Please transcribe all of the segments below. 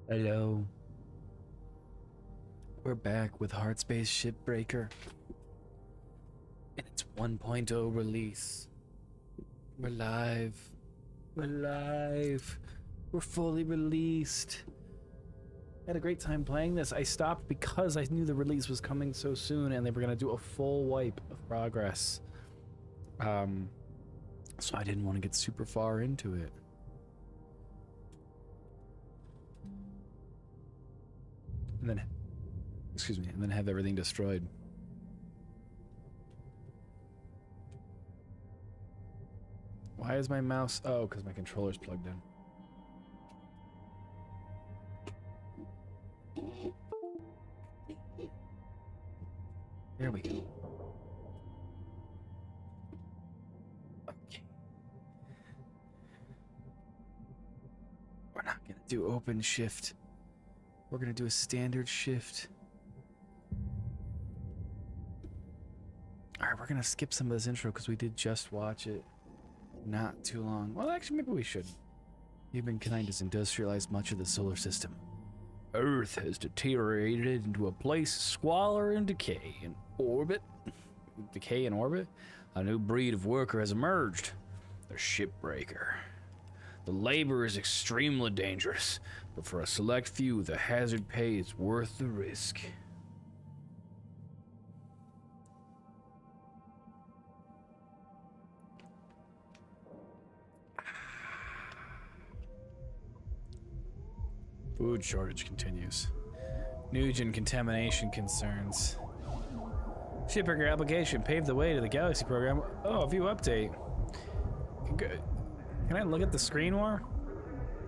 Hello. We're back with Harpspace Shipbreaker. And it's 1.0 release. We're live. We're live. We're fully released. I had a great time playing this. I stopped because I knew the release was coming so soon and they were going to do a full wipe of progress. So I didn't want to get super far into it. And then, excuse me, and then have everything destroyed. Why is my mouse? Oh, because my controller's plugged in. There we go. Okay. We're not gonna do open shift. We're gonna do a standard shift. Alright, we're gonna skip some of this intro because we did just watch it not too long. Well, actually, maybe we should. Humankind has industrialized much of the solar system. Earth has deteriorated into a place of squalor and decay. In orbit? Decay in orbit? A new breed of worker has emerged. The Shipbreaker. The labor is extremely dangerous, but for a select few, the hazard pay is worth the risk. Food shortage continues. Nugen contamination concerns. Shipbreaker application paved the way to the Galaxy program. Oh, view update. Good. Can I look at the screen more?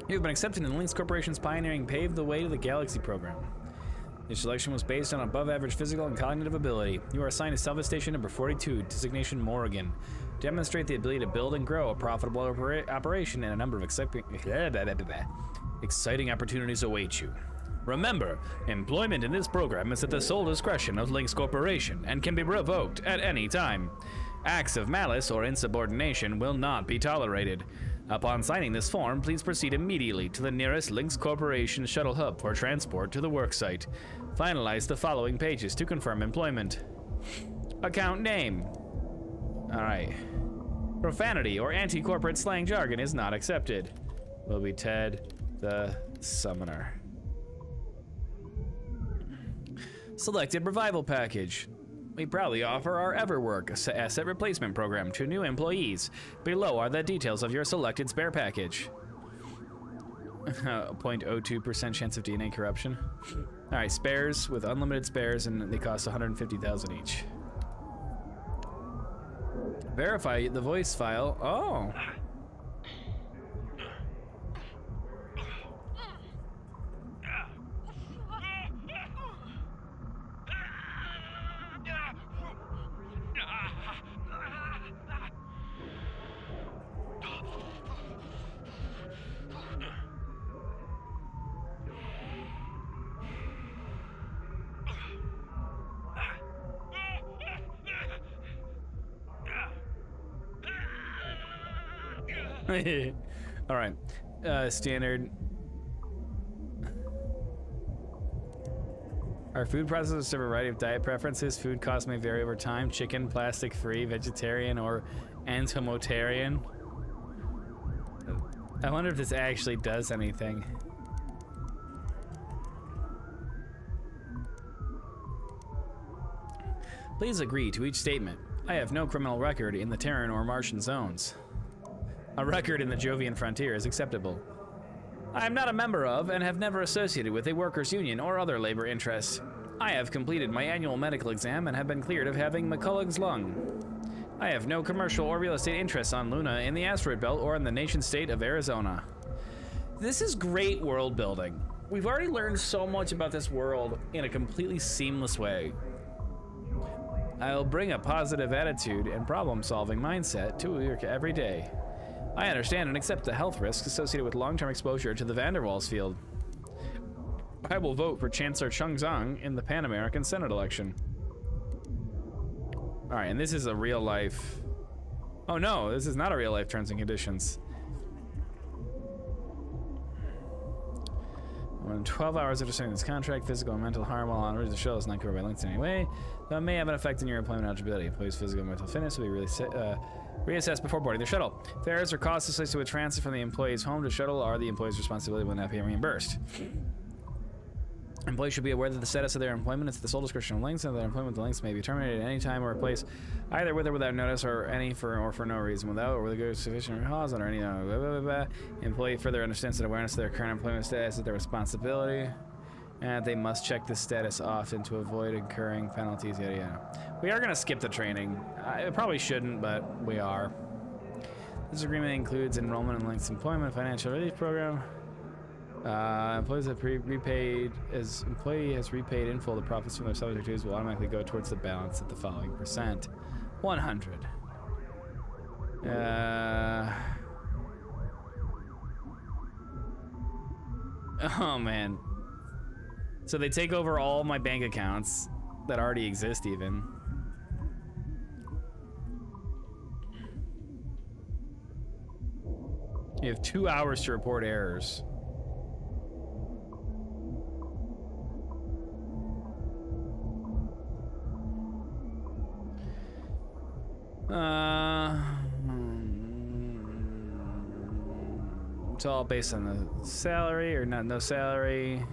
You've been accepted in Lynx Corporation's pioneering Pave the Way to the Galaxy program. Your selection was based on above-average physical and cognitive ability. You are assigned to Salvage Station number 42, designation Morrigan. Demonstrate the ability to build and grow a profitable operation, and a number of exciting opportunities await you. Remember, employment in this program is at the sole discretion of Lynx Corporation and can be revoked at any time. Acts of malice or insubordination will not be tolerated. Upon signing this form, please proceed immediately to the nearest Lynx Corporation shuttle hub for transport to the worksite. Finalize the following pages to confirm employment. Account name. Alright. Profanity or anti-corporate slang jargon is not accepted. Will be Ted the Summoner. Selected Revival Package. We proudly offer our Everwork asset replacement program to new employees. Below are the details of your selected spare package. 0.02% chance of DNA corruption. All right, spares with unlimited spares, and they cost 150,000 each. Verify the voice file. Oh. All right, standard. Our food processors serve a variety of diet preferences. Food costs may vary over time. Chicken, plastic-free, vegetarian, or entomotarian. I wonder if this actually does anything. Please agree to each statement. I have no criminal record in the Terran or Martian zones. A record in the Jovian frontier is acceptable. I am not a member of and have never associated with a workers' union or other labor interests. I have completed my annual medical exam and have been cleared of having McCulloch's lung. I have no commercial or real estate interests on Luna, in the asteroid belt, or in the nation state of Arizona. This is great world building. We've already learned so much about this world in a completely seamless way. I'll bring a positive attitude and problem-solving mindset to work every day. I understand and accept the health risks associated with long-term exposure to the Van der Waals field. I will vote for Chancellor Chung Zhang in the Pan American Senate election. All right, and this is a real life. Oh no, this is not a real life terms and conditions. When 12 hours after signing this contract, physical and mental harm while on route to the shuttle is not covered by links in any way. That may have an effect on your employment eligibility. Employees' physical and mental fitness will be reassessed before boarding the shuttle. Fares or costs associated with transfer from the employee's home to shuttle are the employee's responsibility when not being reimbursed. Employees should be aware that the status of their employment is at the sole discretion of links, and that their employment with the links may be terminated at any time or replaced either with or without notice, or for no reason, without or with a sufficient cause, or any blah, blah, blah, blah. Employee further understands that awareness of their current employment status is their responsibility, and they must check the status often to avoid incurring penalties. Yada yada. We are going to skip the training. I probably shouldn't, but we are. This agreement includes enrollment in links employment financial relief program. Employees have repaid, as employee has repaid in full the profits from their subject duties will automatically go towards the balance at the following percent. 100. Oh man. So they take over all my bank accounts that already exist even. You have 2 hours to report errors. It's all based on the salary or no salary.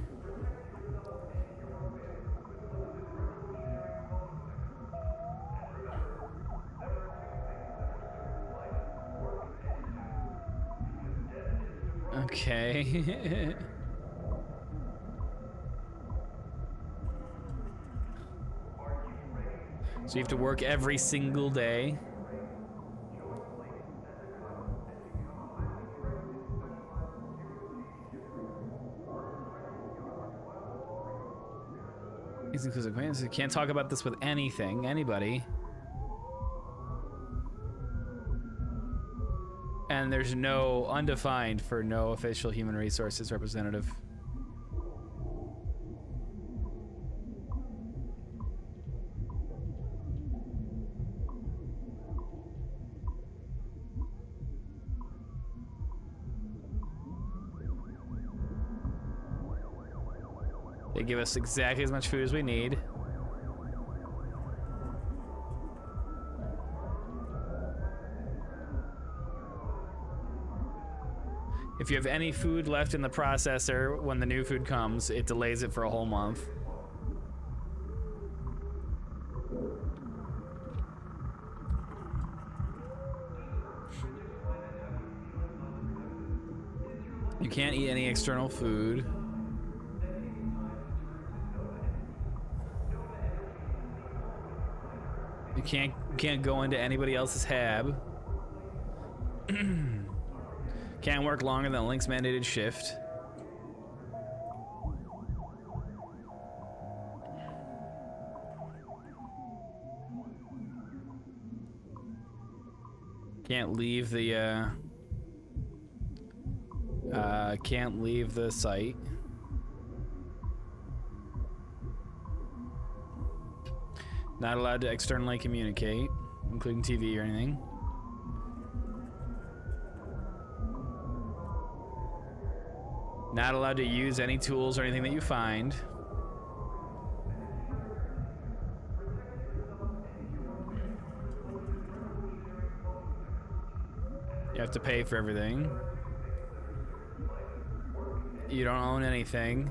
Okay. So you have to work every single day. These include acquaintances. You can't talk about this with anybody. And there's no undefined for no official human resources representative. They give us exactly as much food as we need. If you have any food left in the processor when the new food comes, it delays it for a whole month. You can't eat any external food. You can't go into anybody else's hab. Can't work longer than a Link's mandated shift. Can't leave the site. Not allowed to externally communicate, including TV or anything. Not allowed to use any tools or anything that you find. You have to pay for everything. You don't own anything.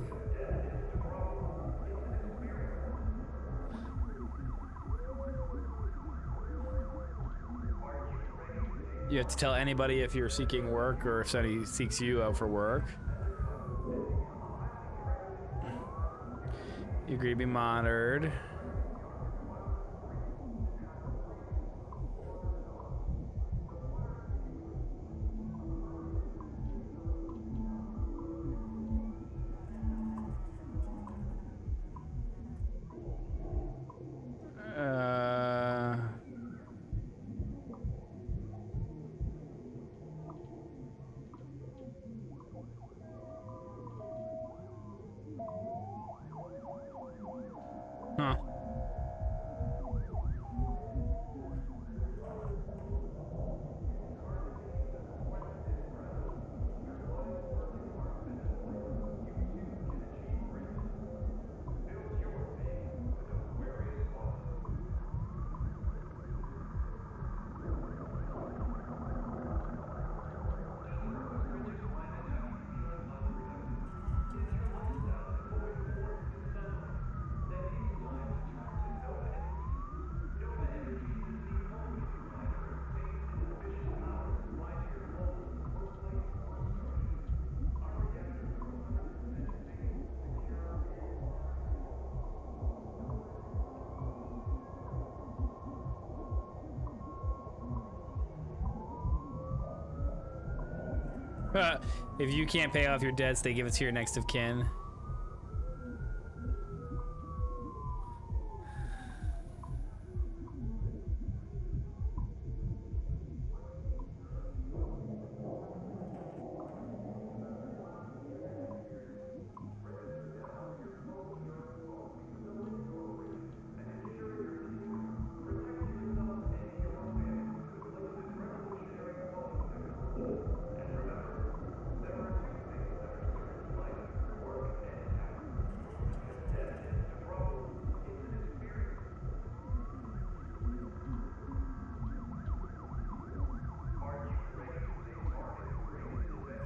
You have to tell anybody if you're seeking work or if somebody seeks you out for work. You agree to be monitored. Huh. If you can't pay off your debts, they give it to your next of kin.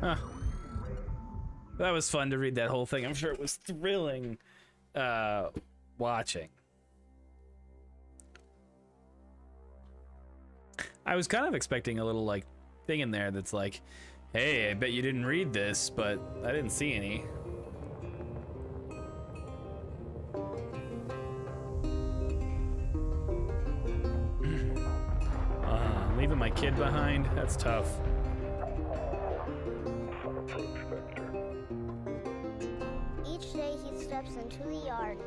Huh. That was fun to read that whole thing. I'm sure it was thrilling watching. I was kind of expecting a little like thing in there that's like, hey, I bet you didn't read this, but I didn't see any. Leaving my kid behind? That's tough. Each day he steps into the yard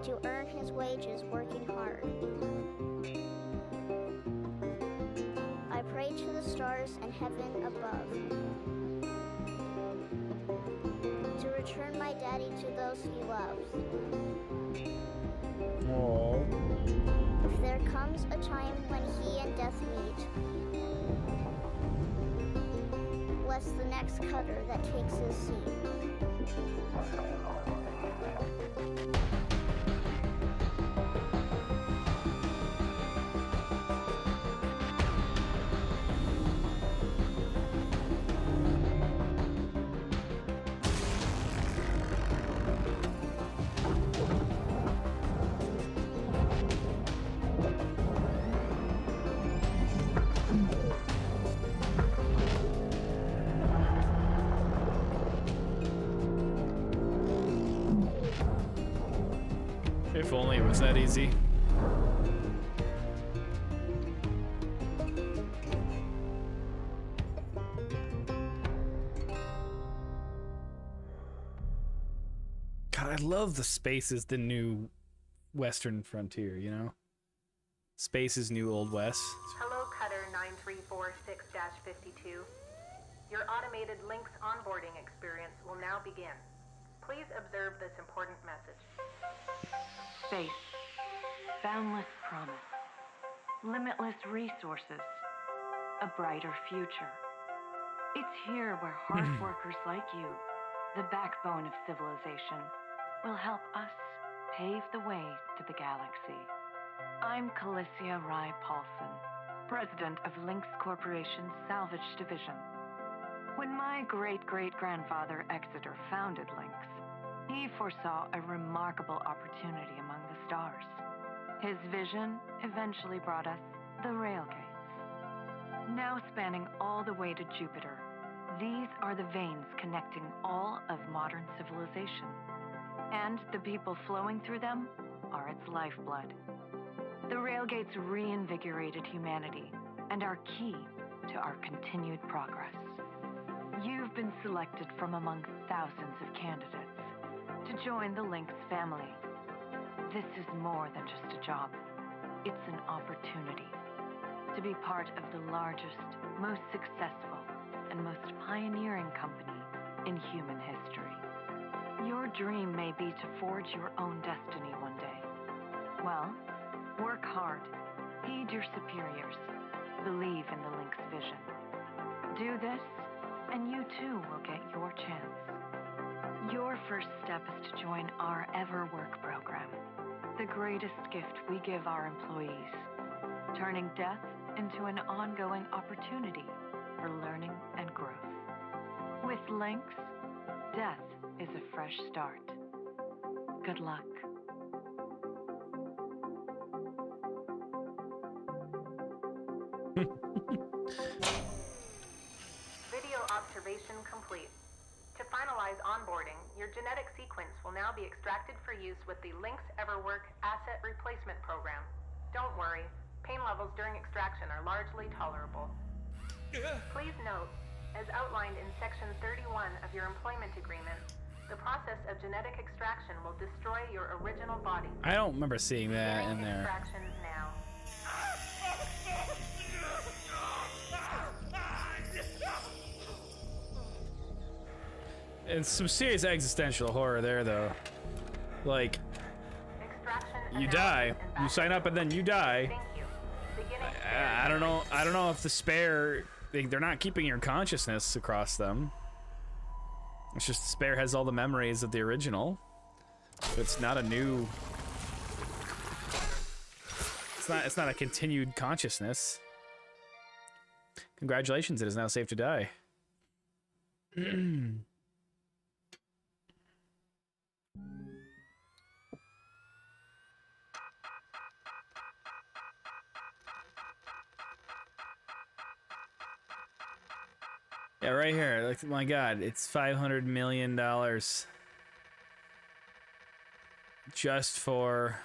to earn his wages working hard. I pray to the stars and heaven above to return my daddy to those he loves. Aww. If there comes a time when he and death meet, bless the next cutter that takes his seat. If only it was that easy. God, I love the space is the new Western frontier, you know? Space is new Old West. Hello, Cutter 9346-52. Your automated Lynx onboarding experience will now begin. Please observe this important message. Space, boundless promise, limitless resources, a brighter future. It's here where hard workers like you, the backbone of civilization, will help us pave the way to the galaxy. I'm Calicia Rai Paulson, president of Lynx Corporation's Salvage Division. When my great-great-grandfather Exeter founded Lynx, he foresaw a remarkable opportunity among the stars. His vision eventually brought us the railgates. Now spanning all the way to Jupiter, these are the veins connecting all of modern civilization. And the people flowing through them are its lifeblood. The railgates reinvigorated humanity and are key to our continued progress. You've been selected from among thousands of candidates to join the Lynx family. This is more than just a job. It's an opportunity to be part of the largest, most successful, and most pioneering company in human history. Your dream may be to forge your own destiny one day. Well, work hard, heed your superiors, believe in the Lynx vision. Do this, and you too will get your chance. Your first step is to join our EverWork program, the greatest gift we give our employees, turning death into an ongoing opportunity for learning and growth. With Lynx, death is a fresh start. Good luck. Video observation complete. To finalize onboarding, your genetic sequence will now be extracted for use with the Lynx EverWork Asset Replacement Program. Don't worry, Pain levels during extraction are largely tolerable. Please note, as outlined in Section 31 of your employment agreement, the process of genetic extraction will destroy your original body. I don't remember seeing that in Beginning there. extraction now. It's some serious existential horror there, though. Like, Extraction you die, analysis and you sign up, and then you die. Thank you. Beginning I don't know. I don't know if the spare. They're not keeping your consciousness across them. It's just the spare has all the memories of the original. It's not a new. It's not a continued consciousness. Congratulations! It is now safe to die. Yeah, right here. Like, my God, it's $500 million just for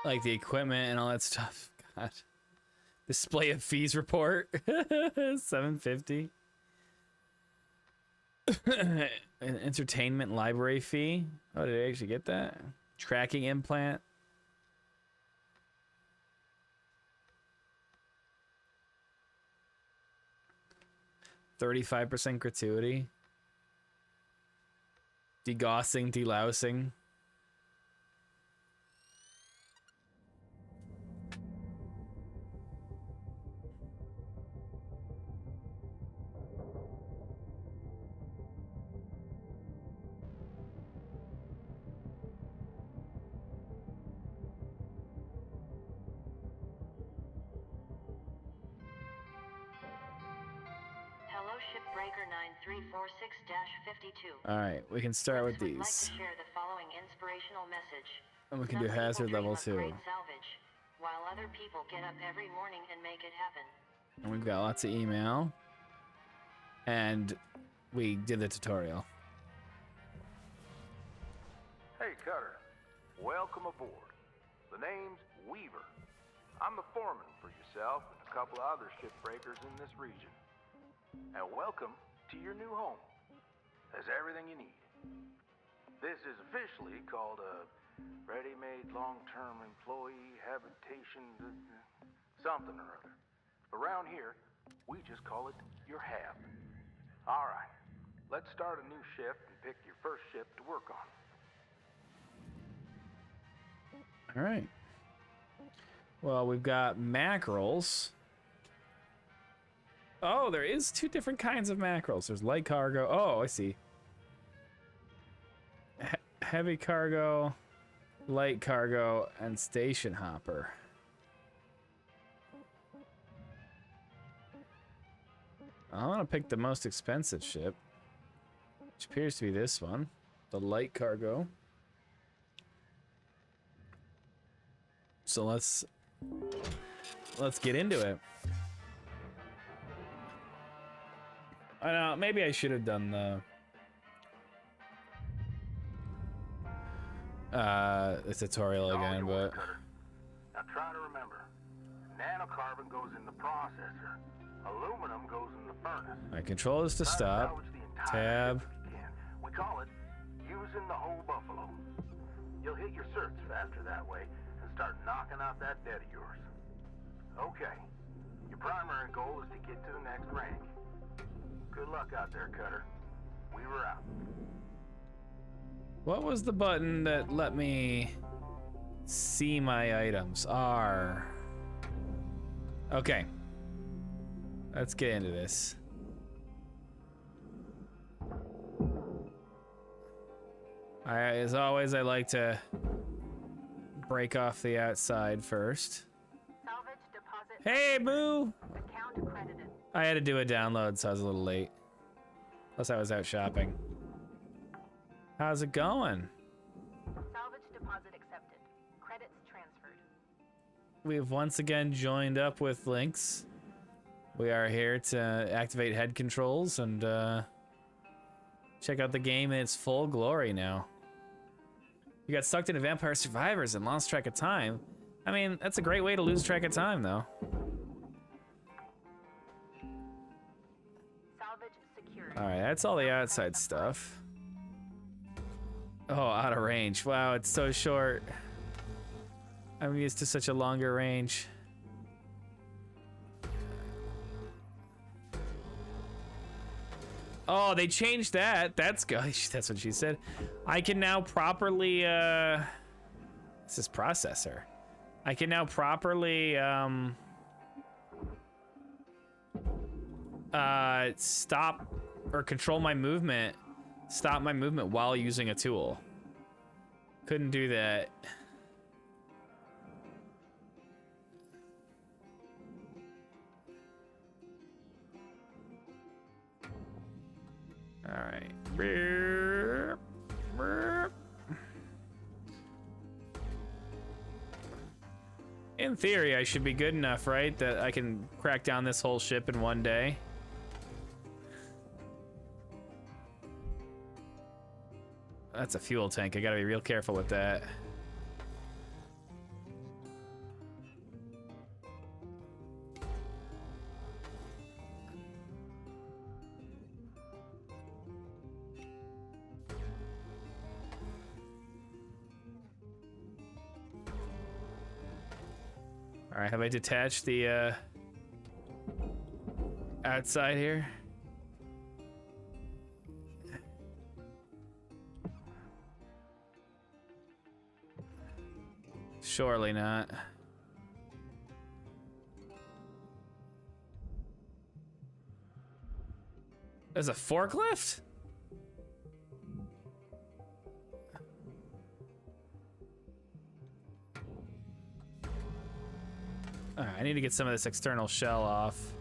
like the equipment and all that stuff. God, display of fees report, $750. An entertainment library fee. Oh, did I actually get that? Tracking implant. 35% gratuity. Degaussing, delousing. Hello, Shipbreaker 9346-52. All right, we can start with Would like these. to share the following inspirational message. And we can do Some people hazard dream level of 2. great salvage, while other people get up every morning and make it happen. And we've got lots of email. And we did the tutorial. Hey, Cutter. Welcome aboard. The name's Weaver. I'm the foreman for yourself and a couple of other shipbreakers in this region. And welcome to your new home. There's everything you need. This is officially called a ready-made long-term employee habitation something or other. Around here, we just call it your hab. All right, let's start a new shift and pick your first ship to work on. All right. Well, we've got mackerels. Oh, there is 2 different kinds of mackerels. There's light cargo. Oh, I see. Heavy cargo, light cargo, and station hopper. I want to pick the most expensive ship, which appears to be this one, the light cargo. So let's get into it. I know, maybe I should have done the tutorial again, but Now try to remember, nanocarbon goes in the processor, aluminum goes in the furnace. my control is to stop. Tab. We call it using the whole buffalo. You'll hit your certs faster that way and start knocking out that debt of yours. Okay, your primary goal is to get to the next rank. Good luck out there, Cutter. We were out. What was the button that let me see my items? R. Okay. Let's get into this. Alright, as always, I like to break off the outside first. Salvage deposit. Hey, boo! Account credited. I had to do a download, so I was a little late. Plus, I was out shopping. How's it going? Salvage deposit accepted. Credits transferred. We've once again joined up with Lynx. We are here to activate head controls and Check out the game in its full glory now. You got sucked into Vampire Survivors and lost track of time. I mean, that's a great way to lose track of time, though. Salvage secured. All right, that's all the outside stuff. Oh, out of range. Wow, it's so short. I'm used to such a longer range. Oh, they changed that. That's good. That's what she said. I can now properly, this is processor. I can now properly, stop or control my movement, stop my movement while using a tool. Couldn't do that. All right. In theory, I should be good enough, right? That I can crack down this whole ship in one day. That's a fuel tank. I gotta be real careful with that. All right, have I detached the outside here? Surely not. There's a forklift? All right, I need to get some of this external shell off.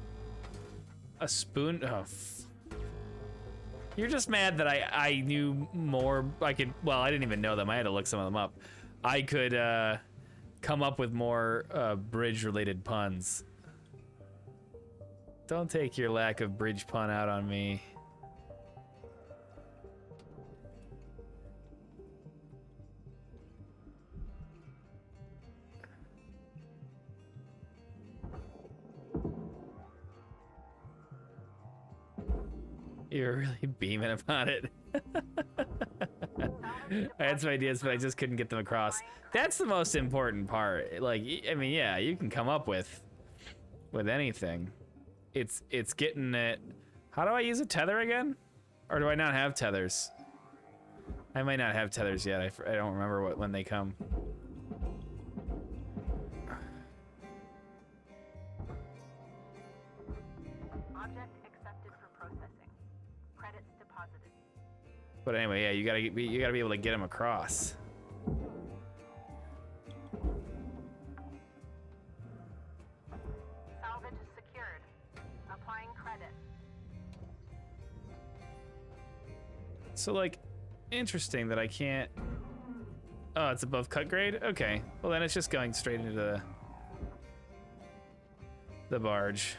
A spoon? Oh. You're just mad that I knew more. I could, well, I didn't even know them. I had to look some of them up. I could come up with more bridge-related puns. Don't take your lack of bridge pun out on me. You're really beaming about it. I had some ideas, but I just couldn't get them across. That's the most important part. Like, I mean, yeah, you can come up with anything. It's getting it. How do I use a tether again? Or do I not have tethers? I might not have tethers yet. I don't remember when they come. But anyway, yeah, you gotta be able to get them across. Salvage is secured. Applying credit. So, like, interesting that I can't. Oh, it's above cut grade? Okay. Well, then it's just going straight into the barge.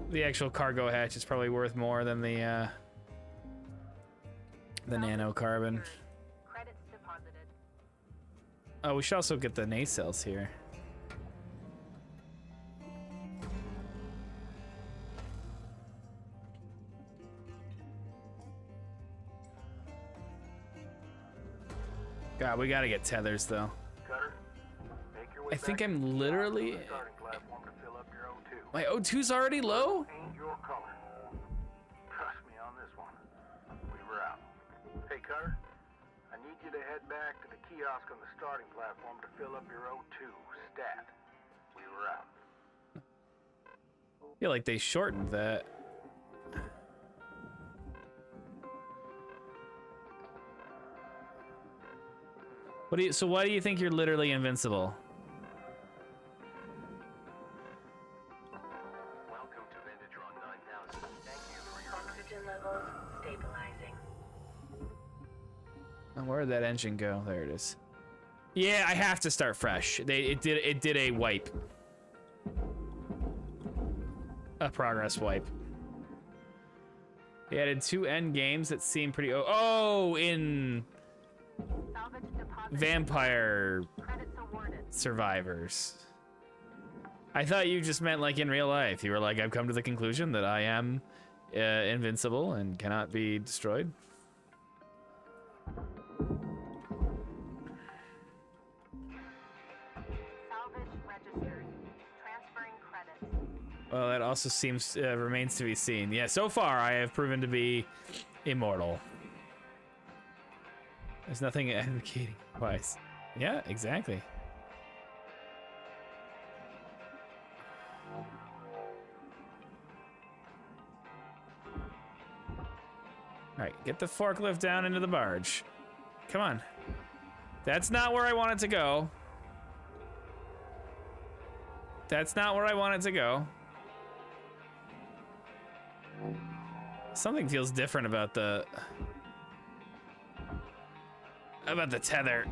The actual cargo hatch is probably worth more than the nanocarbon. Credits deposited. Oh, we should also get the nacelles here. God, we gotta get tethers though. Cutter, make your way I think back to I'm the literally. starting platform to fill up your O2. My O2's already low? Ain't your color. Trust me on this one. We were out. Hey, Cutter, I need you to head back to the kiosk on the starting platform to fill up your O2 stat. We were out. I feel like they shortened that. So why do you think you're literally invincible? Welcome to Vintatron 9000. Thank you for your oxygen levels stabilizing. Oh, where'd that engine go? There it is. Yeah, I have to start fresh. It did a wipe. A progress wipe. They added 2 end games that seem pretty. Oh, in Vampire Survivors. I thought you just meant like in real life. You were like, I've come to the conclusion that I am invincible and cannot be destroyed. Well, that also seems remains to be seen. Yeah, so far I have proven to be immortal. There's nothing advocating twice. Yeah, exactly. All right, get the forklift down into the barge. Come on. That's not where I want it to go. That's not where I want it to go. Something feels different about the tether.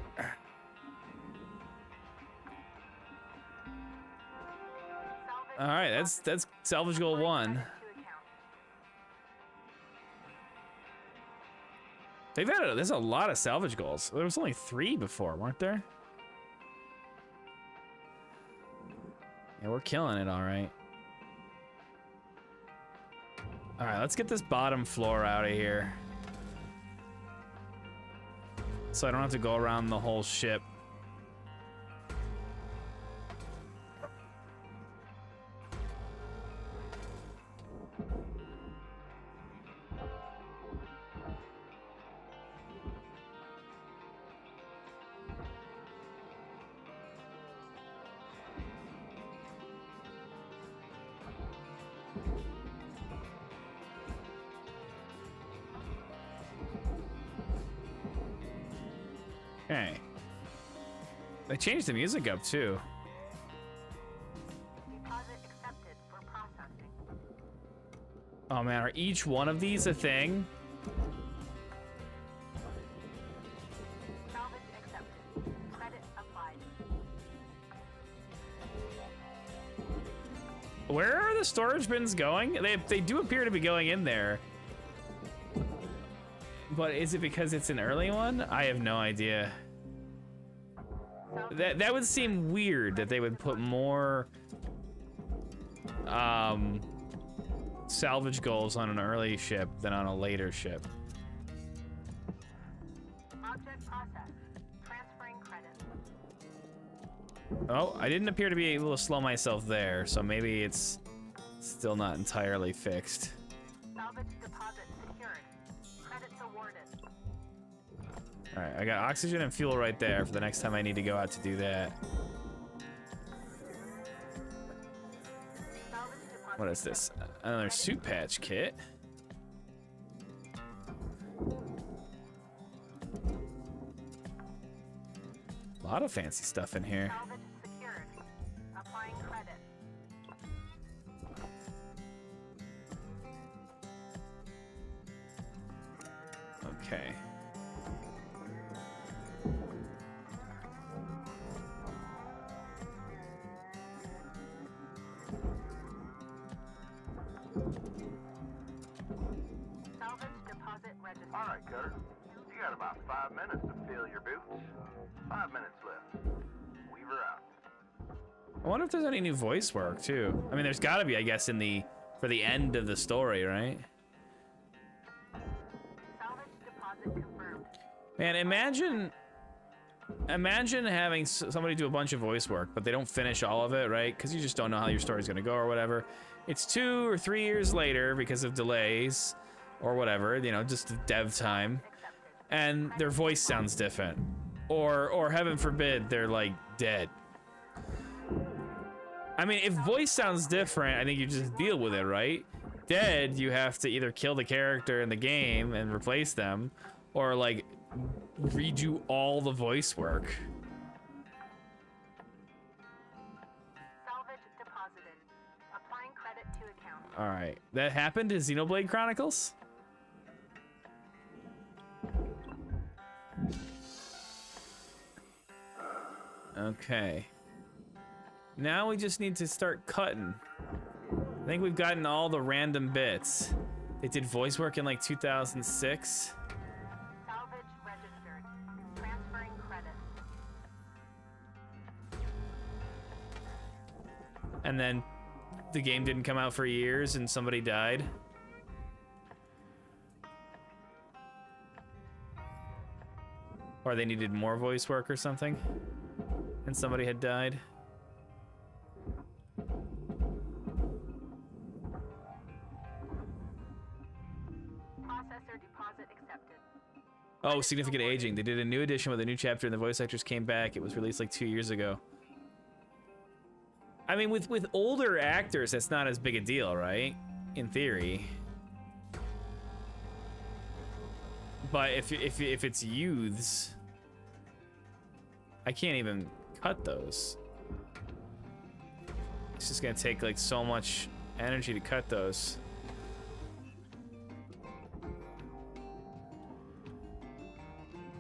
All right, that's salvage goal 1. There's a lot of salvage goals. There was only 3 before, weren't there? Yeah, we're killing it, all right. All right, let's get this bottom floor out of here. So I don't have to go around the whole ship. Okay. They changed the music up too. Deposit accepted for processing. Oh man, are each one of these a thing? Salvage accepted. Credit applied. Where are the storage bins going? They do appear to be going in there. But is it because it's an early one? I have no idea. That would seem weird that they would put more salvage goals on an early ship than on a later ship. Object processed. Transferring credit. Oh, I didn't appear to be able to slow myself there, so maybe it's still not entirely fixed. Salvage deposit secured. Credits awarded. All right, I got oxygen and fuel right there for the next time I need to go out to do that. What is this? Another suit patch kit. A lot of fancy stuff in here. Salvage secured. Applying credit. Okay. Salvage deposit registered. All right, Cutter. You got about 5 minutes to fill your boots. 5 minutes left. Weaver out. I wonder if there's any new voice work too. I mean, there's got to be, I guess, for the end of the story, right? Salvage deposit confirmed. Man, imagine having somebody do a bunch of voice work, but they don't finish all of it, right? Because you just don't know how your story's gonna go or whatever. It's 2 or 3 years later because of delays or whatever, you know, just the dev time, and their voice sounds different, or heaven forbid, they're like dead. I mean, if voice sounds different, I think you just deal with it, right? Dead, you have to either kill the character in the game and replace them, or like redo all the voice work. Salvage deposited. Applying credit to account. All right, that happened in Xenoblade Chronicles? Okay. Now we just need to start cutting. I think we've gotten all the random bits. They did voice work in like 2006. Salvage registered. Transferring credit. And then the game didn't come out for years and somebody died. Or they needed more voice work or something. And somebody had died. Processor deposit accepted. Oh, significant aging. They did a new edition with a new chapter and the voice actors came back. It was released like 2 years ago. I mean, with older actors, that's not as big a deal, right? In theory. But if it's youths, I can't even cut those. It's just gonna take like so much energy to cut those.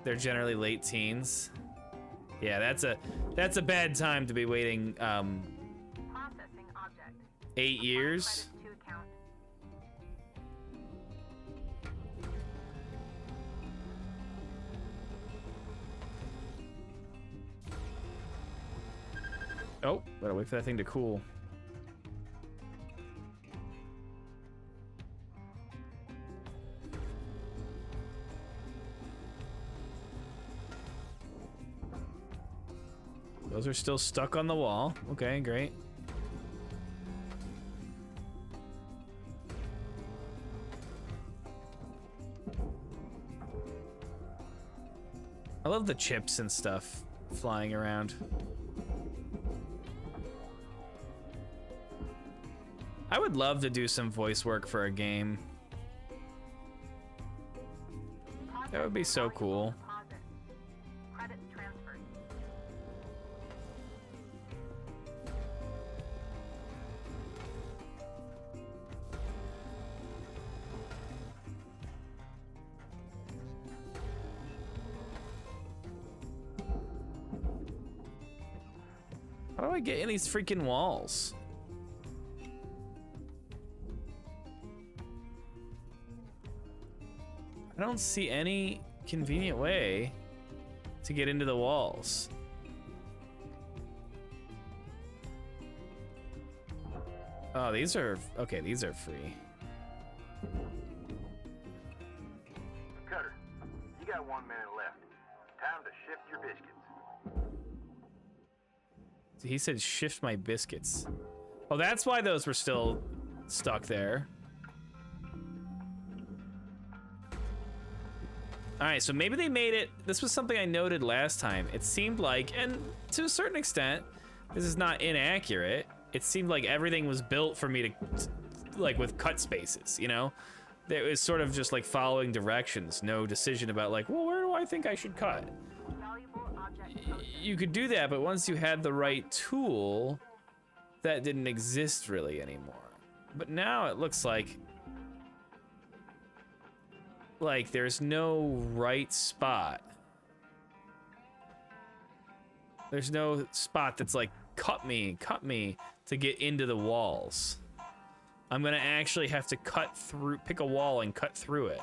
They're generally late teens. Yeah, that's a bad time to be waiting. Processing object. 8 years. Credits to account. Oh, gotta wait for that thing to cool. Those are still stuck on the wall. Okay, great. I love the chips and stuff flying around. I would love to do some voice work for a game. That would be so cool. Deposit. Credits transferred. How do I get in these freaking walls? I don't see any convenient way to get into the walls. Oh, these are, okay, these are free. Cutter, you got 1 minute left. Time to shift your biscuits. He said shift my biscuits. Oh, that's why those were still stuck there. All right, so maybe they made it, this was something I noted last time. It seemed like, and to a certain extent, this is not inaccurate. It seemed like everything was built for me to, like with cut spaces, you know? It was sort of just like following directions, no decision about like, well, where do I think I should cut? Valuable object posted. You could do that, but once you had the right tool, that didn't exist really anymore. But now it looks like there's no right spot. There's no spot that's like, cut me to get into the walls. I'm gonna actually have to cut through, pick a wall and cut through it.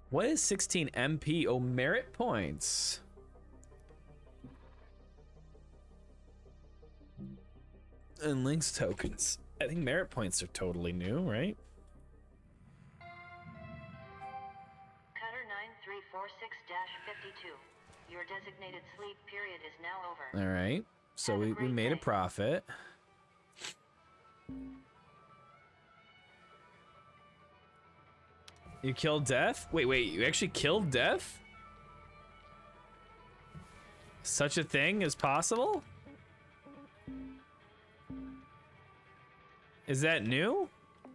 What is 16 MP? Oh, merit points. And links tokens. I think merit points are totally new, right? Cutter 9346-52. Your designated sleep period is now over. All right. So we made a profit. You killed Death? Wait, you actually killed Death? Such a thing is possible? Is that new?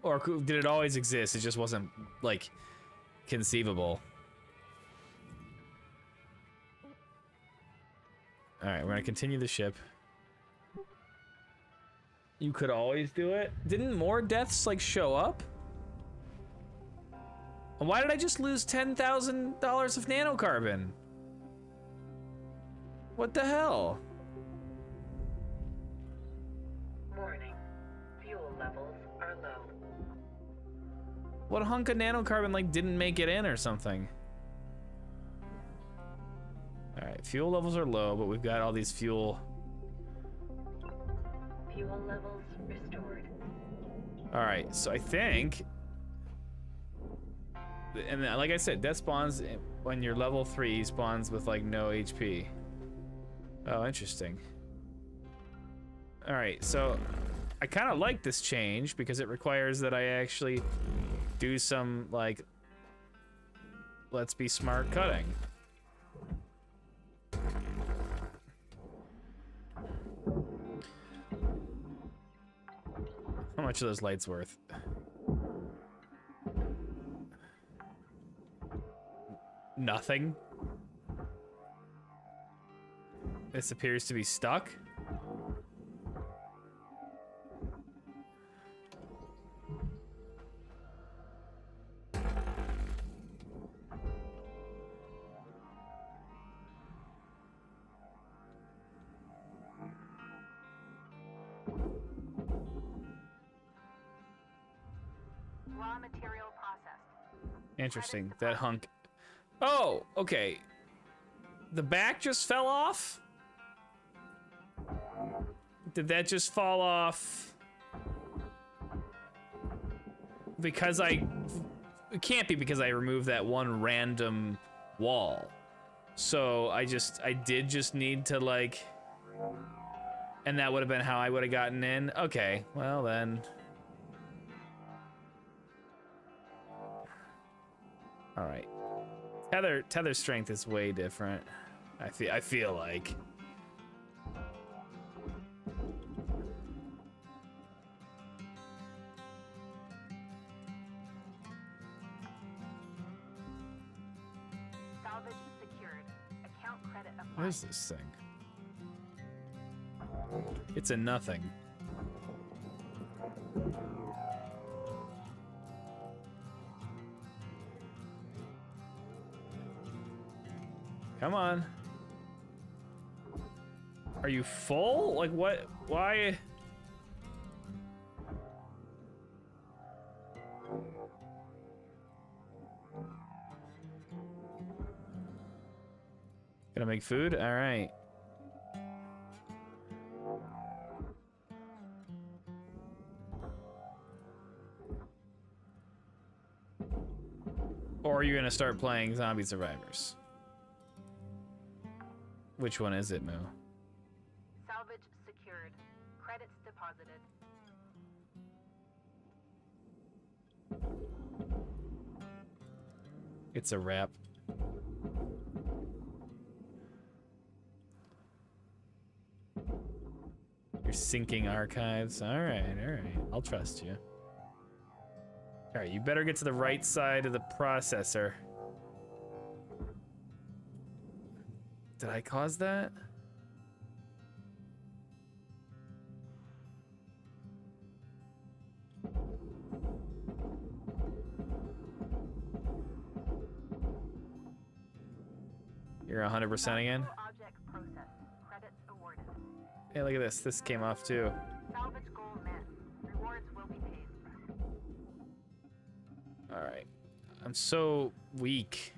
Or did it always exist? It just wasn't, like, conceivable. Alright, we're gonna continue the ship. You could always do it? Didn't more deaths, like, show up? And why did I just lose $10,000 of nanocarbon? What the hell? Warning. Fuel levels are low. What hunk of nanocarbon like didn't make it in or something? All right, fuel levels are low, but we've got all these fuel. Fuel levels restored. All right, so I think, and like I said, that spawns when you're level 3, spawns with like no HP. Oh, interesting. All right, so I kind of like this change because it requires that I actually do some like, let's be smart cutting. How much are those lights worth? Nothing. This appears to be stuck. Raw material processed. Interesting. That hunk. Oh, okay. The back just fell off? Did that just fall off? Because it can't be because I removed that one random wall. So I did just need to like, and that would have been how I would have gotten in. Okay, well then. All right. Tether strength is way different. I feel like. Salvage secured. Account credit applied. What is this thing? It's a nothing. Come on. Are you full? Like what? Why? Gonna make food? All right. Or are you gonna start playing Zombie Survivors? Which one is it, Moo? Salvage secured. Credits deposited. It's a wrap. You're syncing archives. All right, all right. I'll trust you. All right, you better get to the right side of the processor. Did I cause that? You're 100% again? Object processed. Credits awarded. Hey, look at this. This came off too. Salvage goal met. Rewards will be paid. All right. I'm so weak.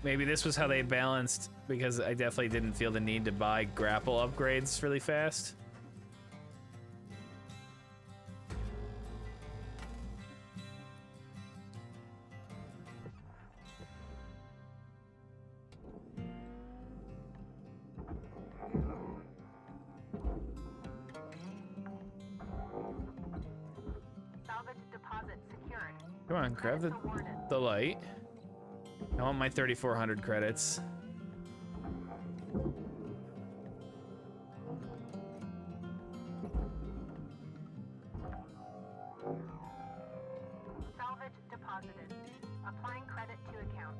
Maybe this was how they balanced, because I definitely didn't feel the need to buy grapple upgrades really fast. Salvage deposit secured. Come on, grab the light. I want my 3,400 credits. Salvage deposited. Applying credit to account.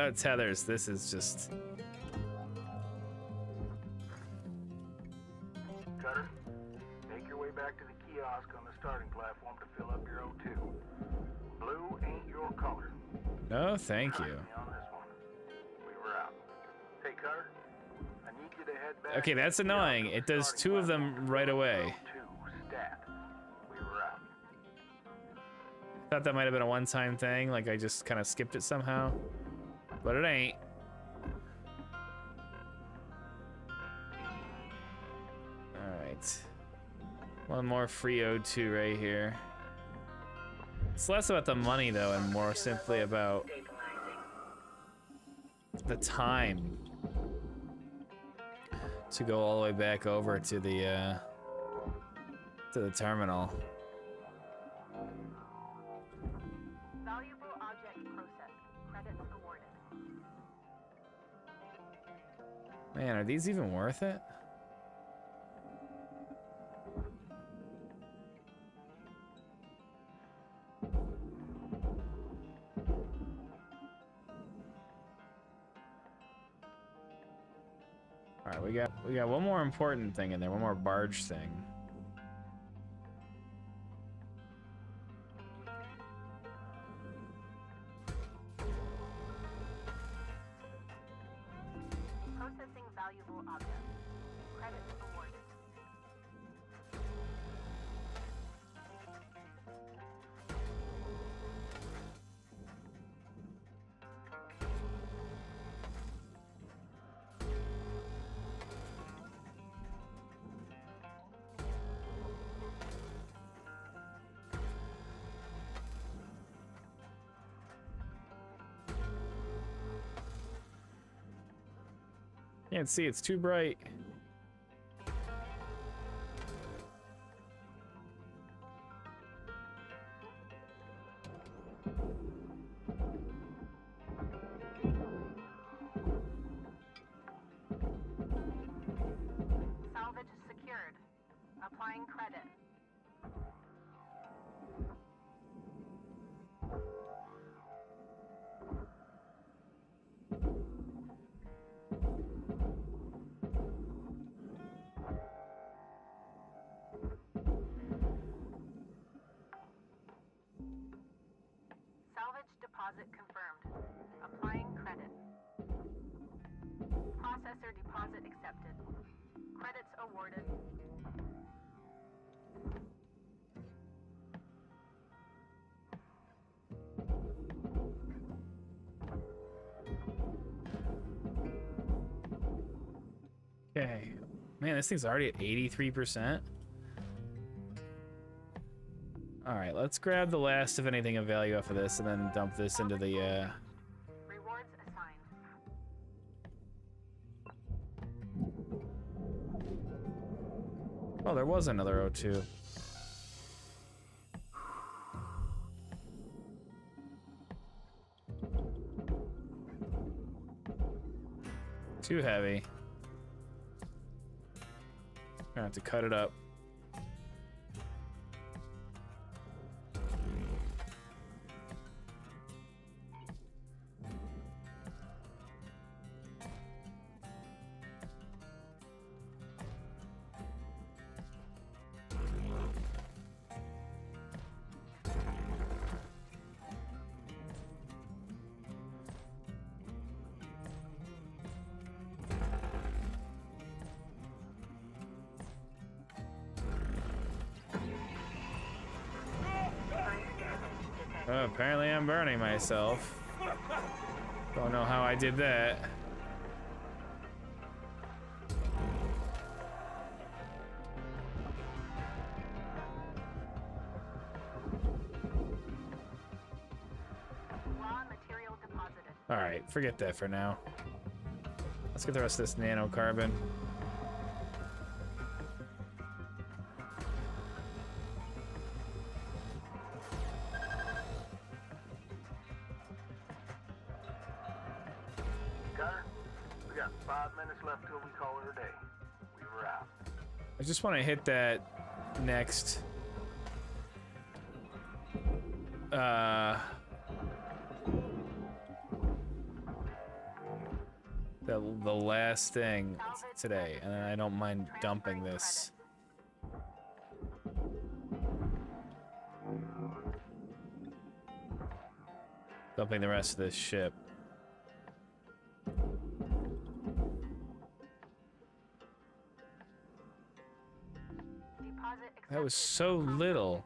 without tethers, this is just... Cutter, make your way back to the kiosk on the starting platform to fill up your O2. Blue ain't your color. No, thank you. Trust me on this one. We were out. Hey, Cutter, I need you to head back. Okay, that's annoying. It does 2 of them right away. O2 stat. We were out. Thought that might have been a one-time thing, like I just kind of skipped it somehow. But it ain't. Alright. One more free O2 right here. It's less about the money though and more simply about the time to go all the way back over to the terminal. Valuable object processed. Credits awarded. Man, are these even worth it? All right, we got one more important thing in there, one more barge thing. Processing valuable objects. Credits awarded. Can't see, it's too bright. Salvage secured. Applying credit. Salvage deposit confirmed. Applying credit. Processor deposit accepted. Credits awarded. Okay. Man, this thing's already at 83%. All right, let's grab the last of anything of value off of this and then dump this into the, Rewards assigned. Oh, there was another O2. Too heavy. Gonna have to cut it up. Oh, apparently I'm burning myself. Don't know how I did that. Raw material deposited. All right, forget that for now. Let's get the rest of this nanocarbon. Cutter, we got 5 minutes left till we call it a day. We were out. I just want to hit that next. the last thing today, and I don't mind dumping this. Dumping the rest of this ship. That was so little.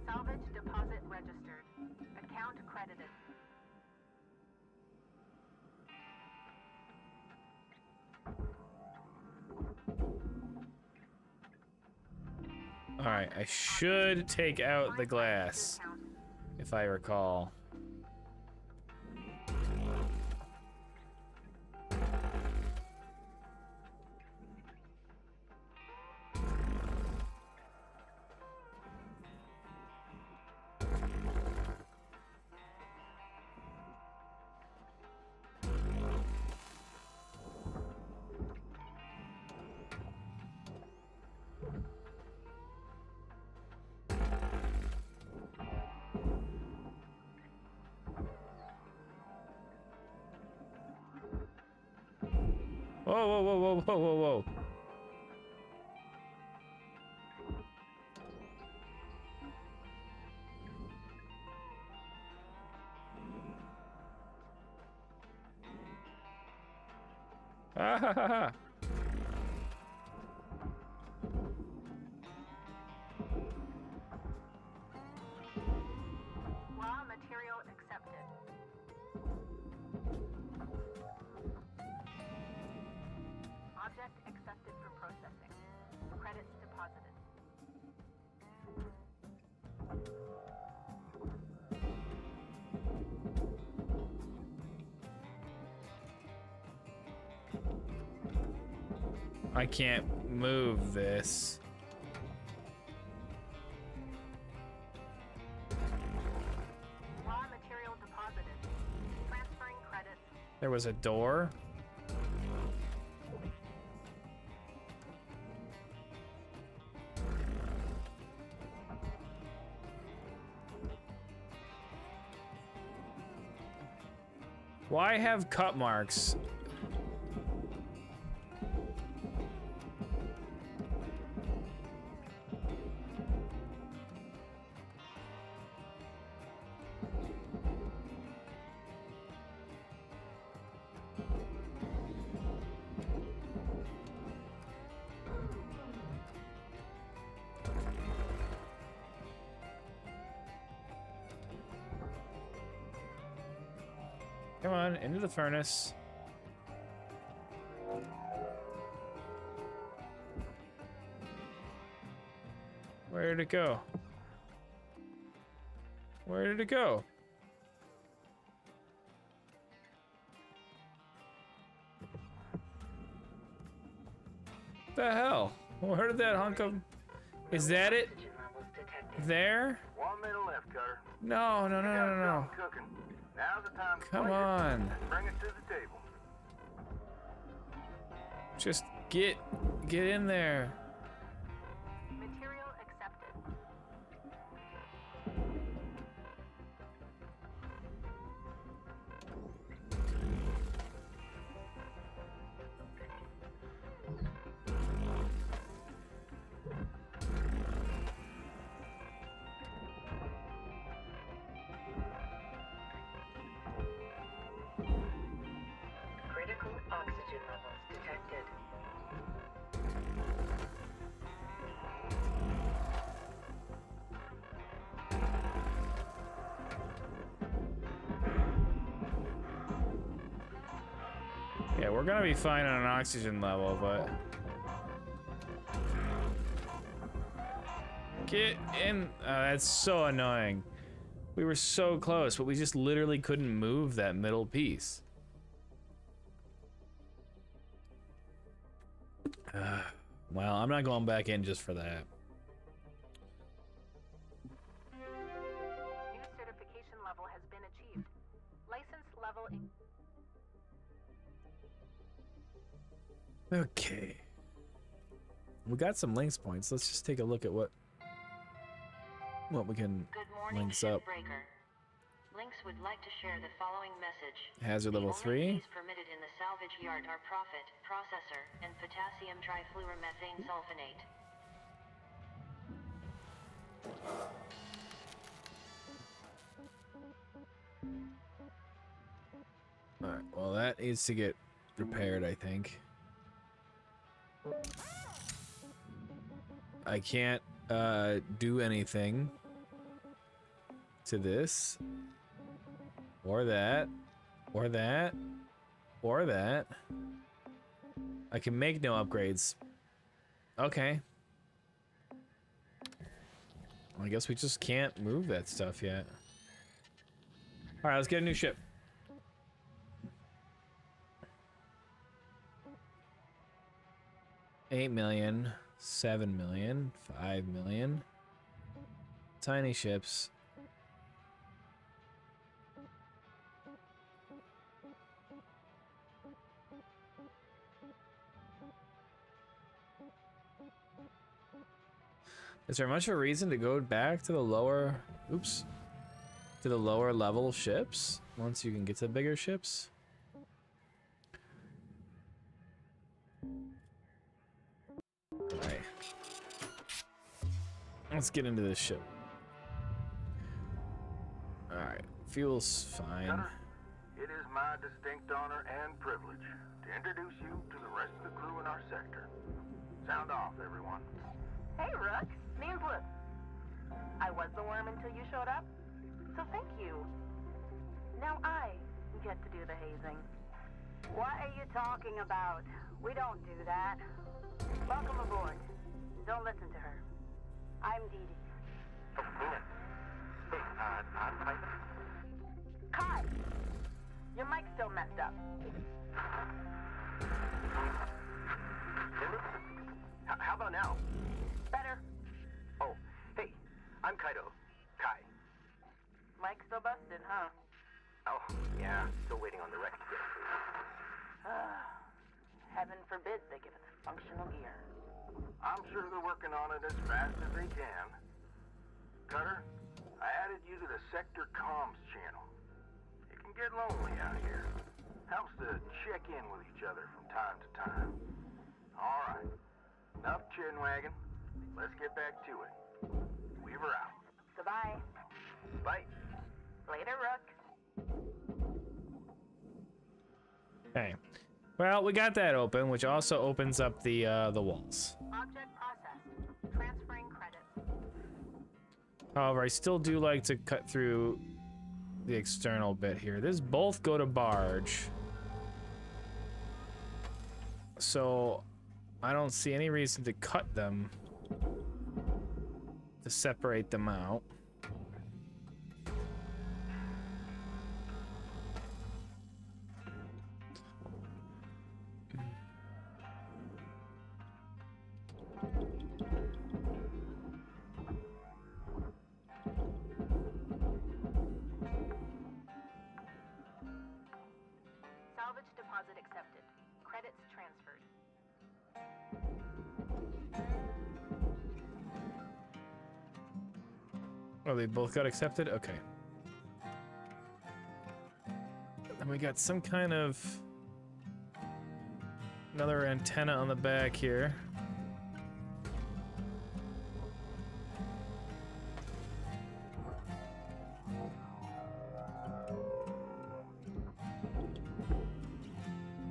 Salvage deposit registered. Account credited. Alright, I should take out the glass, if I recall. Whoa, whoa, whoa, whoa, whoa, whoa, whoa. Ah ha ha ha. Raw material accepted. Object accepted for processing. Credits deposited. I can't move this. Raw material deposited. Transferring credits. There was a door. Why have cut marks? Come on, into the furnace. Where did it go? Where did it go? The hell? Where did that hunk of... Is that it? There? 1 minute left, Cutter. No, no, no, no, no, no. Cooking. Now's the time to Come play it. on. Bring it to the table. Just get in there. Material accepted. Critical oxygen levels detected. Yeah, we're gonna be fine on an oxygen level, but... Get in. That's so annoying. We were so close, but we just literally couldn't move that middle piece. Well, I'm not going back in just for that. Okay. We got some links points. Let's just take a look at what we can Good morning, links up. Shipbreaker. Lynx would like to share the following message. Hazard level The only 3. fees permitted in the salvage yard are profit, processor, and potassium trifluoromethane sulfonate. Alright, well that needs to get repaired, I think. I can't do anything to this. Or that. Or that. Or that. I can make no upgrades. Okay. I guess we just can't move that stuff yet. Alright, let's get a new ship. $8 million, $7 million, $5 million. Tiny ships. Is there much of a reason to go back to the lower, oops, to the lower level ships once you can get to bigger ships? Alright. Let's get into this ship. Alright, fuel's fine. Cutter, it is my distinct honor and privilege to introduce you to the rest of the crew in our sector. Sound off, everyone. Hey, Rook. Name's Luke. I was the worm until you showed up, so thank you. Now I get to do the hazing. What are you talking about? We don't do that. Welcome aboard. Don't listen to her. I'm Dee Dee. Oh, Nina. Hey, I'm Piper. Kai! Your mic's still messed up. How about now? Better. Oh, hey, I'm Kaido. Kai. Mic's still busted, huh? Oh, yeah, still waiting on the wreck to get approved. Heaven forbid they give us functional gear. I'm sure they're working on it as fast as they can. Cutter, I added you to the sector comms channel. It can get lonely out here. Helps to check in with each other from time to time. All right, enough chin wagging. Let's get back to it. Weaver out. Goodbye. Bye. Later, Rook. Okay. Well, we got that open, which also opens up the walls. Object processed. Transferring credits. However, I still do like to cut through the external bit here. These both go to barge. So I don't see any reason to cut them to separate them out. Salvage deposit accepted. Credits transferred. Oh, they both got accepted? Okay. And we got some kind of another antenna on the back here.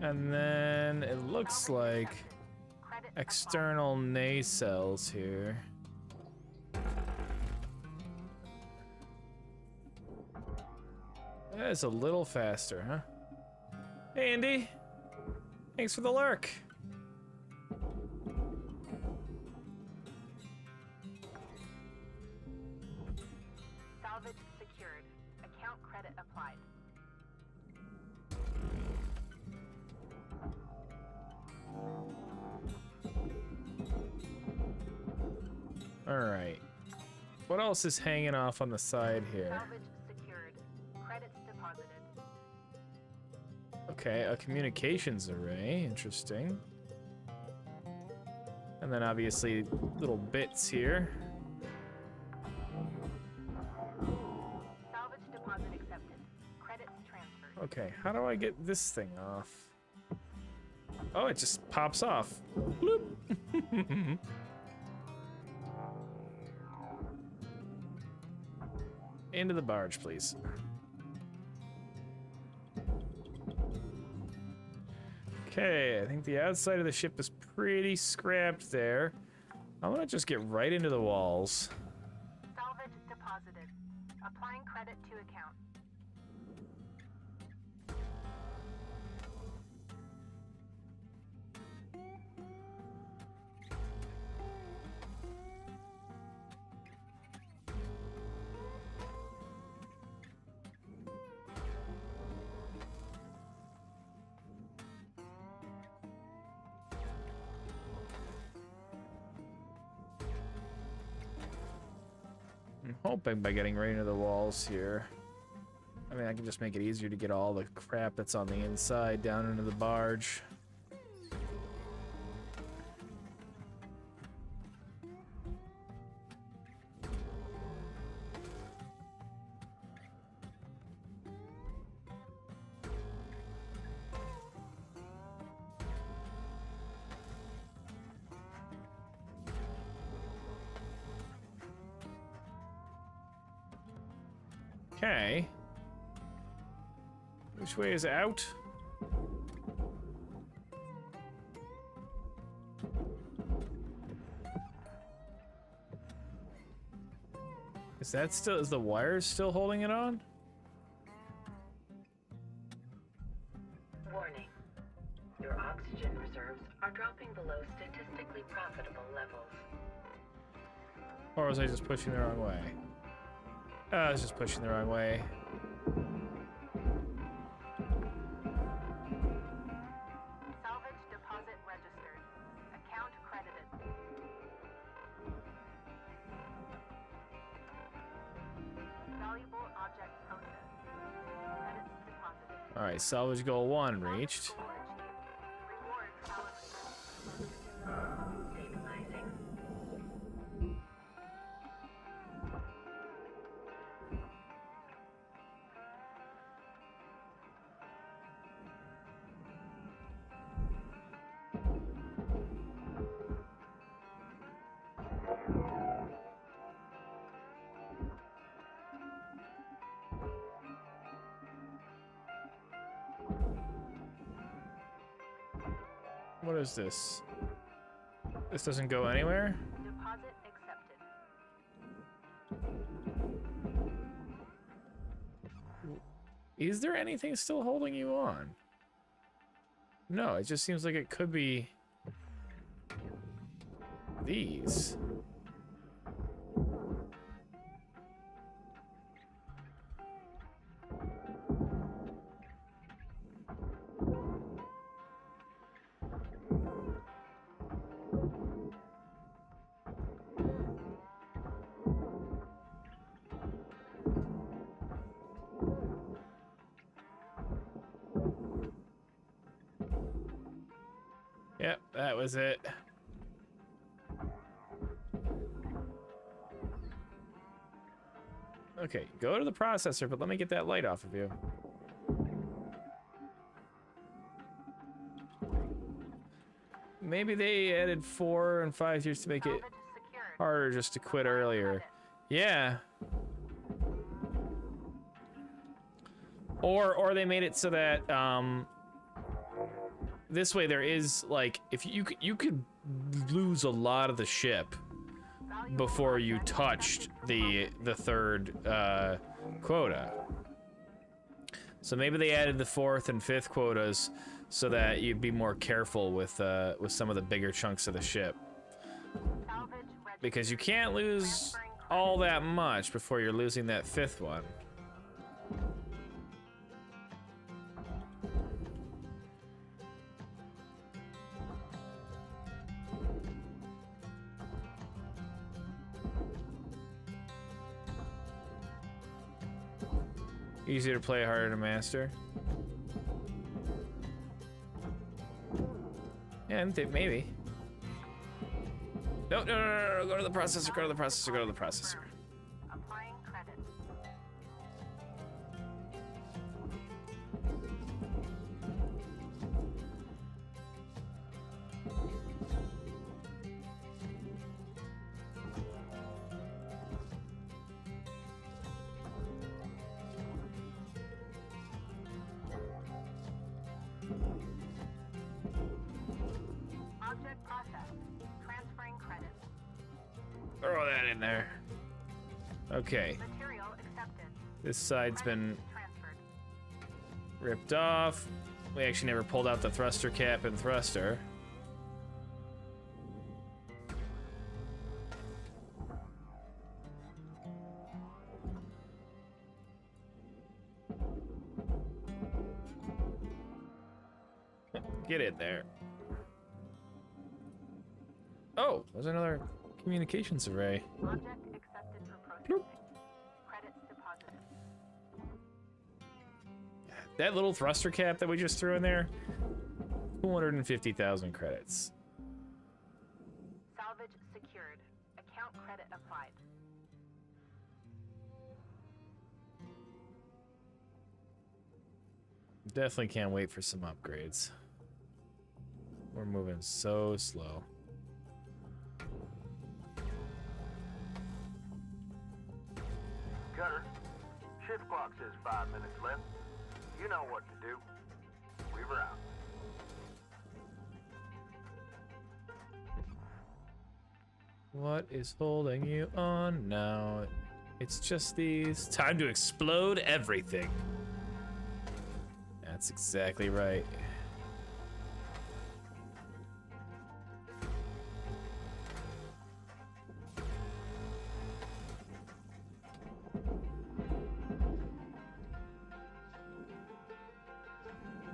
And then it looks like external nacelles here. That is a little faster, huh? Hey, Andy. Thanks for the lurk. Salvage secured. Account credit applied. All right. What else is hanging off on the side here? Salvage secured. Credits deposited. Okay, a communications array. Interesting. And then obviously little bits here. Salvage deposit accepted. Credits transferred. Okay, how do I get this thing off? Oh, it just pops off. Bloop. Into the barge, please. Okay, I think the outside of the ship is pretty scrapped there. I'm gonna just get right into the walls. Salvage deposited. Applying credit to account. I'm hoping by getting right into the walls here. I mean, I can just make it easier to get all the crap that's on the inside down into the barge. Okay. Which way is out? Is that still, is the wires still holding it on? Warning. Your oxygen reserves are dropping below statistically profitable levels. Or was I just pushing the wrong way? I was just pushing the wrong way. Salvage deposit registered. Account credited. Valuable object processed. Credits deposited. Alright, salvage goal 1 reached. Goal achieved. Rewards allocated. Stabilizing. What is this? This doesn't go anywhere? Deposit accepted. Is there anything still holding you on? No, it just seems like it could be these. Yep, that was it. Okay, go to the processor, but let me get that light off of you. Maybe they added 4 and 5 years to make it Salvage secured. harder just to quit earlier. Yeah. Or they made it so that this way there is like if you could lose a lot of the ship before you touched the third quota. So maybe they added the 4th and 5th quotas so that you'd be more careful with some of the bigger chunks of the ship. Because you can't lose all that much before you're losing that 5th one. Easier to play, harder to master. And maybe. No, no, no, no, no, go to the processor, go to the processor, go to the processor. Applying credit. Object processed. Transferring credits. Throw that in there. Okay. Material accepted. This side's been Transferred. ripped off. We actually never pulled out the thruster cap and thruster. Get in there. Oh, there's another communications array. Object accepted for processing. Credits deposited. That little thruster cap that we just threw in there, 250,000 credits. Salvage secured. Account credit applied. Definitely can't wait for some upgrades. We're moving so slow. Cutter, shift clock says 5 minutes left. You know what to do. Weaver out. What is holding you on now? It's just these. Time to explode everything. That's exactly right.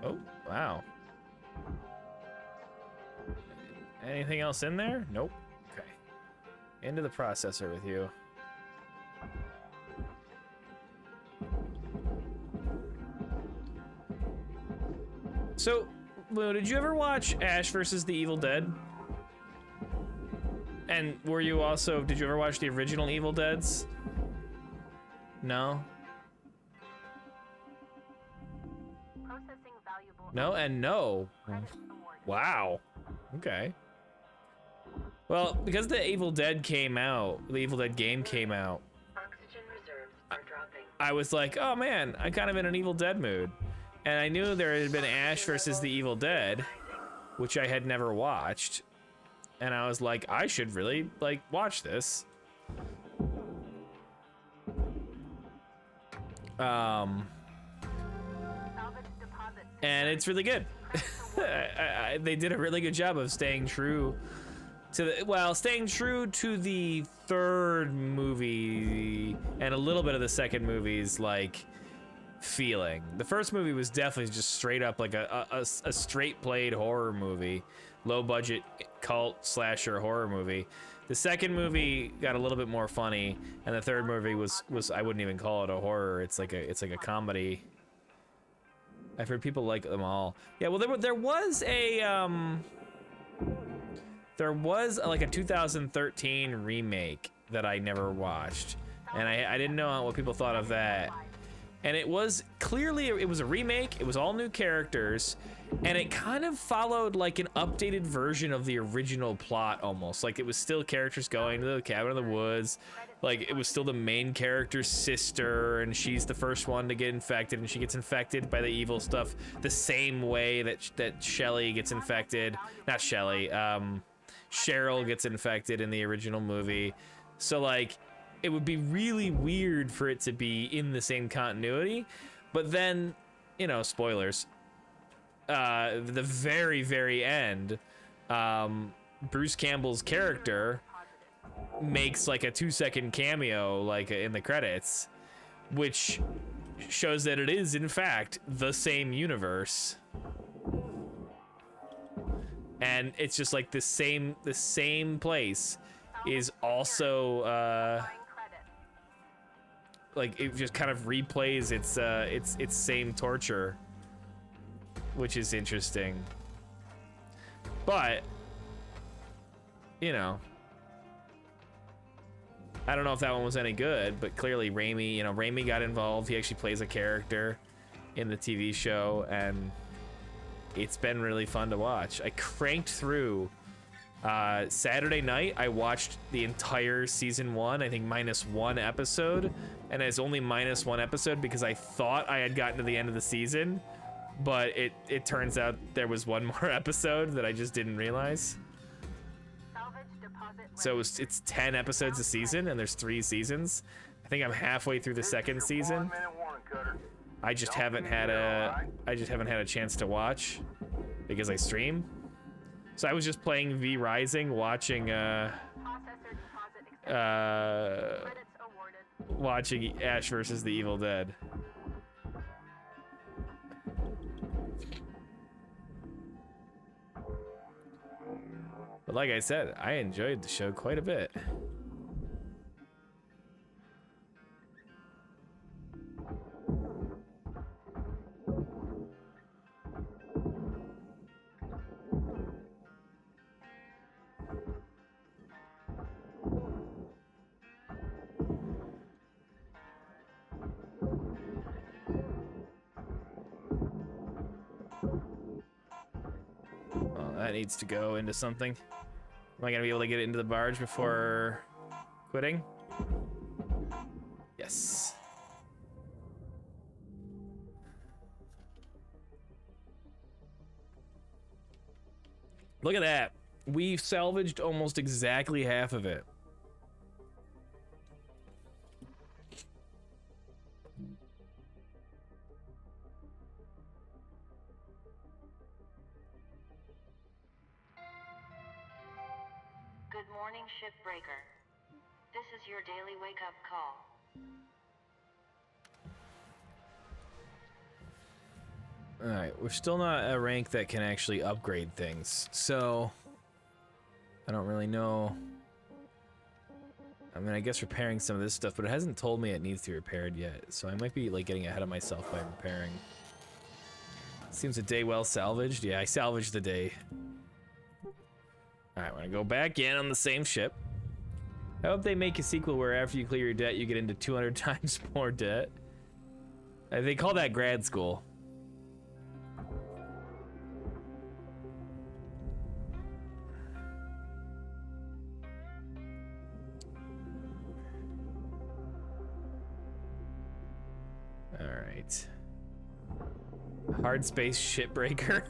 Oh, wow. Anything else in there? Nope. Okay. Into the processor with you. So, Lou, did you ever watch Ash versus the Evil Dead? And were you also, did you ever watch the original Evil Deads? No? Processing valuable. No and no. Credits awarded. Wow. Okay. Well, because the Evil Dead came out, the Evil Dead game came out, Oxygen reserves are dropping. I was like, oh man, I'm kind of in an Evil Dead mood. And I knew there had been Ash versus the Evil Dead, which I had never watched. And I was like, I should really, like, watch this. Salvage deposit. And it's really good. They did a really good job of staying true to the, well, staying true to the third movie and a little bit of the second movie's, like, feeling. The first movie was definitely just straight up like a straight played horror movie, low budget cult slasher horror movie. The second movie got a little bit more funny, and the third movie was I wouldn't even call it a horror. It's like a comedy. I've heard people like them all. Yeah, well there was like a 2013 remake that I never watched, and I didn't know what people thought of that. And it was clearly, it was a remake, it was all new characters, and it kind of followed like an updated version of the original plot almost. Like it was still characters going to the cabin in the woods, like it was still the main character's sister, and she's the first one to get infected, and she gets infected by the evil stuff the same way that Shelly gets infected. Not Shelly, Cheryl gets infected in the original movie. So like, it would be really weird for it to be in the same continuity, but then, you know, spoilers. The very, very end, Bruce Campbell's character makes like a 2-second cameo, like in the credits, which shows that it is in fact the same universe. And it's just like the same place is also, like it just kind of replays its same torture, which is interesting. But, you know, I don't know if that one was any good, but clearly Raimi, you know, Raimi got involved. He actually plays a character in the TV show, and it's been really fun to watch. I cranked through Saturday night. I watched the entire season 1, I think -1 episode, and it's only -1 episode because I thought I had gotten to the end of the season, but it turns out there was one more episode that I just didn't realize. So it's 10 episodes a season, and there's 3 seasons. I think I'm halfway through the second season. I just haven't had a chance to watch because I stream. So I was just playing V Rising, watching watching Ash versus the Evil Dead. But like I said, I enjoyed the show quite a bit. Well, that needs to go into something. Am I gonna be able to get it into the barge before quitting? Yes. Look at that. We've salvaged almost exactly half of it. Good morning, Shipbreaker. This is your daily wake-up call. Alright, we're still not a rank that can actually upgrade things, so I don't really know. I mean, I guess repairing some of this stuff, but it hasn't told me it needs to be repaired yet, so I might be like getting ahead of myself by repairing. Seems a day well salvaged. Yeah, I salvaged the day. Alright, we're gonna go back in on the same ship. I hope they make a sequel where after you clear your debt, you get into 200 times more debt. They call that grad school. Alright. Harpspace Shipbreaker.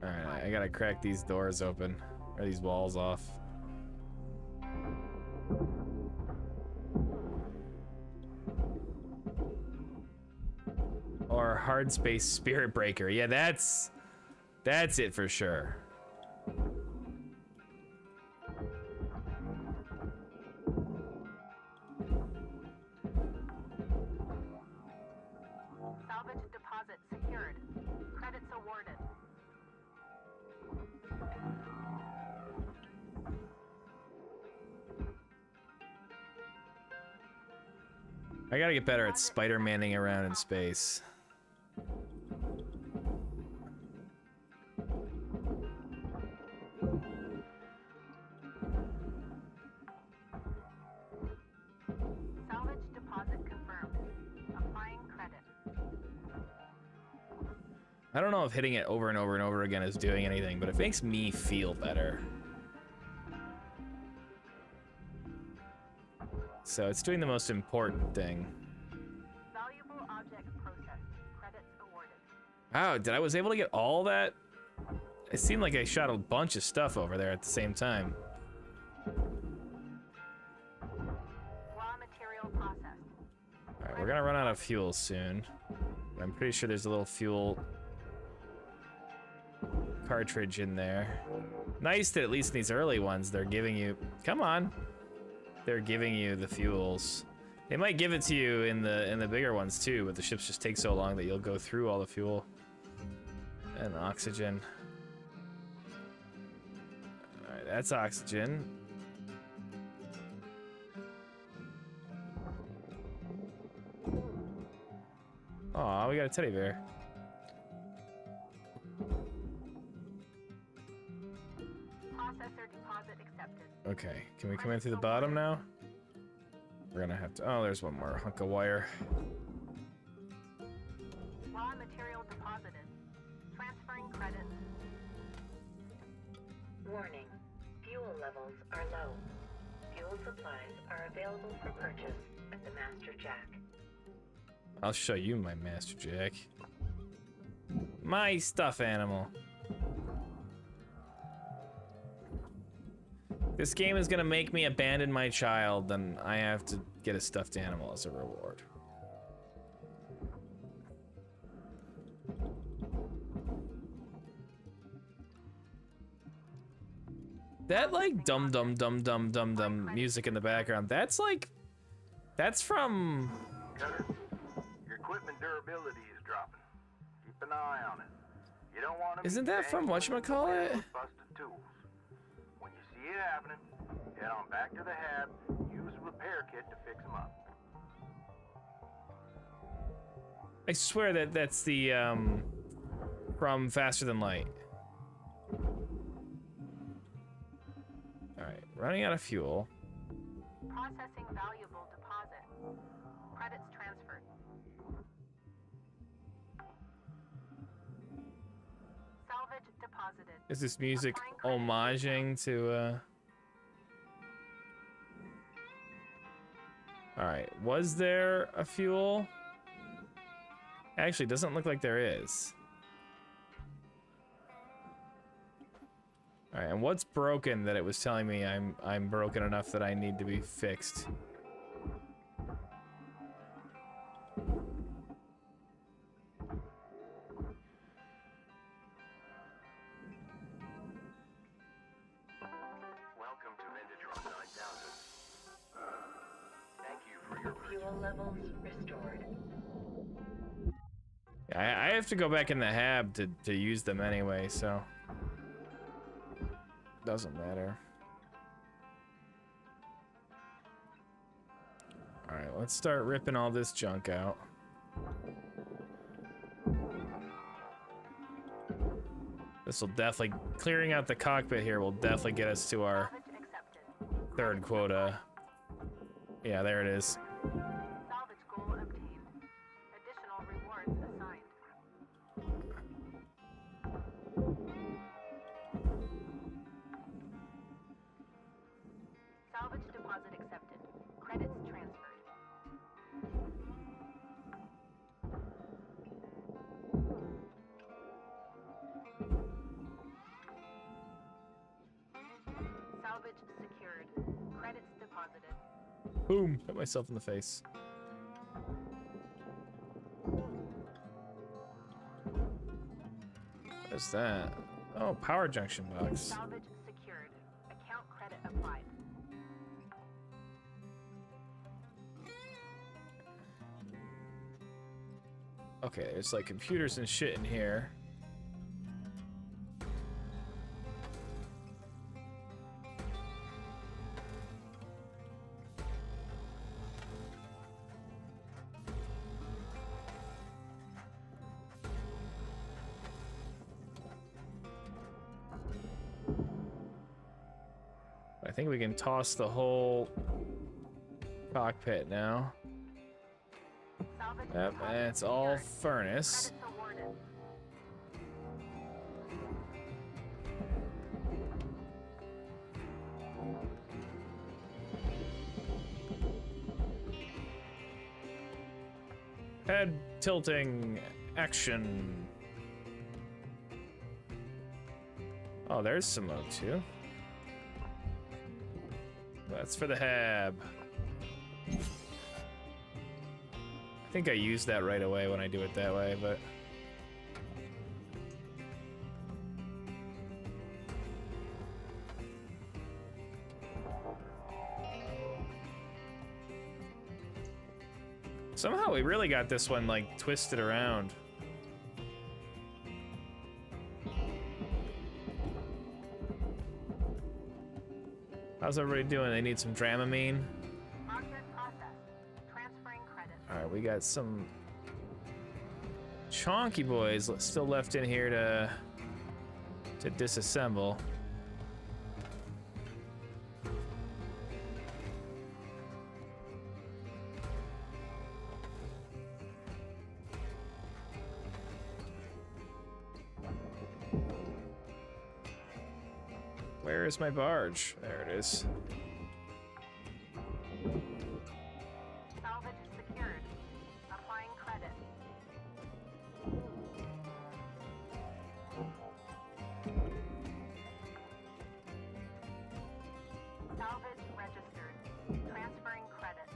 Alright, I gotta crack these doors open, or these walls off. Or Harpspace Spirit Breaker. Yeah, that's it for sure. Salvage deposit secured. Credits awarded. I gotta get better at Spider-Manning around in space. Salvage deposit confirmed. Applying credit. I don't know if hitting it over and over and over again is doing anything, but it makes me feel better. So it's doing the most important thing. Valuable object processed. Credits awarded. Wow, I was able to get all that? It seemed like I shot a bunch of stuff over there at the same time. Raw material processed. Alright, we're gonna run out of fuel soon. I'm pretty sure there's a little fuel cartridge in there. Nice that at least in these early ones they're giving you, come on, they're giving you the fuels. They might give it to you in the bigger ones too, but the ships just take so long that you'll go through all the fuel and oxygen. All right, that's oxygen. Aw, we got a teddy bear. Processor deposit accepted. Okay, can we come in through the bottom now? We're gonna have to. Oh, there's one more hunk of wire. Raw material deposited. Transferring credits. Warning. Fuel levels are low. Fuel supplies are available for purchase at the Master Jack. I'll show you my Master Jack. My stuffed animal. This game is gonna make me abandon my child, then I have to get a stuffed animal as a reward. That like dum dum dum dum dum dum music in the background, that's like, that's from... Cutter, your equipment durability is dropping. Keep an eye on it. You don't want to. Isn't that from whatchamacallit? Busted tools. When you see it happening, head on back to the hab. Use a repair kit to fix them up. I swear that that's the from Faster Than Light. All right, running out of fuel. Processing valuable deposit. Credits transferred. Salvage deposited. Is this music Applying credits. homaging to All right, was there a fuel? Actually, doesn't look like there is. All right, and what's broken that it was telling me I'm broken enough that I need to be fixed? Welcome to Vintage 9000. Thank you for your Fuel levels restored. I have to go back in the hab to use them anyway, so doesn't matter. All right, let's start ripping all this junk out. This will definitely, clearing out the cockpit here will definitely get us to our Salvage accepted. third quota. Yeah, there it is. Salvage goal obtained. Additional rewards assigned. Salvage deposit accepted. Credits transferred. Salvage secured. Credits deposited. Boom, hit myself in the face. What is that? Oh, power junction box. Salvage secured. Account credit applied. Okay, there's like computers and shit in here. I think we can toss the whole cockpit now. Salvage Yep, deposit and it's all secured. furnace. Credits awarded. Head tilting action. Oh, there's some O2. That's for the hab. I think I use that right away when I do it that way, but... Somehow we really got this one, like, twisted around. How's everybody doing? They need some Dramamine? Object processed. Transferring credits. Alright, we got some chonky boys still left in here to disassemble. Where is my barge? There it is. Salvage secured. Applying credit. Salvage registered. Transferring credit.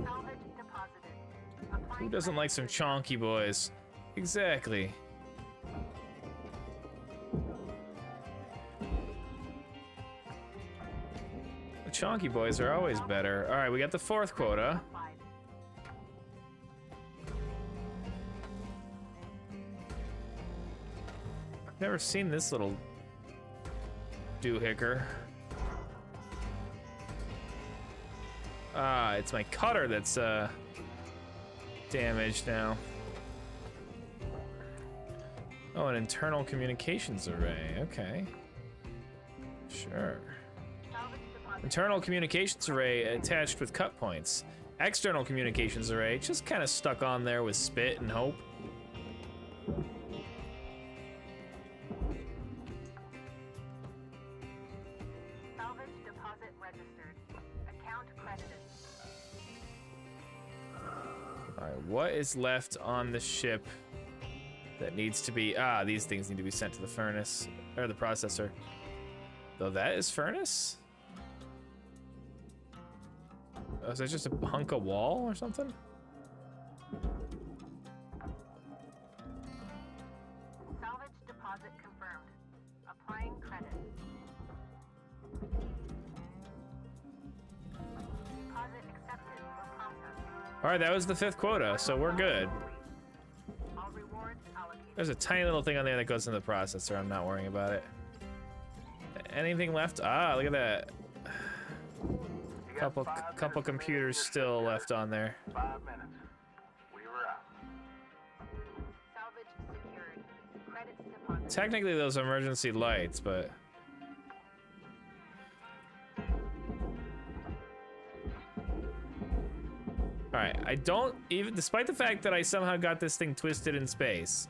Salvage deposited. Who doesn't like some chonky boys? Exactly. The chonky boys are always better. All right, we got the 4th quota. I've never seen this little doohicker. Ah, it's my cutter that's damaged now. Oh, an internal communications array. Okay. Sure. Internal communications array attached with cut points. External communications array just kind of stuck on there with spit and hope. Salvage deposit registered. Account credited. All right, what is left on the ship that needs to be... Ah, these things need to be sent to the furnace, or the processor. Though that is furnace? Oh, is that just a hunk of wall or something? Salvage deposit confirmed. Applying credit. Deposit accepted for processing. All right, that was the 5th quota, so we're good. All rewards allocated. There's a tiny little thing on there that goes into the processor. I'm not worrying about it. Anything left? Ah, look at that. Couple computers still left on there. 5 minutes. We were out. Salvage secured. Credits deposited. Technically, those are emergency lights, but... Alright, I don't even... Despite the fact that I somehow got this thing twisted in space,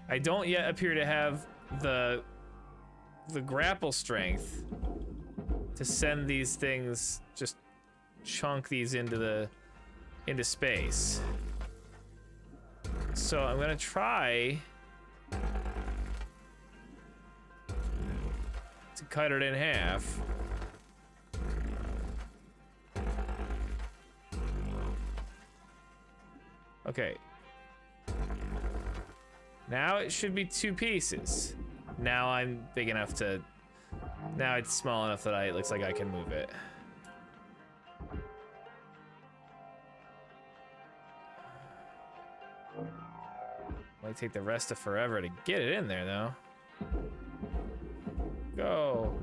I don't yet appear to have the grapple strength to send these things, just chunk these into space. So I'm gonna try to cut it in half. Okay. Now it should be 2 pieces. Now I'm big enough to... Now it's small enough that it looks like I can move it. Might take the rest of forever to get it in there, though. Go.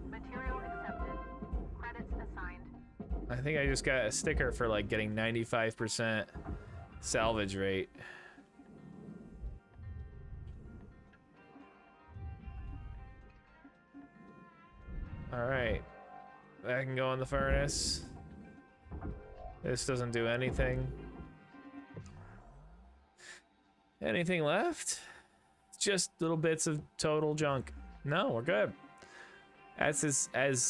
Material accepted. Credits assigned. I think I just got a sticker for like getting 95% salvage rate. All right, that can go in the furnace. This doesn't do anything. Anything left? Just little bits of total junk. No, we're good. That's as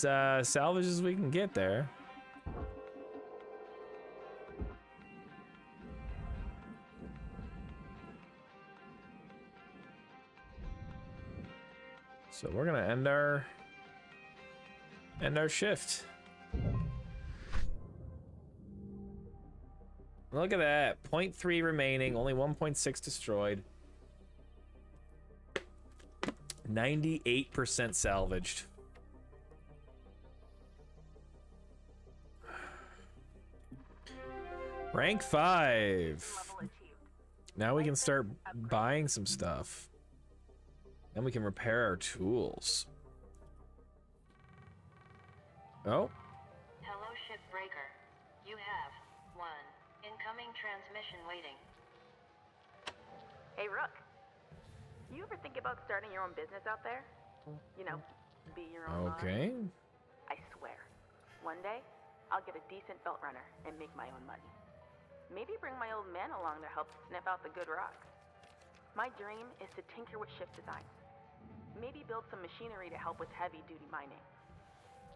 salvage as we can get there. So we're gonna end our shift. Look at that, 0.3 remaining, only 1.6 destroyed. 98% salvaged. Rank 5. Now we can start buying some stuff. Then we can repair our tools. Oh. Hello, Shipbreaker. You have one incoming transmission waiting. Hey, Rook. You ever think about starting your own business out there? You know, be your own Okay. boss? I swear, one day, I'll get a decent belt runner and make my own money. Maybe bring my old man along to help sniff out the good rocks. My dream is to tinker with ship design. Maybe build some machinery to help with heavy-duty mining.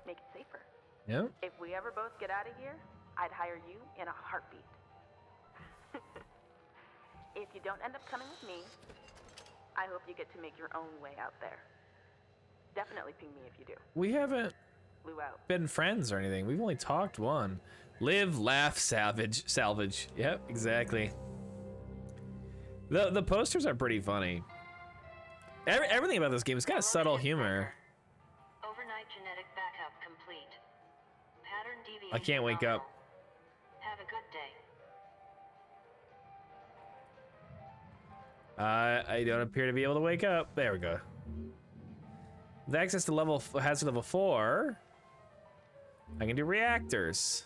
Make it safer. Yeah. If we ever both get out of here, I'd hire you in a heartbeat. If you don't end up coming with me, I hope you get to make your own way out there. Definitely ping me if you do. We haven't been friends or anything. We've only talked one. Live, laugh, salvage. Yep, exactly. The posters are pretty funny. Everything about this game has got a subtle humor. Overnight genetic backup complete. Pattern deviation. I can't wake up. Have a good day. I don't appear to be able to wake up. There we go. With access to hazard level 4, I can do reactors.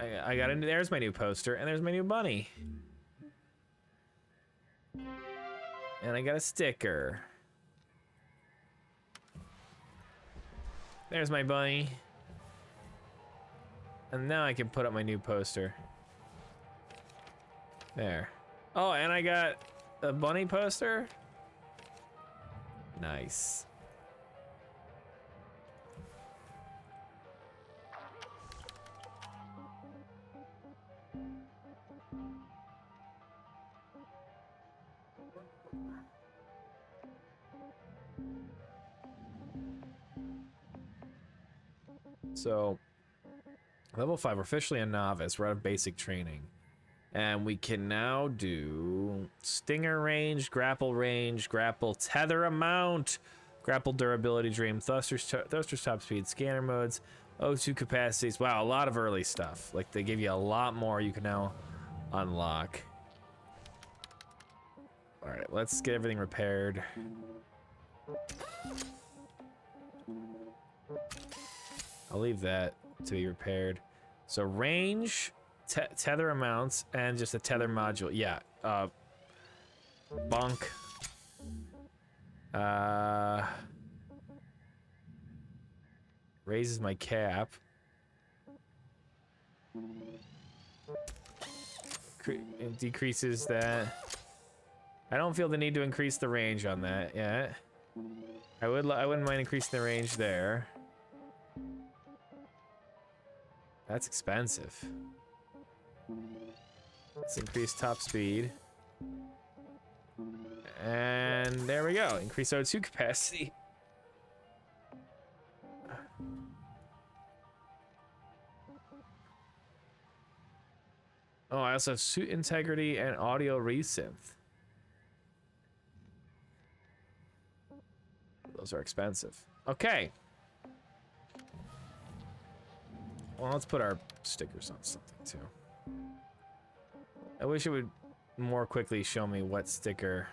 I got into, there's my new poster, and there's my new bunny. And I got a sticker. There's my bunny. And now I can put up my new poster. There. Oh, and I got a bunny poster. Nice. So, level 5, we're officially a novice. We're out of basic training. And we can now do stinger range, grapple tether amount, grapple durability, dream, thrusters top speed, scanner modes, O2 capacities. Wow, a lot of early stuff. Like, they give you a lot more you can now unlock. All right, let's get everything repaired. I'll leave that to be repaired. So range, tether amounts, and just a tether module. Yeah, bunk. Raises my cap. It decreases that. I don't feel the need to increase the range on that yet. I wouldn't mind increasing the range there. That's expensive. Let's increase top speed. And there we go. Increase O2 capacity. Oh, I also have suit integrity and audio resynth. Those are expensive. Okay. Well, let's put our stickers on something too. I wish it would more quickly show me what sticker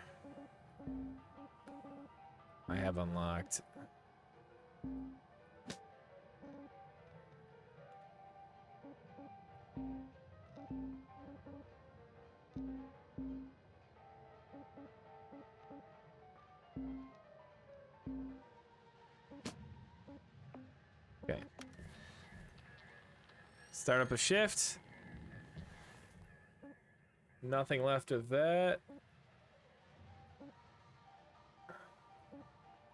I have unlocked. Okay. Start up a shift. Nothing left of that.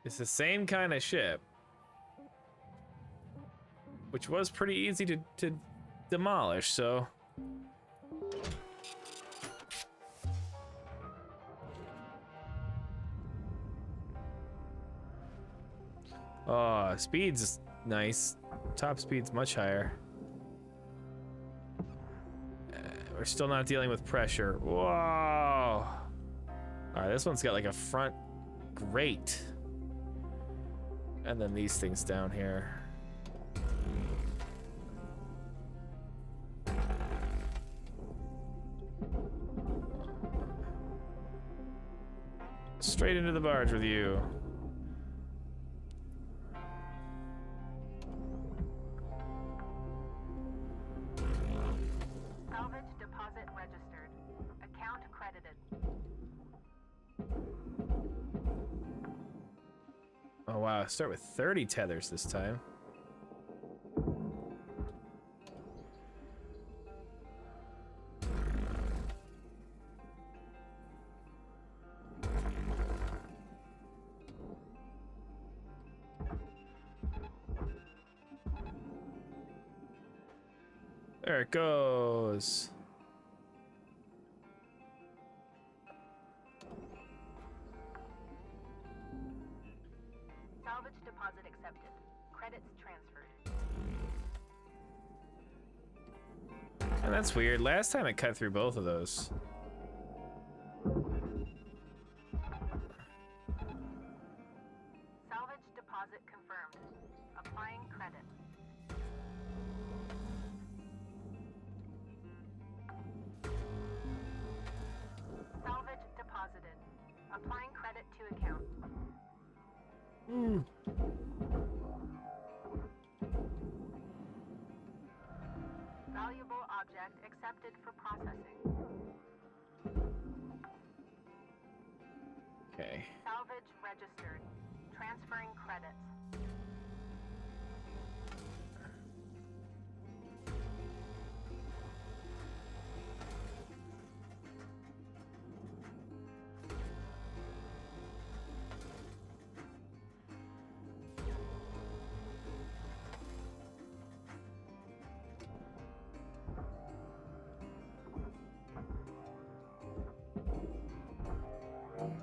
It's the same kind of ship, which was pretty easy to demolish, so. Oh, speed's nice. Top speed's much higher. We're still not dealing with pressure. Whoa! All right, this one's got like a front grate. And then these things down here. Straight into the barge with you. Salvage deposit registered. Account credited. Oh wow, start with 30 tethers this time. There it goes. Salvage deposit accepted. Credits transferred. And that's weird. Last time it cut through both of those. Salvage deposit confirmed. Applying credit. Salvage deposited. Applying credit to account. Valuable object accepted for processing. Okay. Salvage registered. Transferring credits.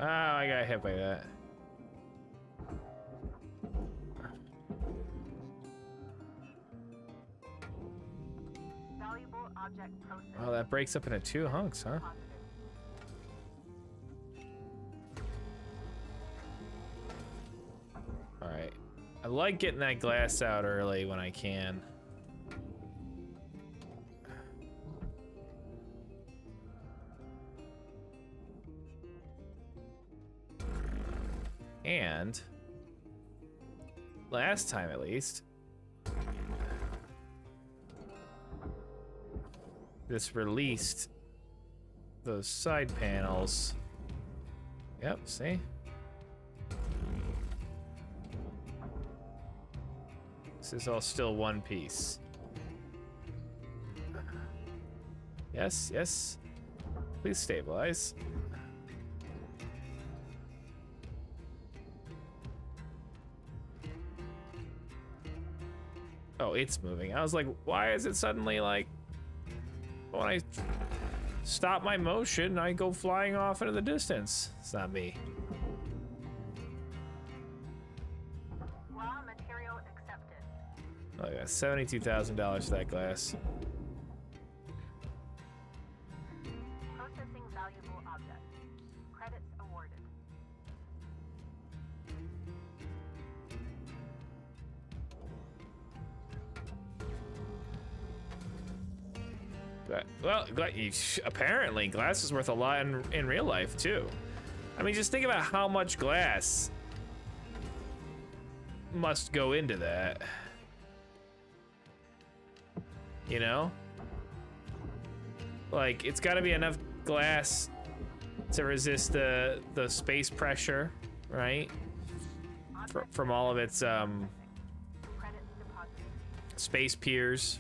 Oh, I got hit by that. Valuable object processed. Oh, that breaks up into 2 hunks, huh? Alright. I like getting that glass out early when I can. And last time at least, this released those side panels. Yep, see? This is all still one piece. Yes, yes. Please stabilize. Oh, it's moving. I was like, why is it suddenly like, when I stop my motion, I go flying off into the distance? It's not me. Raw material accepted. Oh yeah, $72,000 for that glass. Processing valuable object. Credits awarded. Well, apparently glass is worth a lot in real life too. I mean, just think about how much glass must go into that. You know? Like, it's gotta be enough glass to resist the space pressure, right? From all of its space piers.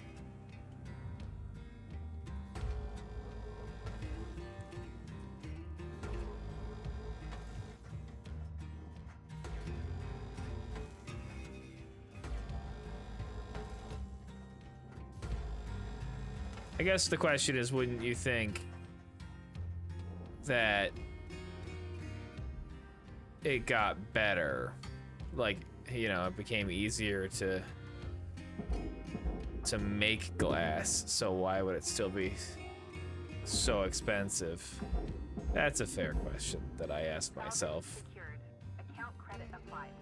I guess the question is, wouldn't you think that it got better? Like, you know, it became easier to make glass, so why would it still be so expensive? That's a fair question that I asked myself. Secured. Account credit applied.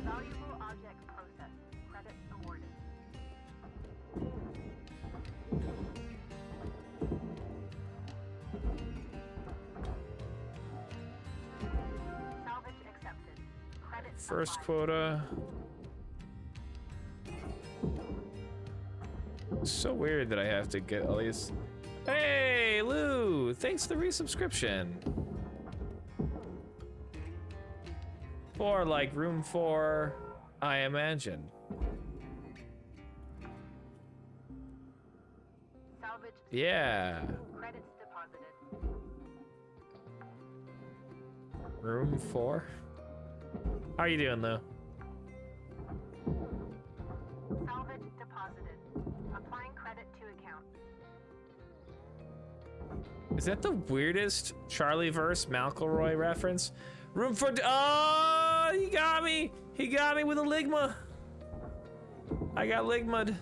Valuable object processed. Credits awarded. first quota. So weird that I have to get all these. Hey, Lou! Thanks for the resubscription. For like room 4, I imagine. Salvage. Yeah. Credits deposited. Room 4? How are you doing, Lou? Salvage deposited. Applying credit to account. Is that the weirdest Charlie-verse McElroy reference? Room for. Oh, he got me! He got me with a Ligma! I got Ligma'd.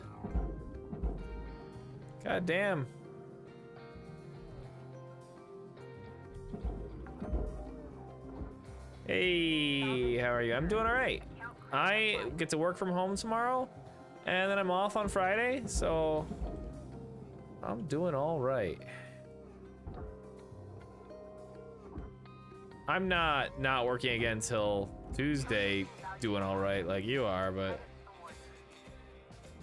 God damn. Hey, how are you? I'm doing alright. I get to work from home tomorrow, and then I'm off on Friday, so I'm doing alright. I'm not working again until Tuesday, doing alright like you are, but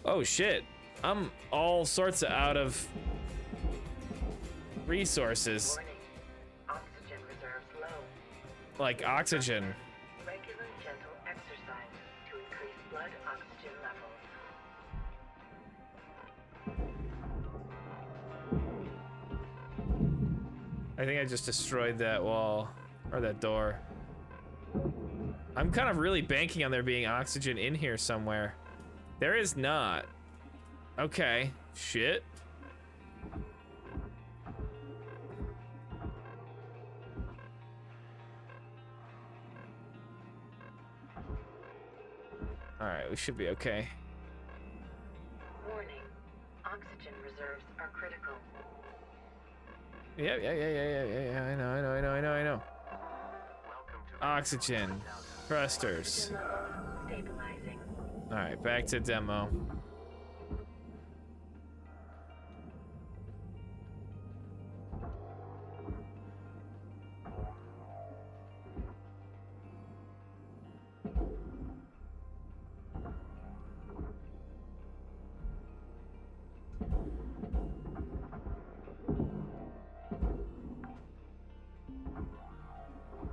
oh shit, I'm all sorts of out of resources. Warning. Oxygen reserves low. Like oxygen. Regular gentle exercise to increase blood oxygen levels. I think I just destroyed that wall, or that door. I'm kind of really banking on there being oxygen in here somewhere. There is not. Okay, shit. All right, we should be okay. Warning. Oxygen reserves are critical. Yeah. I know. Oxygen, thrusters. Oxygen levels stabilizing. All right, back to demo.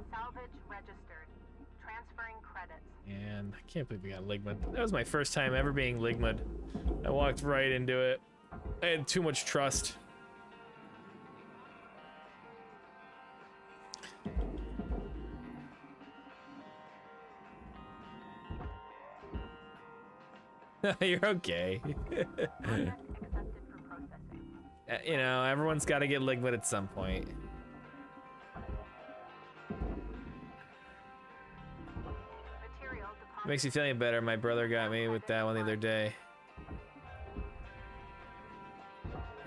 Salvage registered. Transferring credits. And I can't believe we got Ligma'd. That was my first time ever being Ligma'd. I walked right into it. I had too much trust. You're okay. Accepted for processing. You know, everyone's got to get Ligma'd at some point. Material deposited. Makes you feel any better. My brother got me with that one the other day.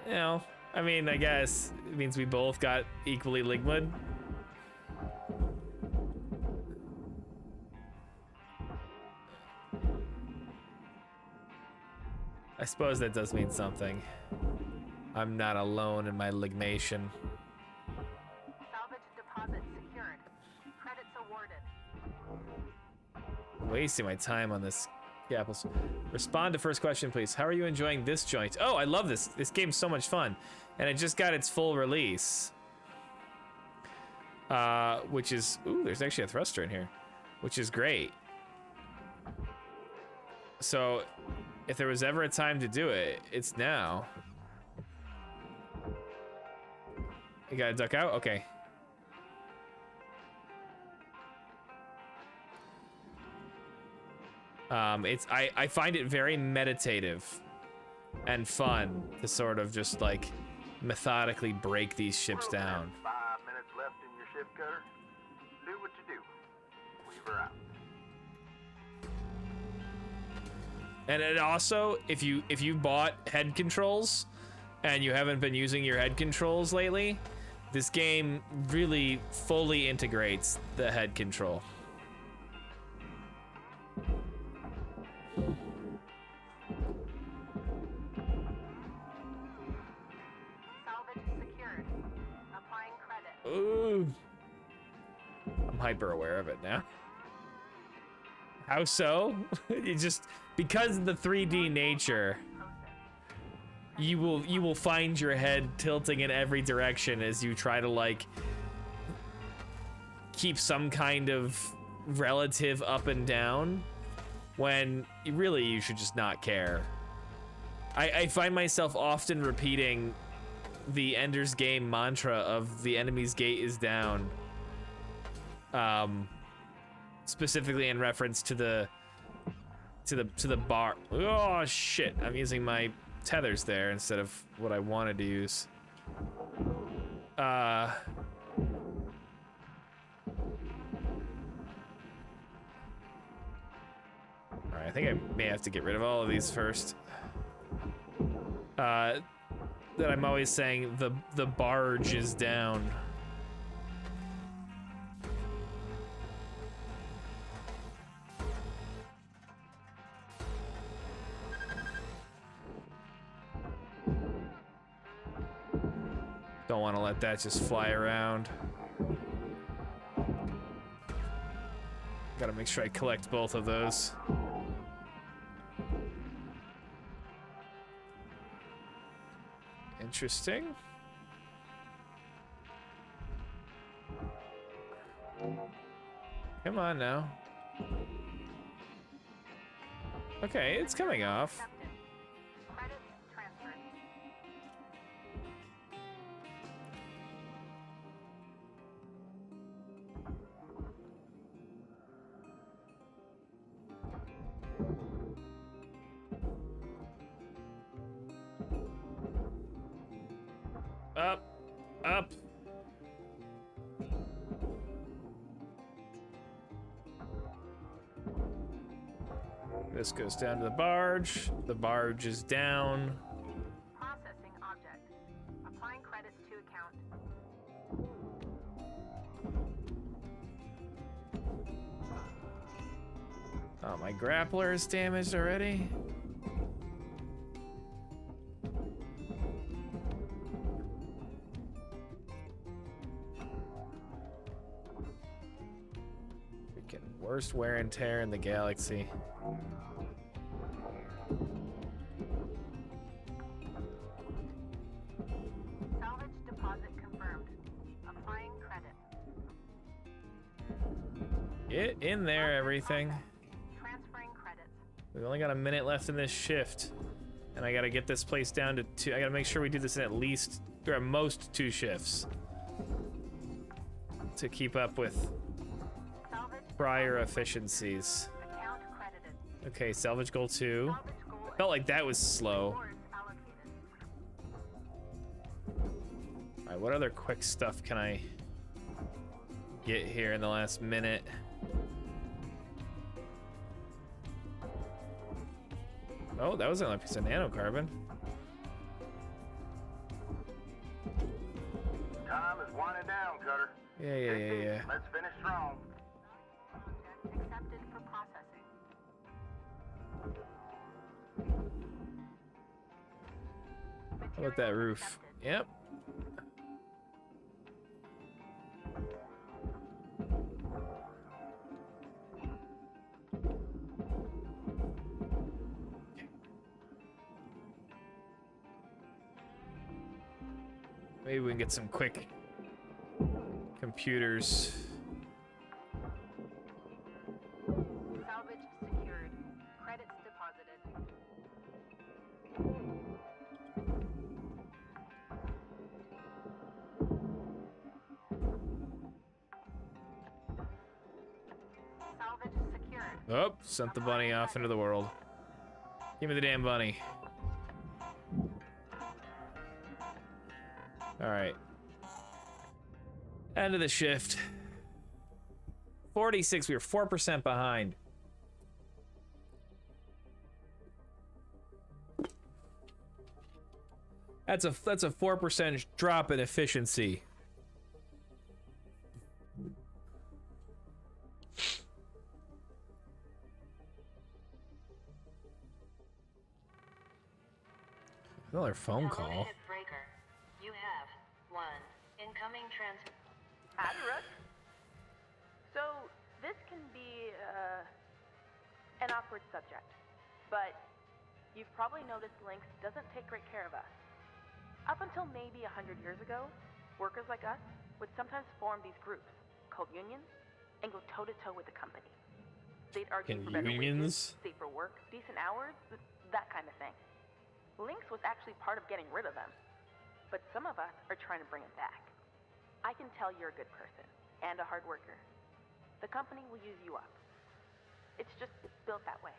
You know, I mean, I guess it means we both got equally Ligma'd. I suppose that does mean something. I'm not alone in my ligmation. Salvage deposit secured. Credits awarded. Wasting my time on this. Apples. Respond to first question, please. How are you enjoying this joint? Oh, I love this. This game's so much fun. And it just got its full release. Which is, ooh, there's actually a thruster in here, which is great. So, if there was ever a time to do it, it's now. You gotta duck out? Okay. I find it very meditative and fun to sort of just like methodically break these ships down. 5 minutes left in your ship cutter. Do what you do. Weaver out. And it also, if you bought head controls and you haven't been using your head controls lately, this game really fully integrates the head control. Salvage secured. Applying credit. Ooh. I'm hyper aware of it now. How so? You just, because of the 3D nature, you will find your head tilting in every direction as you try to like keep some kind of relative up and down when really you should just not care. I find myself often repeating the Ender's Game mantra of the enemy's gate is down. Specifically in reference to the bar. Oh shit! I'm using my tethers there instead of what I wanted to use. All right, I think I may have to get rid of all of these first. That I'm always saying the barge is down. Don't want to let that just fly around. Gotta make sure I collect both of those. Interesting. Come on now. Okay, it's coming off. Up. This goes down to the barge. The barge is down. Processing object. Applying credits to account. Oh, my grappler is damaged already. Worst wear and tear in the galaxy. Salvage deposit confirmed. Applying credit. Get in there, everything. Transferring credits. We've only got a minute left in this shift. And I gotta get this place down to 2. I gotta make sure we do this in at least, or at most 2 shifts. To keep up with prior efficiencies. Okay, salvage goal 2. Felt like that was slow. Alright, what other quick stuff can I get here in the last minute? Oh, that was another piece of nanocarbon. Time is winding down, Cutter. Yeah. Let's finish strong. Accepted for processing. How about that roof? Yep. Maybe we can get some quick computers. Salvage secured. Credits deposited. Salvage secured. Oh, sent the bunny off into the world. Give me the damn bunny. All right. End of the shift. 46, we were 4% behind. That's a 4% drop in efficiency. Another phone call. Shipbreaker. You have 1 incoming transfer. Howdy, Rook. So, this can be, an awkward subject, but you've probably noticed Lynx doesn't take great care of us. Up until maybe 100 years ago, workers like us would sometimes form these groups called unions and go toe-to-toe with the company. They'd argue for better wages, safer work, decent hours, that kind of thing. Lynx was actually part of getting rid of them, but some of us are trying to bring them back. I can tell you're a good person and a hard worker. The company will use you up. It's just built that way.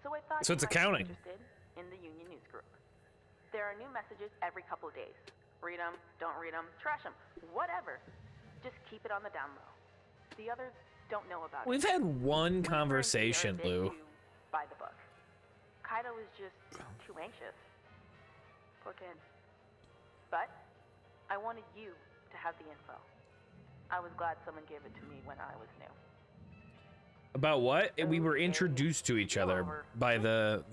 So I thought so it's accounting. Interested in the union news group. There are new messages every couple of days. Read them, don't read them, trash them, whatever. Just keep it on the down low. The others don't know about it. We've had one conversation, Lou. Buy the book. Kaido was just too anxious. Poor kid. But I wanted you to have the info. I was glad someone gave it to me when I was new. About what? We were introduced to each other by the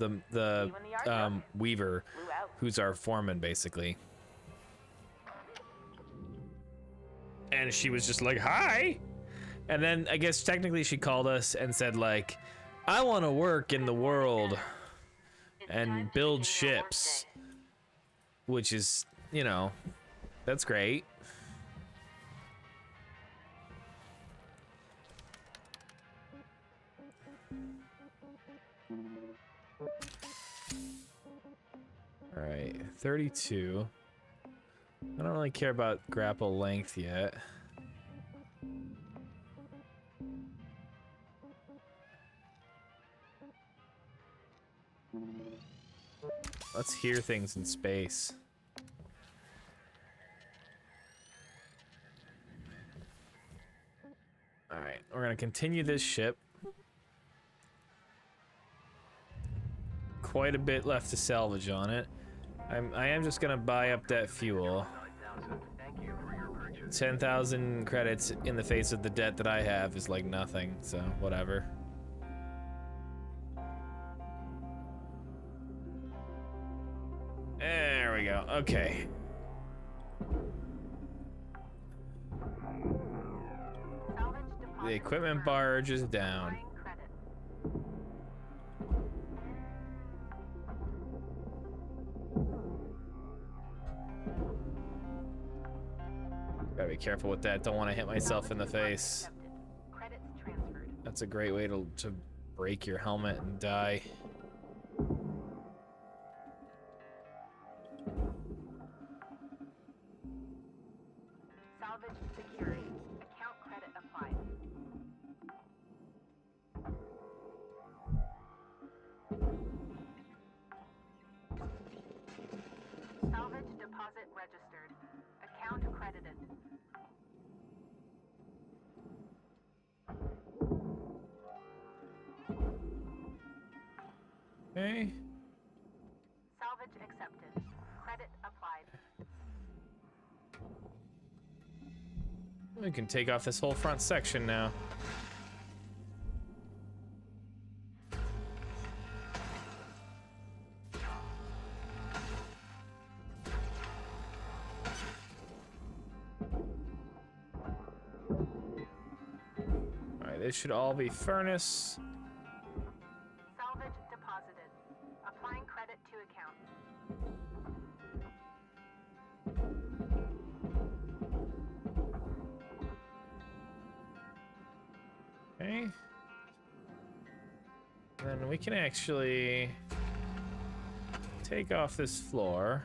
Weaver, who's our foreman, basically. And she was just like, hi! And then I guess technically she called us and said like, I want to work in the world and build ships. Which is, you know, that's great. All right, 32. I don't really care about grapple length yet. Let's hear things in space. All right, we're gonna continue this ship. Quite a bit left to salvage on it. I am just gonna buy up that fuel. 10,000 credits in the face of the debt that I have is like nothing, so whatever. There we go. Okay. The equipment barge is down. Gotta be careful with that. Don't want to hit myself in the face. That's a great way to break your helmet and die. Salvage security. Account credit applied. Salvage deposit registered. Account credited. Okay. Salvage accepted. Credit applied. We can take off this whole front section now. Alright, this should all be furnace. Salvage deposited. Applying credit to account. Okay. Then we can actually take off this floor.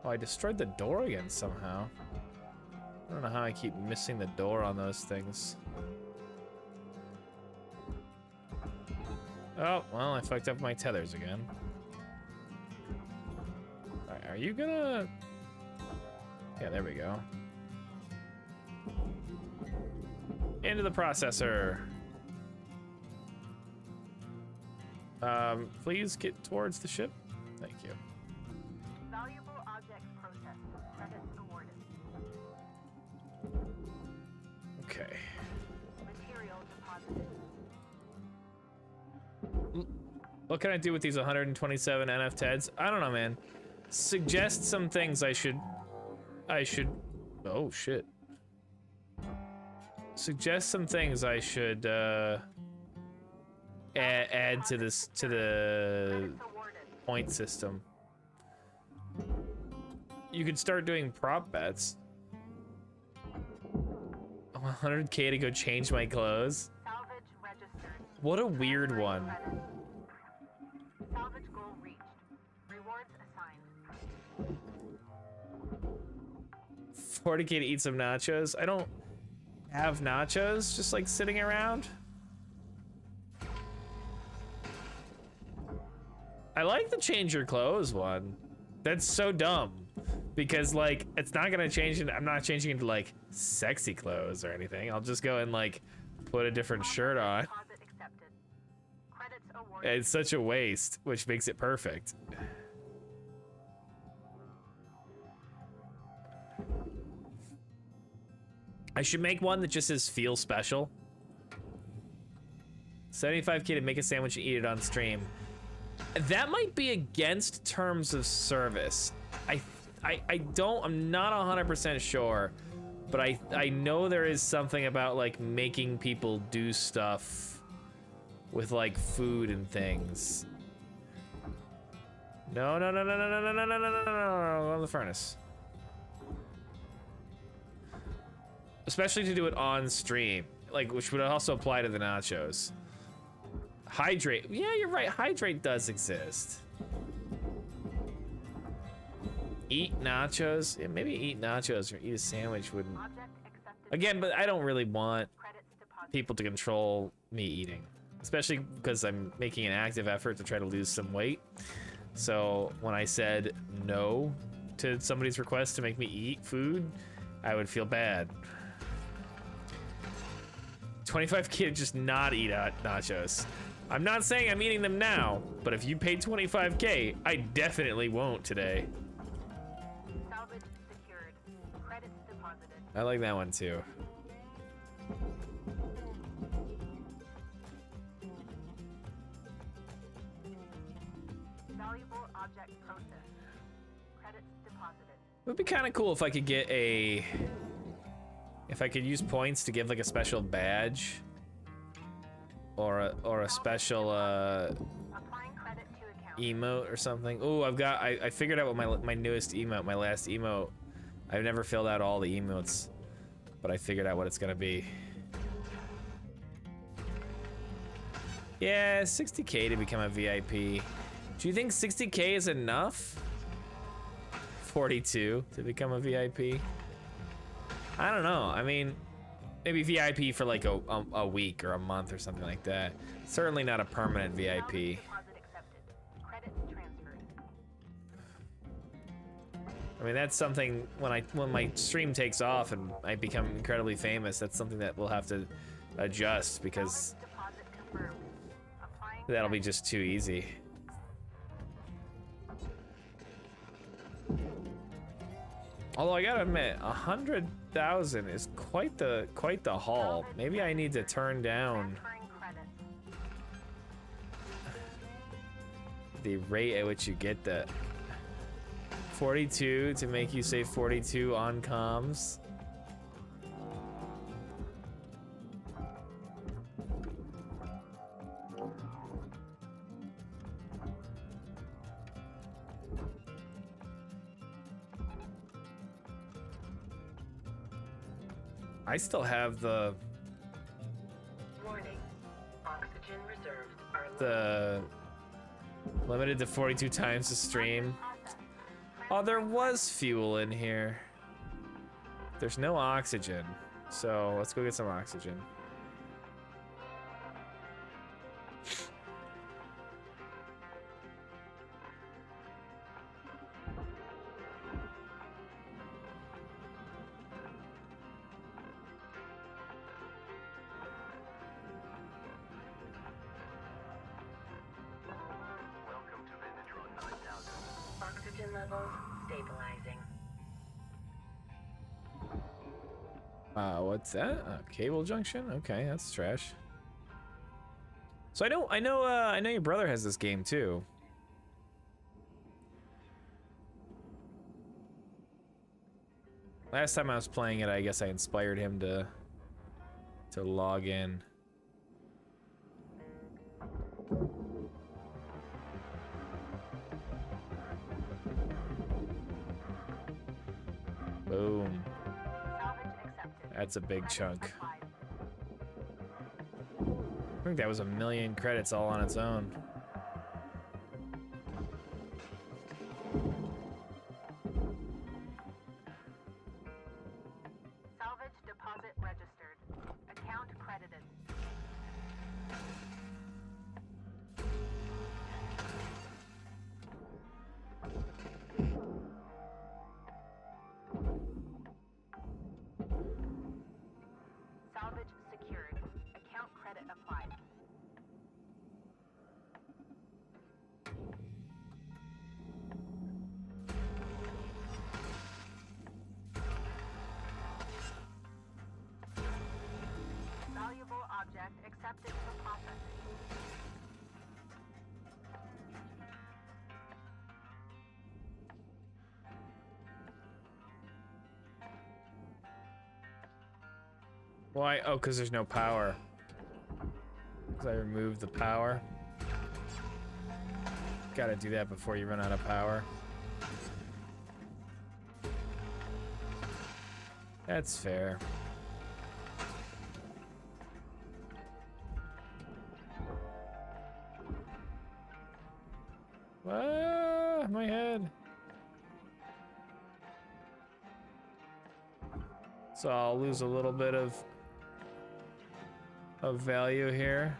Oh, I destroyed the door again somehow. I don't know how I keep missing the door on those things. Oh, well, I fucked up my tethers again. Alright, are you gonna... Yeah, there we go. Into the processor. Please get towards the ship. Thank you. Valuable objects processed. Credits awarded. Okay. Material deposited. What can I do with these 127 NF TEDs? I don't know, man. Suggest some things I should... Oh, shit. Suggest some things I should add to this the point system. You could start doing prop bets. 100K to go change my clothes. What a weird one. Salvage goal reached. Rewards assigned. 40K to eat some nachos. I don't have nachos just like sitting around. I like the change your clothes one. That's so dumb. Because like, it's not gonna change it. I'm not changing into like sexy clothes or anything. I'll just go and like put a different shirt on. It's such a waste, which makes it perfect. I should make one that just says feel special. 75K to make a sandwich and eat it on stream. That might be against terms of service. I'm not 100% sure, but I know there is something about like making people do stuff with like food and things. No, go to the furnace. Especially to do it on stream, like, which would also apply to the nachos. Hydrate, yeah, you're right, hydrate does exist. Eat nachos, yeah, maybe eat nachos or eat a sandwich wouldn't. Again, but I don't really want people to control me eating. Especially because I'm making an active effort to try to lose some weight. So when I said no to somebody's request to make me eat food, I would feel bad. 25K to just not eat nachos. I'm not saying I'm eating them now, but if you pay 25K, I definitely won't today. Salvage secured. Credits deposited. I like that one too. Valuable object processed. Credits deposited. It would be kind of cool if I could get a... If I could use points to give like a special badge. Or a special emote or something. Oh, I figured out what my newest emote, my last emote. I've never filled out all the emotes, but I figured out what it's gonna be. Yeah, 60K to become a VIP. Do you think 60K is enough? 42 to become a VIP? I don't know. I mean, maybe VIP for like a week or a month or something like that. Certainly not a permanent VIP. I mean, that's something when my stream takes off and I become incredibly famous, that's something that we'll have to adjust because that'll be just too easy. Although I gotta admit, 100,000 is quite the haul. Maybe I need to turn down the rate at which you get that. 42 to make you say 42 on comms. I still have the Warning. Oxygen reserves are the limited to 42 times the stream. Oh, there was fuel in here. There's no oxygen, so let's go get some oxygen. stabilizing. What's that? Cable junction? Okay, that's trash. So I know your brother has this game too. Last time I was playing it, I guess I inspired him to to log in. Boom. That's a big chunk. I think that was 1,000,000 credits all on its own. Salvage deposit registered. Account credited. Salvage secured. Account credit applied. Valuable object accepted for processing. Why? Oh, because there's no power. Because I removed the power. Gotta do that before you run out of power. That's fair. Ah, my head. So I'll lose a little bit of value here.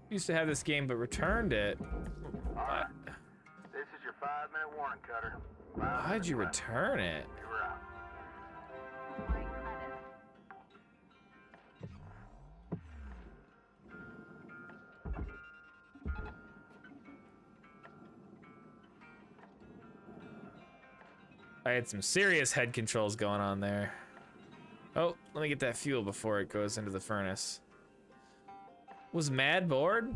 Used to have this game, but returned it. Alright. This is your 5-minute warning, Cutter. Why'd you return it? You're out. I had some serious head controls going on there. Oh, let me get that fuel before it goes into the furnace. Was Mad bored?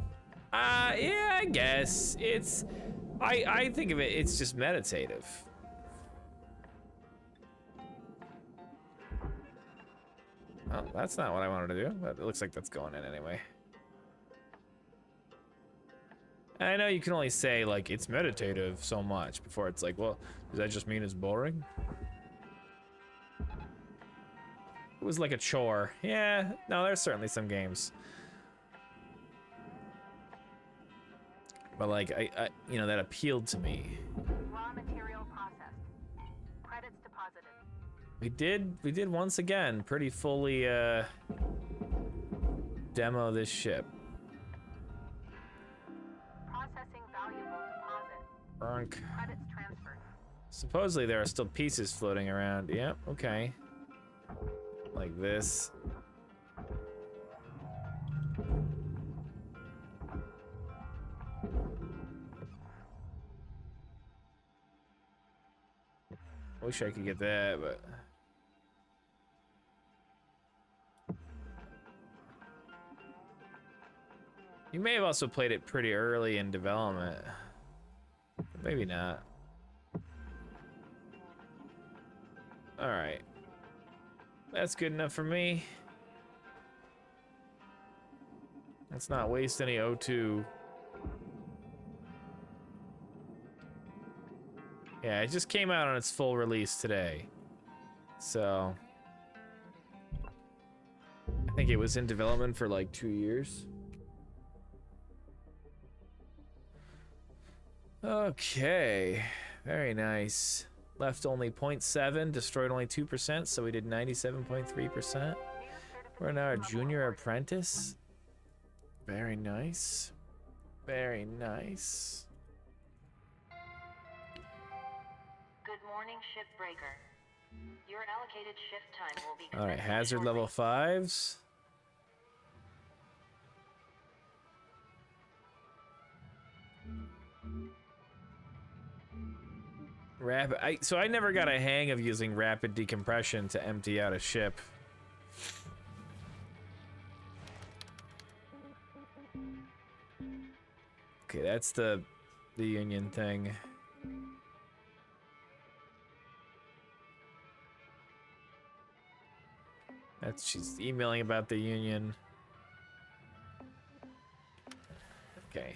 Yeah, I guess. It's... I think of it, it's just meditative. Oh, that's not what I wanted to do, but it looks like that's going in anyway. I know you can only say, like, it's meditative so much before it's like, well, does that just mean it's boring? It was like a chore. Yeah, no, there's certainly some games. But like, I you know, that appealed to me. Raw material processed. Credits deposited. We did once again pretty fully demo this ship. Processing valuable deposit. Brunk. Credits transferred. Supposedly there are still pieces floating around. Yep, okay. Like this. Wish I could get that, but... You may have also played it pretty early in development. Maybe not. Alright. That's good enough for me. Let's not waste any O2. Yeah, it just came out on its full release today. So... I think it was in development for like 2 years. Okay, very nice. Left only 0.7, destroyed only 2%, so we did 97.3%. We're now a junior apprentice. Very nice. Very nice. Good morning, Shipbreaker. Your allocated shift time will be... All right, hazard level 5s. Rapid. So I never got a hang of using rapid decompression to empty out a ship. Okay, that's the union thing. That's she's emailing about the union. Okay.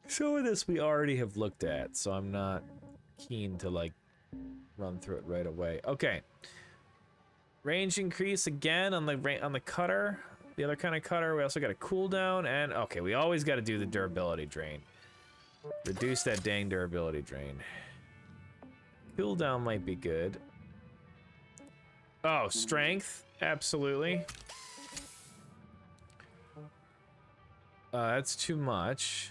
Some of this we already have looked at, so I'm not keen to like run through it right away. Okay. Range increase again on the cutter. The other kind of cutter. We also got a cooldown, and okay, we always got to do the durability drain. Reduce that dang durability drain. Cooldown might be good. Oh, strength, absolutely. That's too much.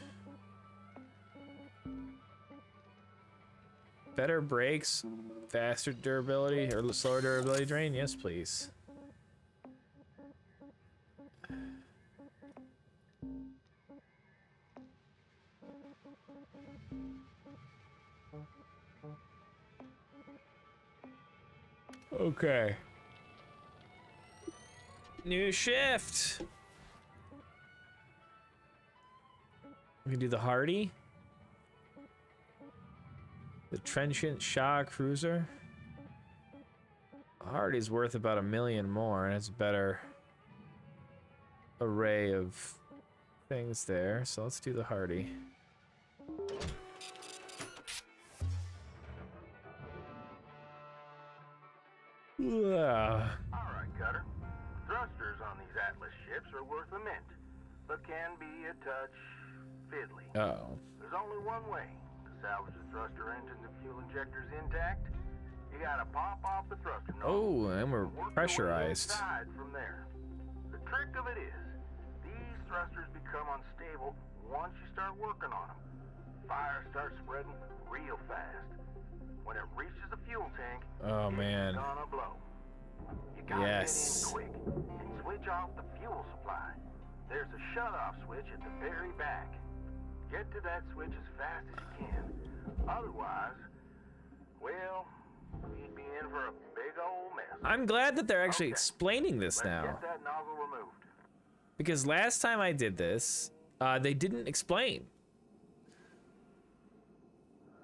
Better brakes, faster durability, or slower durability drain? Yes, please. Okay. New shift. We can do the Hardy. The Trenchant Shah Cruiser. Hardy's worth about $1 million more, and it's a better array of things there. So let's do the Hardy. Alright, Cutter. Thrusters on these Atlas ships are worth a mint, but can be a touch fiddly. Uh-oh. There's only one way to salvage the thruster engine and fuel injectors intact. You gotta pop off the thruster nozzle. Oh, and we're pressurized. From there. The trick of it is, these thrusters become unstable once you start working on them. Fire starts spreading real fast. When it reaches the fuel tank, oh man. It's gonna blow. You gotta get in quick and switch off the fuel supply. There's a shut-off switch at the very back. Get to that switch as fast as you can. Otherwise, well, you'd be in for a big old mess. I'm glad that they're actually explaining this now. Get that nozzle removed. Because last time I did this, they didn't explain.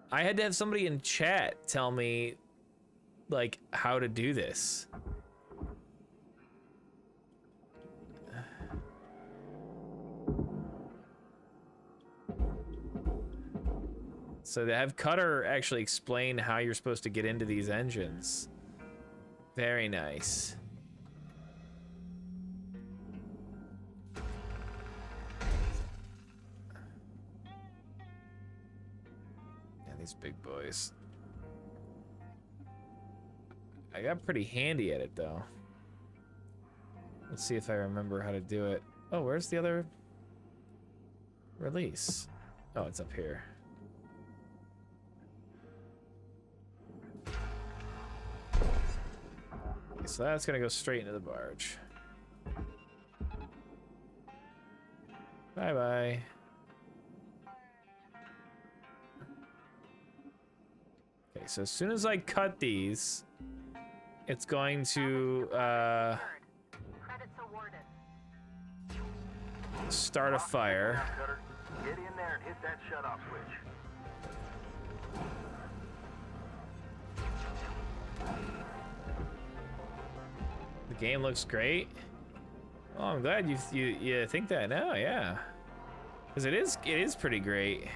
I had to have somebody in chat tell me, like, how to do this. So they have Cutter actually explain how you're supposed to get into these engines. Very nice. These big boys. I got pretty handy at it though. Let's see if I remember how to do it. Oh, where's the other release? Oh, it's up here. Okay, so that's gonna go straight into the barge. Bye-bye. Okay, so as soon as I cut these, it's going to start a fire. Get in there and hit that shut-off switch. The game looks great. Oh, I'm glad you think that now, yeah. Because it is pretty great.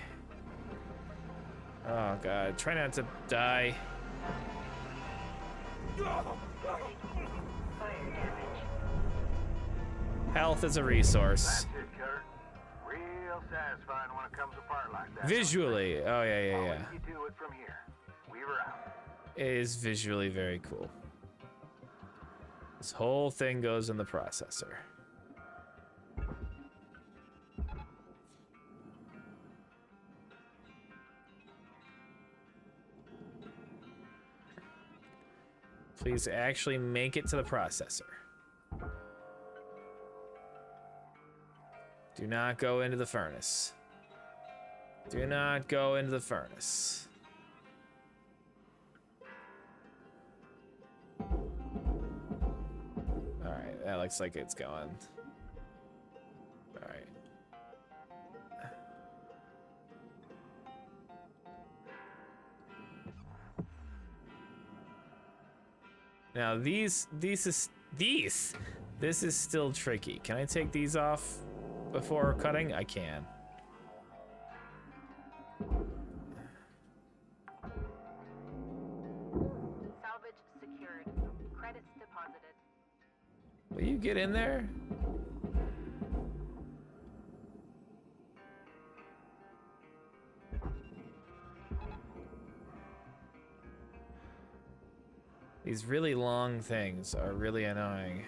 Oh god, try not to die. Health is a resource. That's it, Kurt. Real satisfying when it comes apart like that. Visually, oh yeah. You do it from here. Weaver out. It is visually very cool. This whole thing goes in the processor. Please actually make it to the processor. Do not go into the furnace. Do not go into the furnace. Alright, that looks like it's going. Now this is still tricky. Can I take these off before cutting? I can. Salvage secured. Credits deposited. Will you get in there? These really long things are really annoying.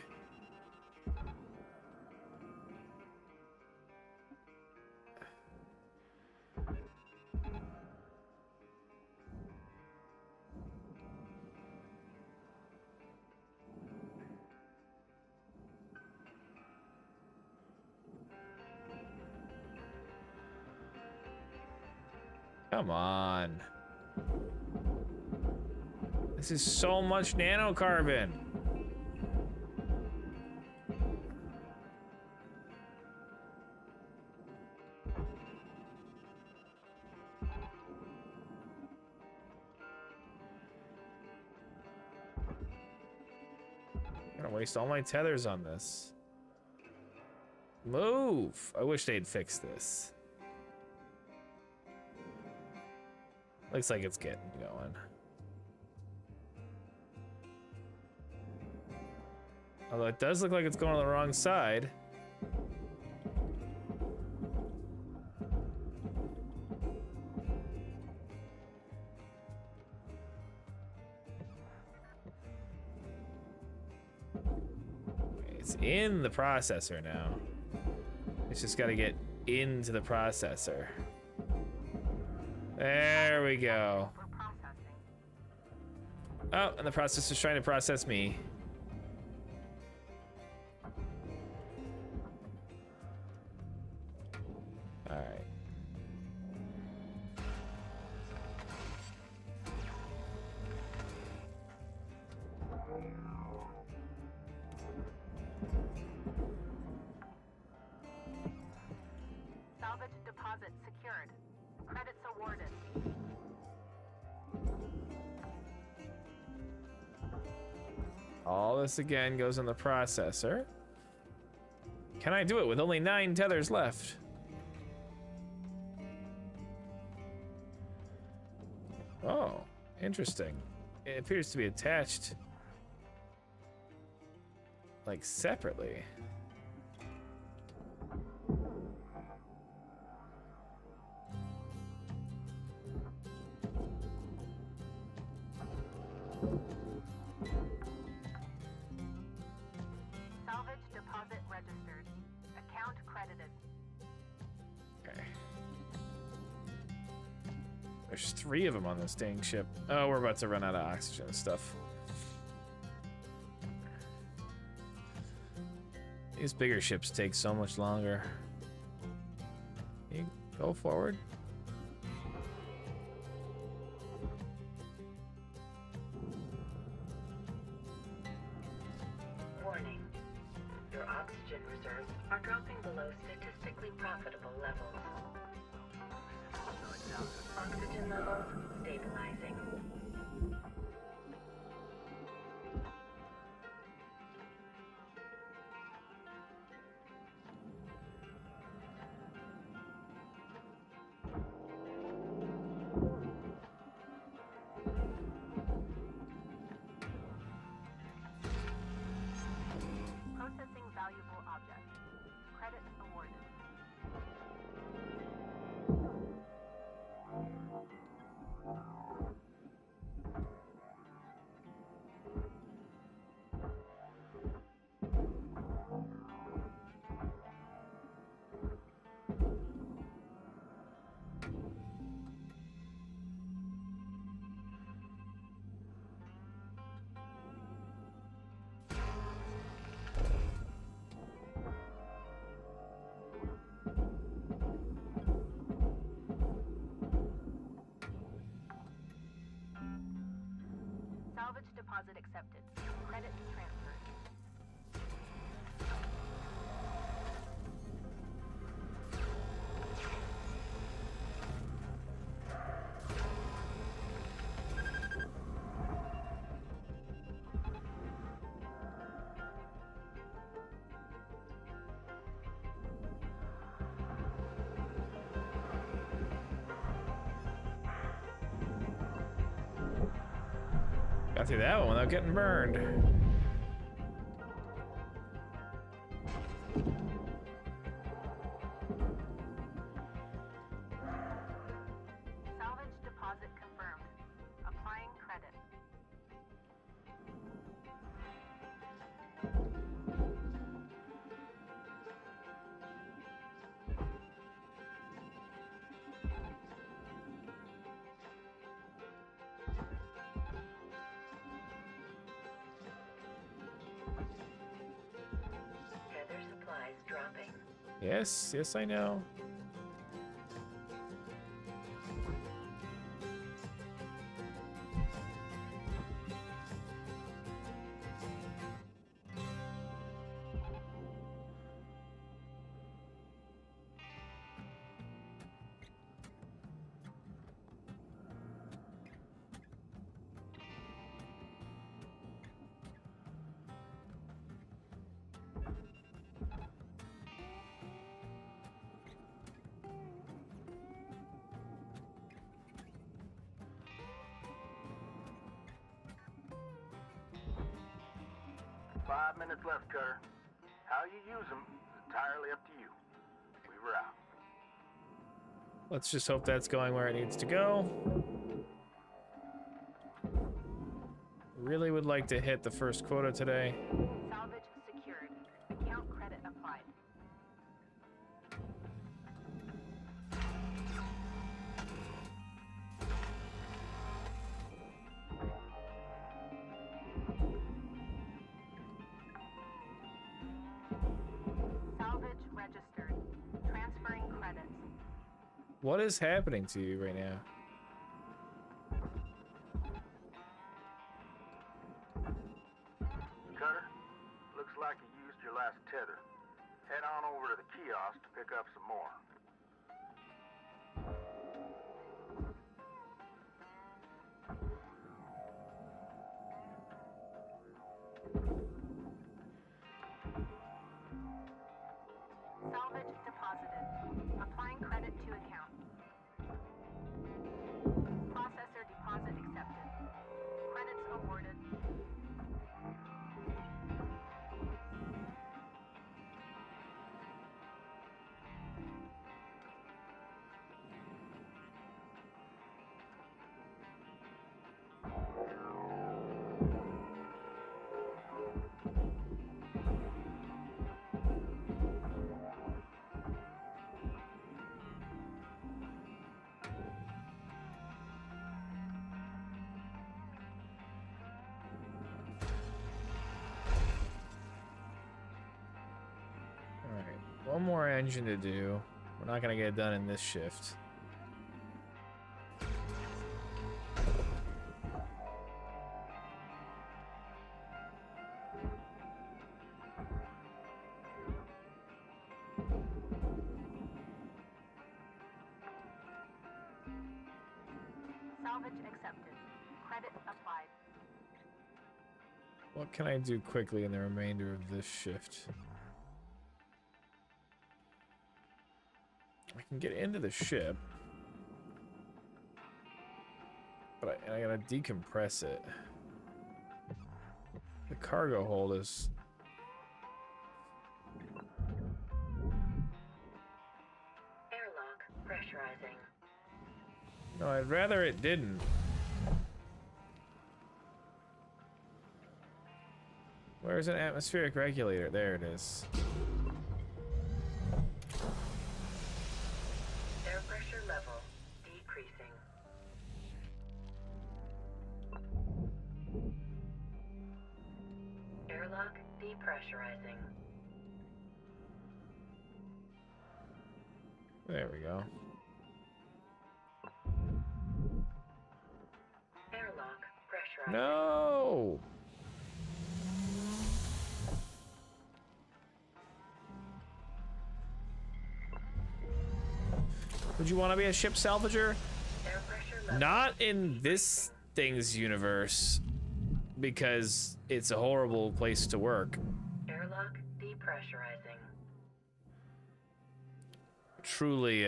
Come on. This is so much nanocarbon. I'm gonna waste all my tethers on this. Move! I wish they'd fix this. Looks like it's getting going. Although it does look like it's going on the wrong side. It's in the processor now. It's just got to get into the processor. There we go. Oh, and the processor's trying to process me. All right. Salvage deposit secured. Credits awarded. All this again goes in the processor. Can I do it with only 9 tethers left? Oh, interesting. It appears to be attached like separately. Salvage deposit registered. Account credited. Okay. There's 3 of them on this dang ship. Oh, we're about to run out of oxygen and stuff. These bigger ships take so much longer. Can you go forward? Warning. Your oxygen reserves are dropping below statistically profitable levels. Oxygen levels stabilizing. Processing valuable object. Credits awarded. Salvage deposit accepted. Credits transferred. Got through that one without getting burned. Salvage deposit confirmed. Applying credit. Tether supplies dropping. Yes, yes, I know. Five minutes left, Cutter. How you use them is entirely up to you. Weaver out. Let's just hope that's going where it needs to go. Really would like to hit the first quota today. Salvage secured. Account credit applied. Salvage registered. Transferring credits. What is happening to you right now? Cutter, looks like you used your last tether. Head on over to the kiosk to pick up some more. Salvage deposited. Applying credit to account. Processor deposit accepted. Credits awarded. One more engine to do. We're not gonna get it done in this shift. Salvage accepted. Credit applied. What can I do quickly in the remainder of this shift? I can get into the ship, but I gotta decompress it. The cargo hold is... Airlock pressurizing. No, I'd rather it didn't. Where's an atmospheric regulator? There it is. Air pressure level decreasing. Airlock depressurizing. There we go. Airlock pressurizing. No! Would you want to be a ship salvager? Air pressure level. Not in this thing's universe, because it's a horrible place to work. Airlock depressurizing. Truly,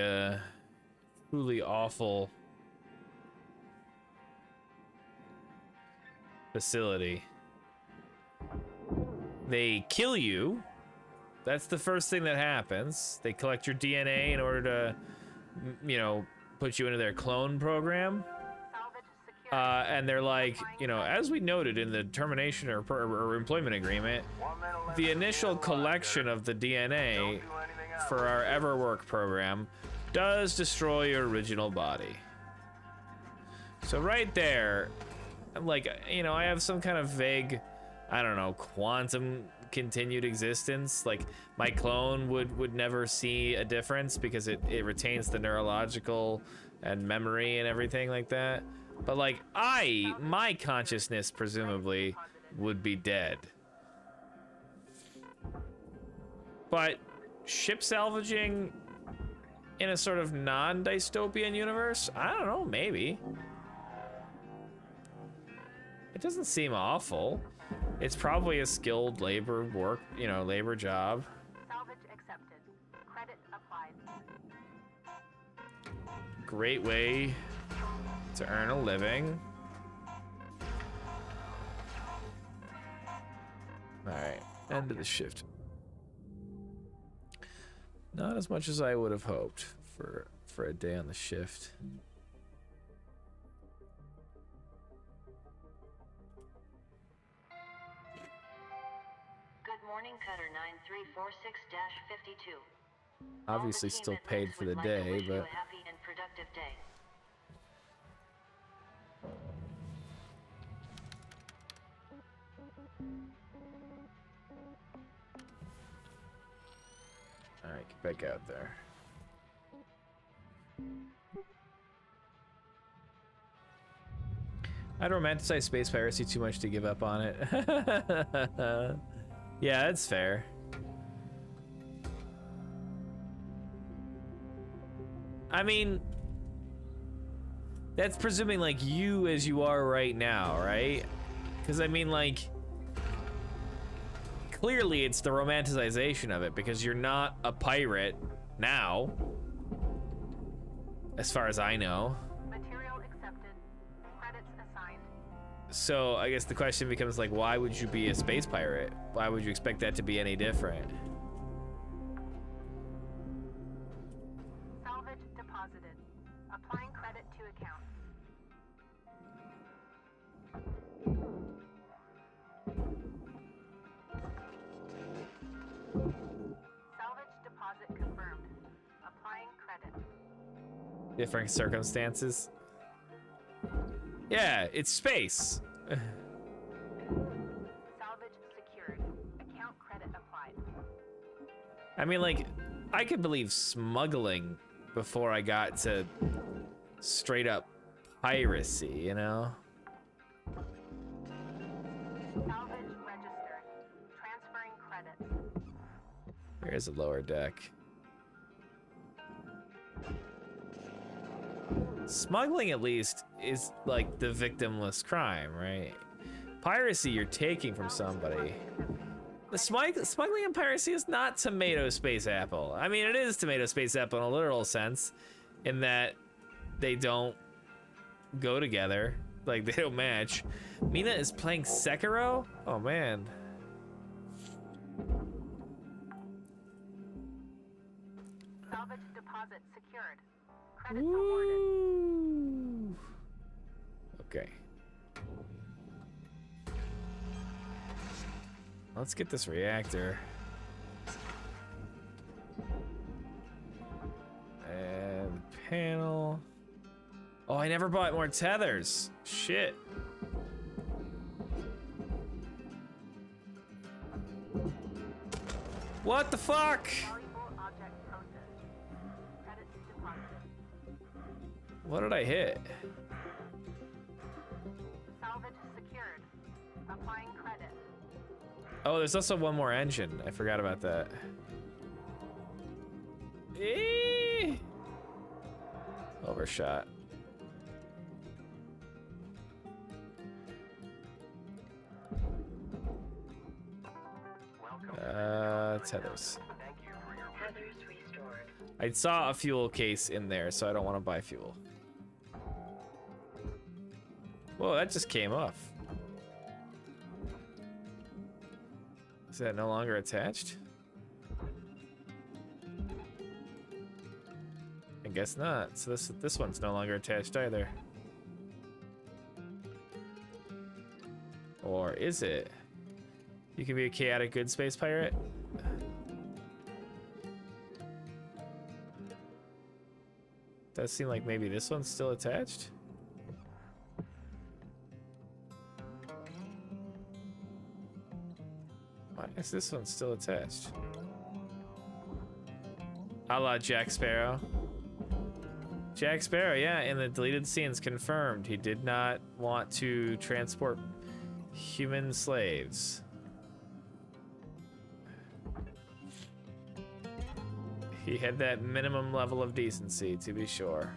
truly awful. facility. They kill you. That's the first thing that happens. They collect your DNA in order to, you know, put you into their clone program. And they're like, you know, as we noted in the termination or employment agreement, the initial collection of the DNA for our EverWork program does destroy your original body. So right there, like, you know, I have some kind of vague, I don't know, quantum continued existence. Like, my clone would never see a difference because it retains the neurological and memory and everything like that. But like, my consciousness presumably would be dead. But ship salvaging in a sort of non-dystopian universe? I don't know, maybe. It doesn't seem awful. It's probably a skilled labor job. Salvage accepted. Credit applied. Great way to earn a living. All right, end of the shift. Not as much as I would have hoped for a day on the shift. Good morning, Cutter 9346-52. Obviously still paid for the day, but a happy and productive day. all right, get back out there. I'd romanticize space piracy too much to give up on it. Yeah, that's fair. I mean, that's presuming like you as you are right now, right? Because I mean, like, clearly it's the romanticization of it because you're not a pirate now, as far as I know. Material accepted. Credits assigned. So I guess the question becomes like, why would you be a space pirate? Why would you expect that to be any different? Salvage deposited. Applying credit to account. Salvage deposit confirmed. Applying credit. Different circumstances. Yeah, it's space. Salvage secured. Account credit applied. I mean, like, I could believe smuggling before I got to straight up piracy, you know? Salvage registered. Transferring credits. Here's a lower deck. Smuggling, at least, is like the victimless crime, right? Piracy, you're taking from somebody. The smuggling and piracy is not tomato space apple. I mean, it is tomato space apple in a literal sense, in that they don't go together, like they don't match. Mina is playing Sekiro? Oh man. Salvage deposit secured. Credits awarded. Okay. Let's get this reactor. And panel. Oh, I never bought more tethers. Shit. What the fuck? Valuable object processed. Credits deposited. What did I hit? Salvage secured. Applying credit. Oh, there's also one more engine. I forgot about that. Overshot. Tethers. Tethers restored. I saw a fuel case in there, so I don't want to buy fuel. Whoa, that just came off. Is that no longer attached? I guess not. So this one's no longer attached either. Or is it? You can be a chaotic good space pirate? Does seem like maybe this one's still attached? Why is this one still attached? A la Jack Sparrow. Jack Sparrow, yeah, in the deleted scenes confirmed he did not want to transport human slaves. He had that minimum level of decency, to be sure.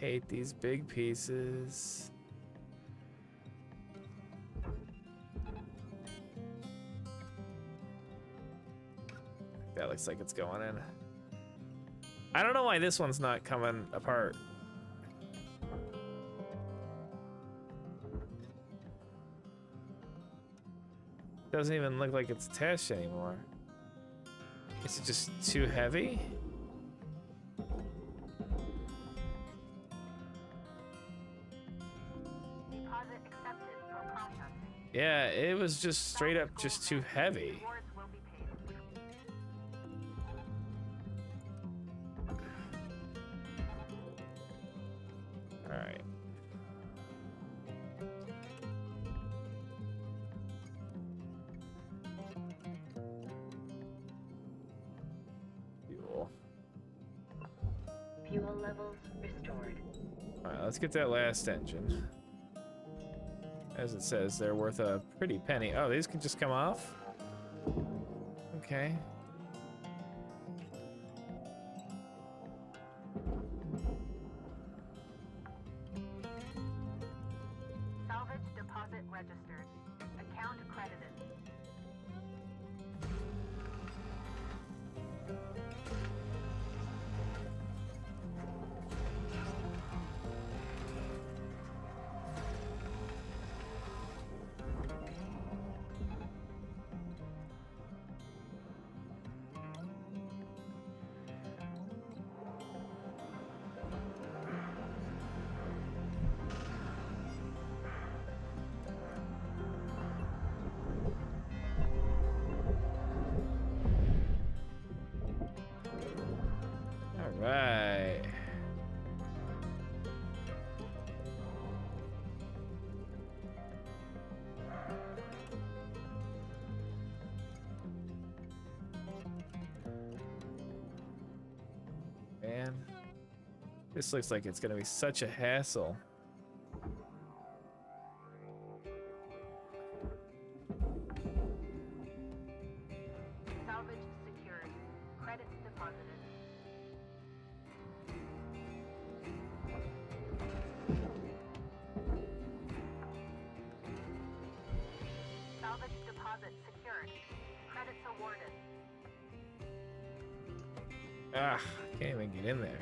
Hate these big pieces. That looks like it's going in. I don't know why this one's not coming apart. Doesn't even look like it's attached anymore. Is it just too heavy? Deposit accepted for processing. Yeah, it was just straight up just too heavy. Rewards will be paid. All right. Fuel. Fuel levels restored. All right, let's get that last engine. As it says, they're worth a pretty penny. Oh, these can just come off? Okay. Salvage deposit registered. Account credited. All right. Man, this looks like it's gonna be such a hassle. Salvage secured. Credits deposited. Salvage deposit secured. Credits awarded. Ah, can't even get in there.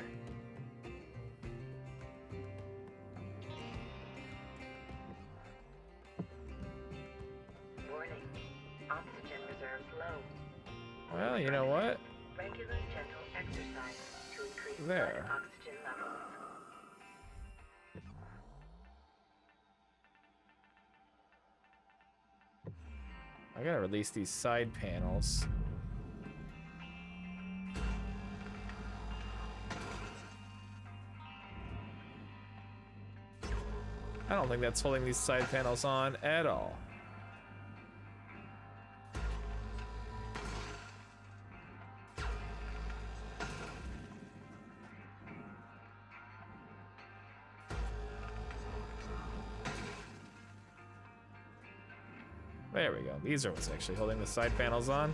Warning. Oxygen reserves low. Well, you know what? Regular gentle exercise to increase There. blood oxygen levels. I gotta release these side panels. I don't think that's holding these side panels on at all. There we go. These are what's actually holding the side panels on.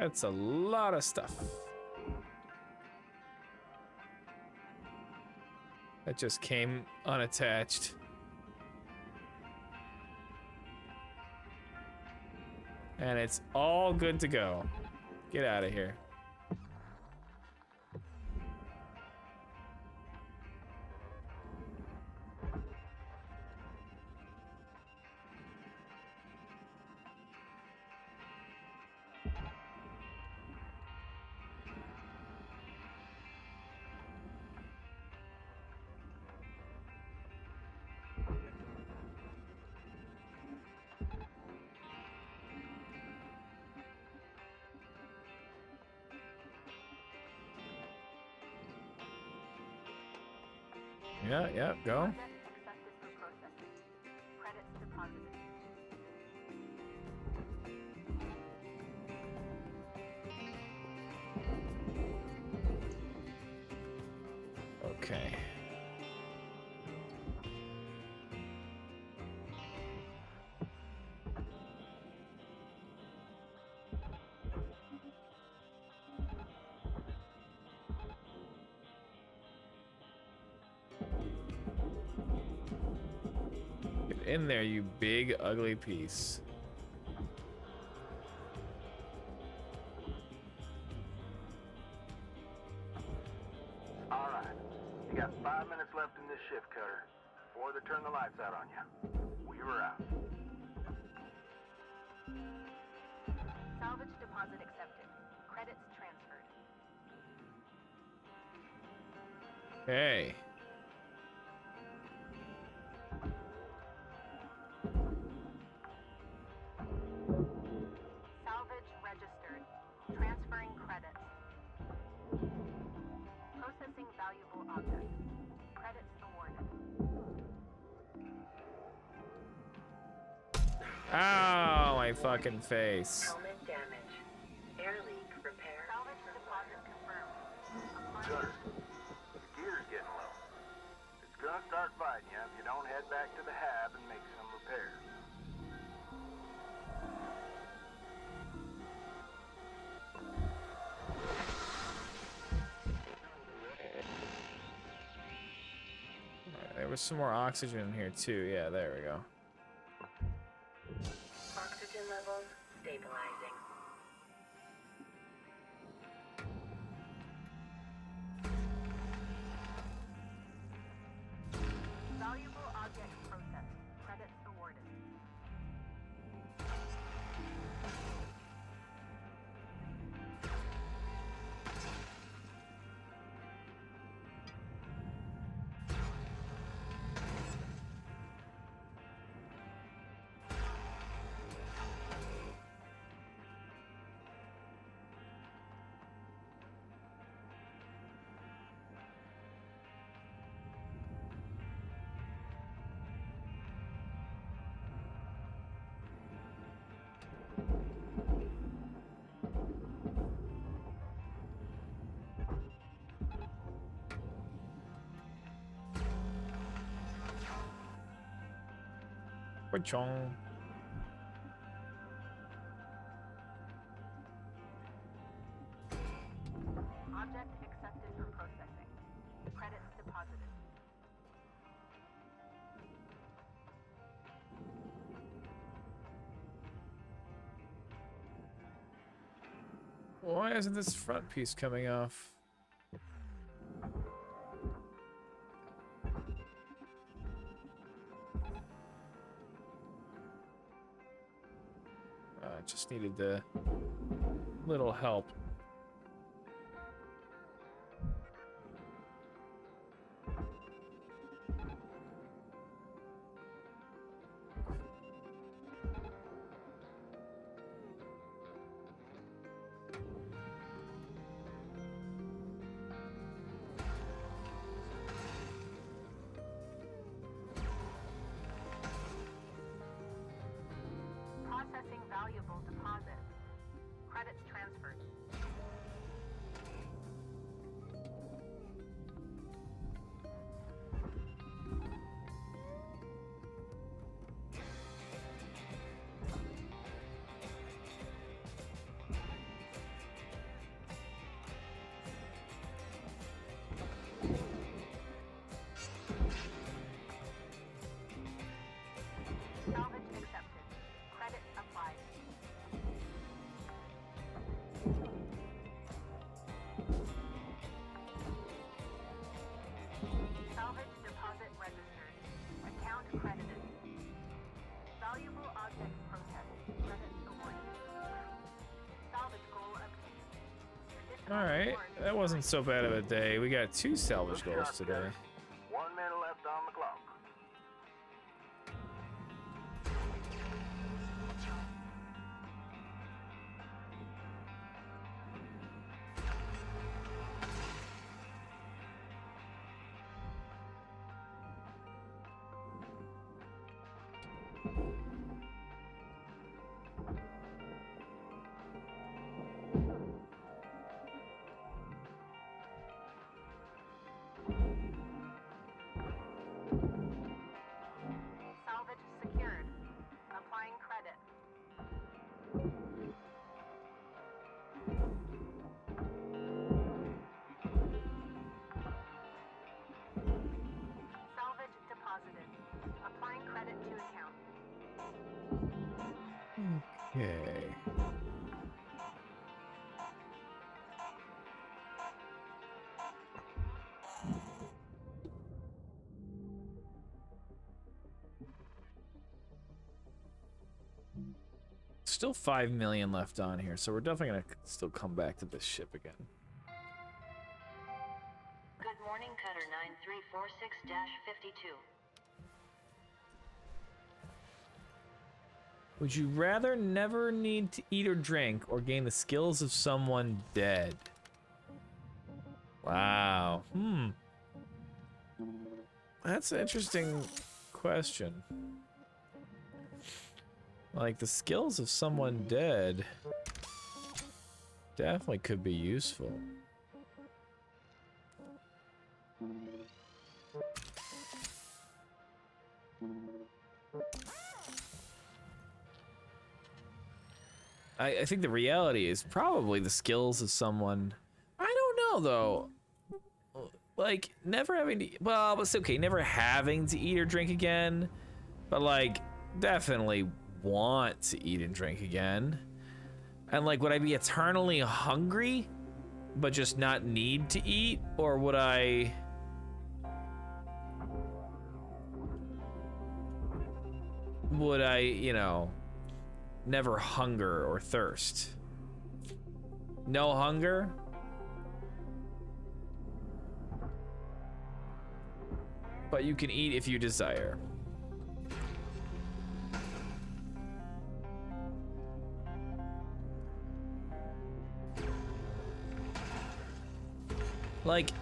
That's a lot of stuff. That just came unattached. And it's all good to go. Get out of here. Yeah, go. Project accepted for processing. Credits deposited. Okay. Get in there, you big ugly piece. All right. You got 5 minutes left in this shift, Cutter, before they turn the lights out on you. Weaver out. Salvage deposit accepted. Credits transferred. Hey. Salvage registered. Transferring credits. Processing valuable object. Credits awarded. Ow, my fucking face. Helmet damage. Air leak repair. Salvage deposit confirmed. Cutter, the gear's getting low. It's gonna start fighting you if you don't head back to the hab and make some repairs. There was some more oxygen in here too. Yeah, there we go. Oxygen levels stabilizing. Valuable object processed. Credits awarded. Chong. Object accepted for processing. Credits deposited. Why isn't this front piece coming off? Just needed the little help. Processing valuable deposit. Credits transferred. Alright, that wasn't so bad of a day. We got 2 salvage goals today. 1 minute left on the clock. Salvage secured. Applying credit. Salvage deposited. Applying credit to account. Okay. Still 5 million left on here, so we're definitely gonna still come back to this ship again. Good morning, Cutter 9346-52. Would you rather never need to eat or drink or gain the skills of someone dead? Wow. That's an interesting question. Like, the skills of someone dead definitely could be useful. I think the reality is probably the skills of someone. I don't know though. Like, never having to, well, it's okay, never having to eat or drink again, but like, definitely want to eat and drink again. And like, would I be eternally hungry but just not need to eat, or would I you know, never hunger or thirst? No hunger? But you can eat if you desire. Like,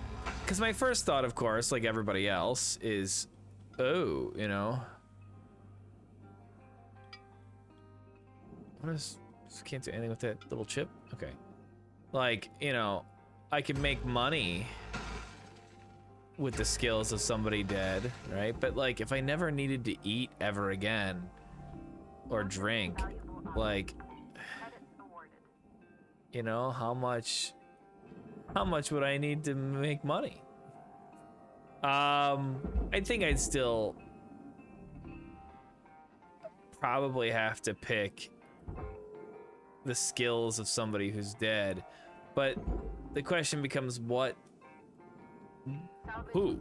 because my first thought, of course, like everybody else, is, oh, you know. What is, can't do anything with that little chip? Okay. Like, you know, I can make money with the skills of somebody dead, right? But like, if I never needed to eat ever again, or drink, like, you know, how much would I need to make money? I think I'd still probably have to pick the skills of somebody who's dead, but the question becomes what, who?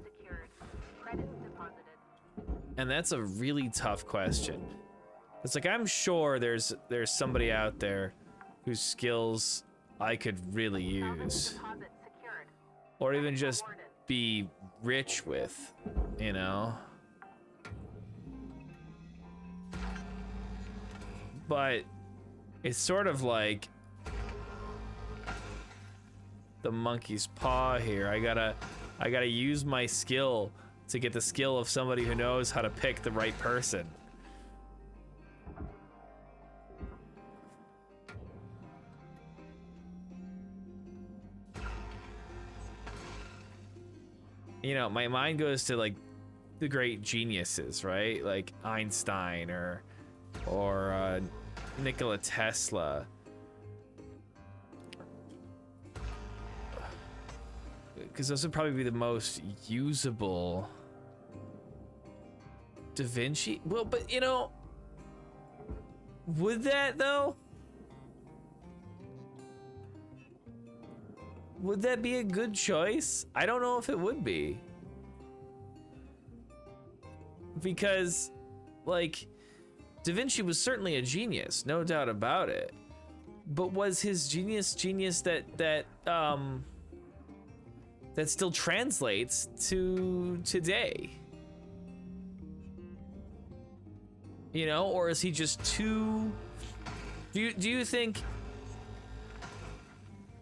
And that's a really tough question. It's like, I'm sure there's somebody out there whose skills I could really use, or even just be rich with, you know? But it's sort of like the monkey's paw here. I gotta use my skill to get the skill of somebody who knows how to pick the right person. You know, my mind goes to like the great geniuses, right? Like Einstein or Nikola Tesla. Because those would probably be the most usable. Da Vinci? Well, but you know, would that though? Would that be a good choice? I don't know if it would be. Because, like, Da Vinci was certainly a genius, no doubt about it. But was his genius that still translates to today? You know, or is he just too... Do you think...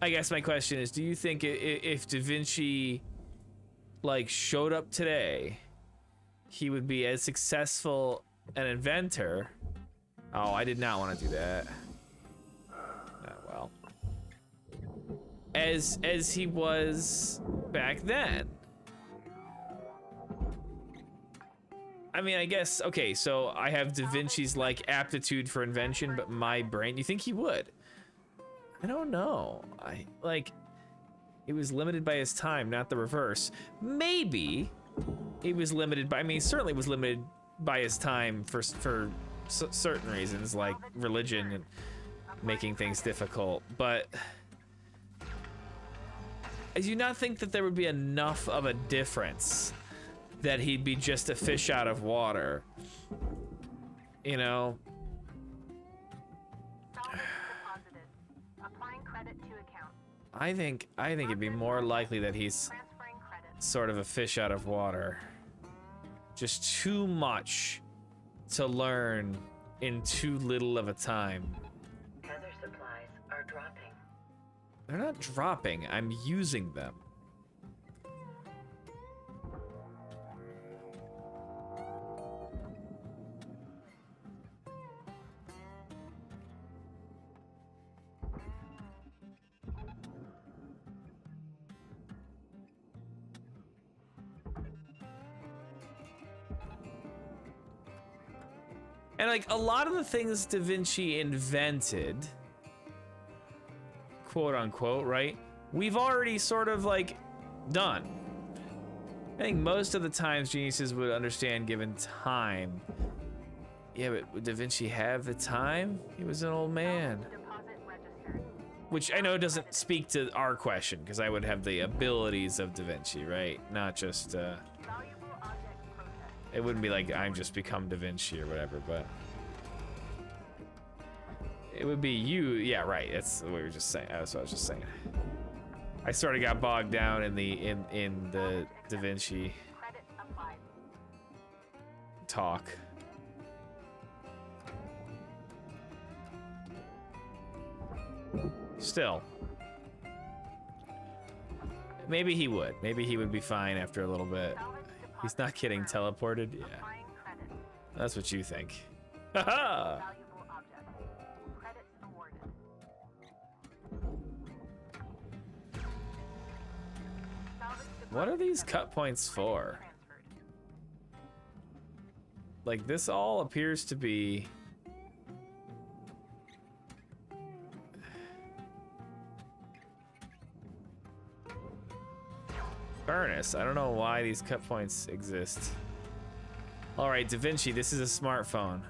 I guess my question is, do you think if Da Vinci, like, showed up today, he would be as successful an inventor? Oh, I did not want to do that. Well. As he was back then. I mean, I guess, okay, so I have Da Vinci's, like, aptitude for invention, but my brain, you think he would? I don't know. It was limited by his time, not the reverse. Maybe it was limited by, I mean, he certainly was limited by his time for certain reasons, like religion and making things difficult, but I do not think that there would be enough of a difference that he'd be just a fish out of water, you know? I think it'd be more likely that he's sort of a fish out of water. Just too much to learn in too little of a time. Other supplies are dropping. They're not dropping, I'm using them. And like a lot of the things Da Vinci invented, quote unquote, right? We've already sort of like done. I think most of the times geniuses would understand given time. Yeah, but would Da Vinci have the time? He was an old man. Which I know doesn't speak to our question, because I would have the abilities of Da Vinci, right? Not just, it wouldn't be like I'm just become Da Vinci or whatever, but it would be you. Yeah, right. That's what we were just saying. That's what I was just saying. I sort of got bogged down in the Da Vinci talk. Still, maybe he would. Maybe he would be fine after a little bit. He's not getting teleported? Yeah. That's what you think. Haha! What are these cut points for? Like, this all appears to be... furnace. I don't know why these cut points exist. All right, Da Vinci, this is a smartphone.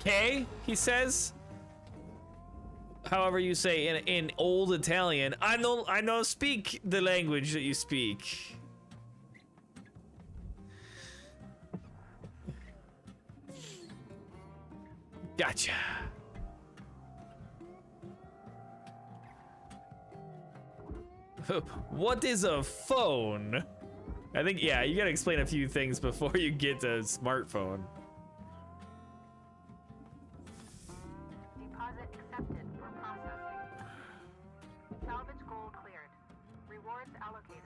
Okay, he says. However you say in old Italian. I know speak the language that you speak. Gotcha. What is a phone? I think, yeah, you gotta explain a few things before you get to smartphone. Deposit accepted for processing. Salvage goal cleared. Rewards allocated.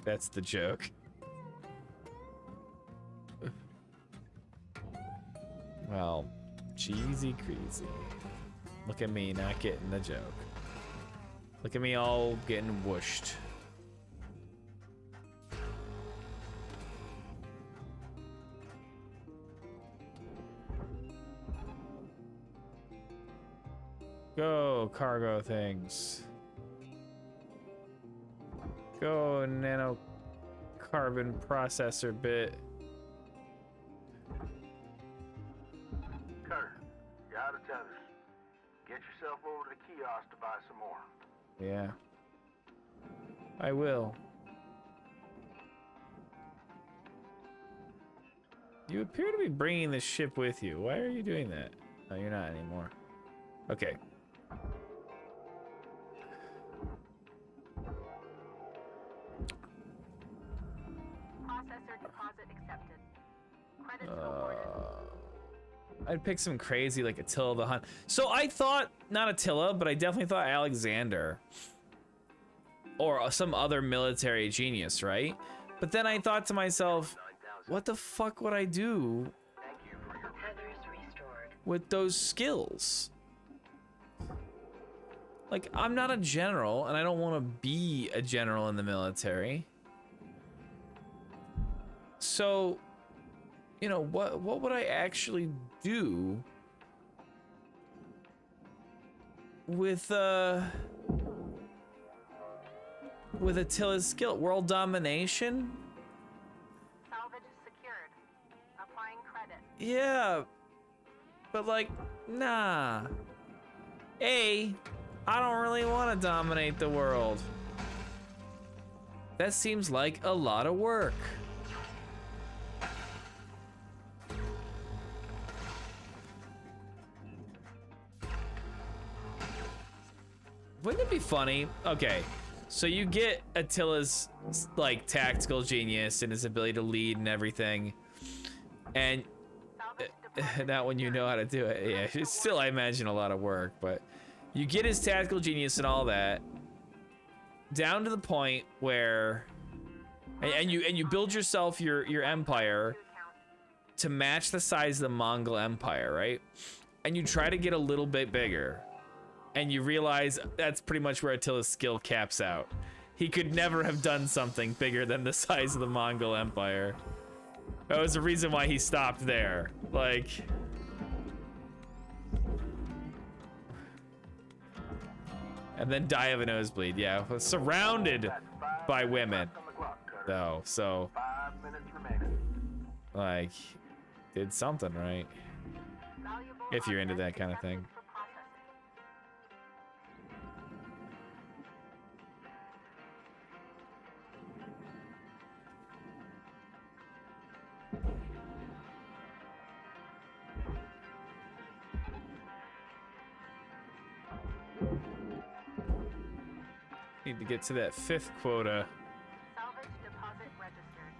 That's the joke. Well, cheesy crazy. Look at me not getting the joke. Look at me all getting whooshed. Go, cargo things. Go, nanocarbon processor bit. Carter, you're out of tethers. Get yourself over to the kiosk to buy some more. Yeah. I will. You appear to be bringing this ship with you. Why are you doing that? No, you're not anymore. Okay. Processor deposit accepted. Credits awarded. I'd pick some crazy like Attila the Hun. So I thought, not Attila, but I definitely thought Alexander. Or some other military genius, right? But then I thought to myself, what the fuck would I do with those skills? Like, I'm not a general, and I don't want to be a general in the military. So, you know, what would I actually do with Attila's skill? World domination? Salvage secured. Applying credit. Yeah, but like, nah. I don't really want to dominate the world. That seems like a lot of work. Wouldn't it be funny? Okay, so you get Attila's like tactical genius and his ability to lead and everything, and not when you know how to do it. Yeah, it's still, I imagine, a lot of work, but you get his tactical genius and all that down to the point where, and you build yourself your empire to match the size of the Mongol Empire, right? And you try to get a little bit bigger. And you realize that's pretty much where Attila's skill caps out. He could never have done something bigger than the size of the Mongol Empire. That was the reason why he stopped there. Like... And then die of a nosebleed, yeah. Was surrounded by women, though, so... 5 minutes remaining. Like, did something right. If you're into that kind of thing. Need to get to that 5th quota. Salvage deposit registered.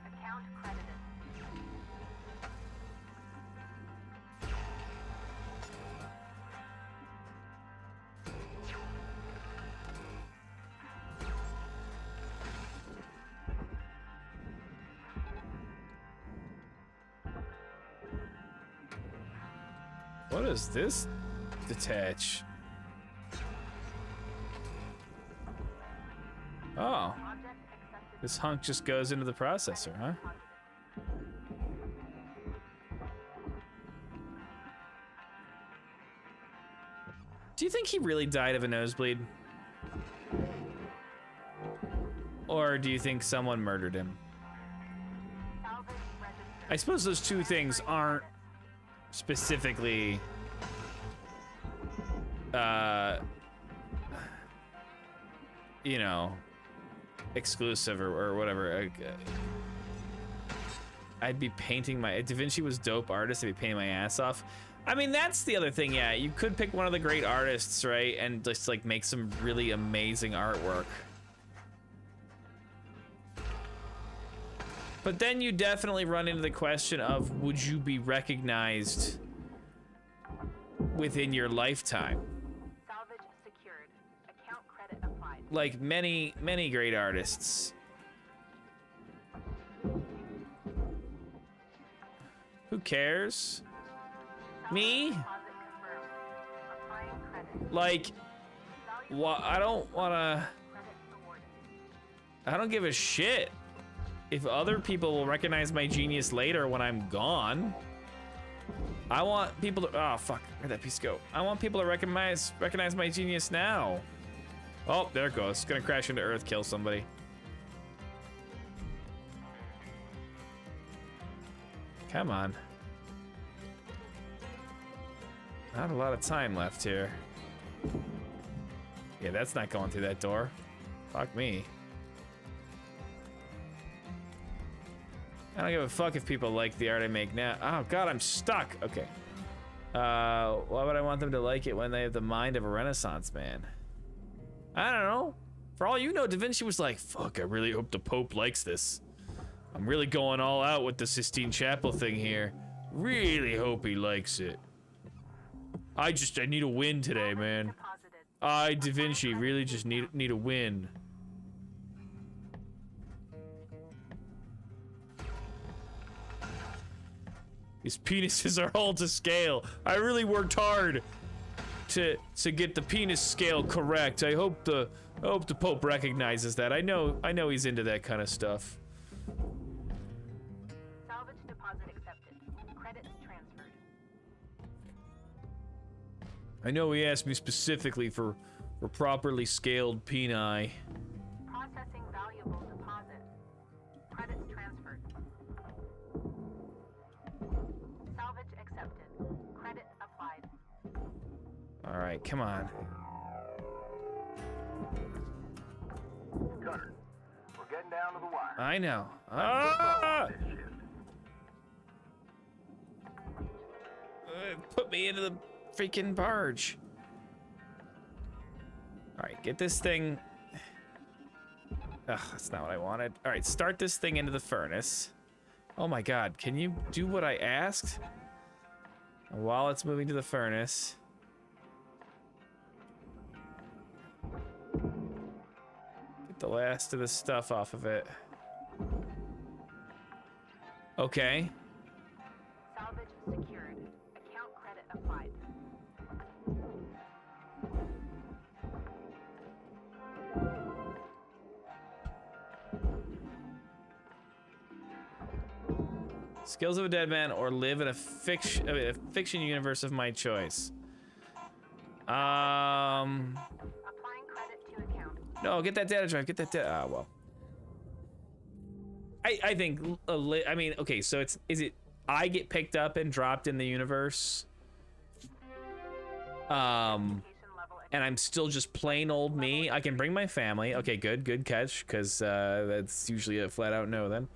Account credited. What is this? Detach. Oh. This hunk just goes into the processor, huh? Do you think he really died of a nosebleed? Or do you think someone murdered him? I suppose those two things aren't specifically you know, exclusive or whatever. I'd be painting my... Da Vinci was dope artist. I'd be painting my ass off. I mean, that's the other thing, yeah. You could pick one of the great artists, right? And just, like, make some really amazing artwork. But then you definitely run into the question of, would you be recognized within your lifetime? Salvage secured. Account credit applied. Like many great artists. Who cares? Me? Like, I don't wanna... I don't give a shit if other people will recognize my genius later when I'm gone. I want people to... Oh, fuck. Where'd that piece go? I want people to recognize my genius now. Oh, there it goes. It's gonna crash into Earth, kill somebody. Come on. Not a lot of time left here. Yeah, that's not going through that door. Fuck me. I don't give a fuck if people like the art I make now. Oh god, I'm stuck. Okay. Why would I want them to like it when they have the mind of a Renaissance man? I don't know. For all you know, Da Vinci was like, fuck, I really hope the Pope likes this. I'm really going all out with the Sistine Chapel thing here. Really hope he likes it. I need a win today, man. Da Vinci really just need a win. These penises are all to scale. I really worked hard to get the penis scale correct. I hope the Pope recognizes that. I know he's into that kind of stuff. Salvage deposit accepted. Credits transferred. I know he asked me specifically for properly scaled peni. Processing valuable deposit. Credits transferred. Salvage accepted. Credit applied. All right, come on. Cutter, we're getting down to the wire. I know. Ah! Put me into the freaking barge. All right, get this thing. Ugh, that's not what I wanted. All right, start this thing into the furnace. Oh my God, can you do what I asked? While it's moving to the furnace. Get the last of the stuff off of it. Okay. Salvage secured. Account credit applied. Skills of a dead man or live in a fiction universe of my choice. Applying credit to account. No, get that data drive. Get that data. Ah, well. I think. I mean, okay. So is it? I get picked up and dropped in the universe. And I'm still just plain old me. I can bring my family. Okay, good catch. Because that's usually a flat out no then.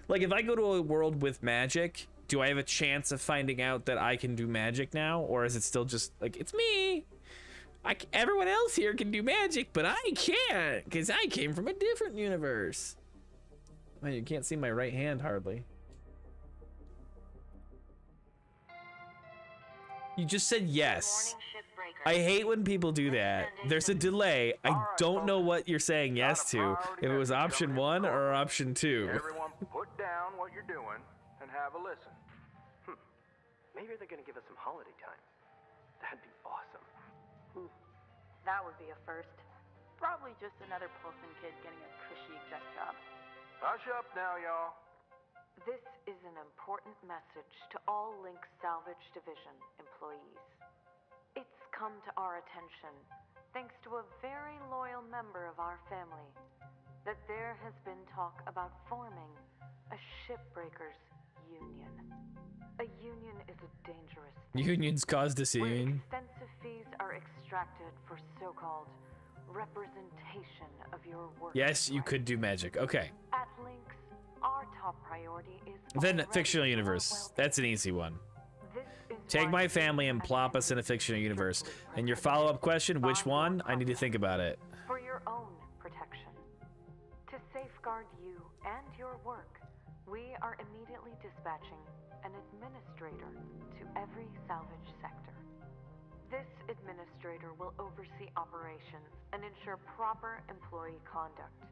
Like, if I go to a world with magic, do I have a chance of finding out that I can do magic now? Or is it still just, like, it's me? Everyone else here can do magic, but I can't, because I came from a different universe. Man, you can't see my right hand, hardly. You just said yes. I hate when people do that. There's a delay. I don't know what you're saying yes to. If it was option 1 or option 2. Everyone put down what you're doing and have a listen. Maybe they're gonna give us some holiday time. That'd be awesome. That would be a first. Probably just another Polson kid getting a cushy exec job. Hush up now, y'all. This is an important message to all Link Salvage Division employees. It's come to our attention, thanks to a very loyal member of our family, that there has been talk about forming a Shipbreakers union. A union is a dangerous thing. Unions cause disunion. Extensive fees are extracted for so-called representation of your work. Yes, you could do magic. Okay. At Link's, our top priority is Then fictional universe. That's an easy one. Take my family and plop us in a fictional universe. And your follow-up question, which one? I need to think about it. For your own protection. To safeguard you and your work, we are immediately dispatching an administrator to every salvage sector. This administrator will oversee operations and ensure proper employee conduct.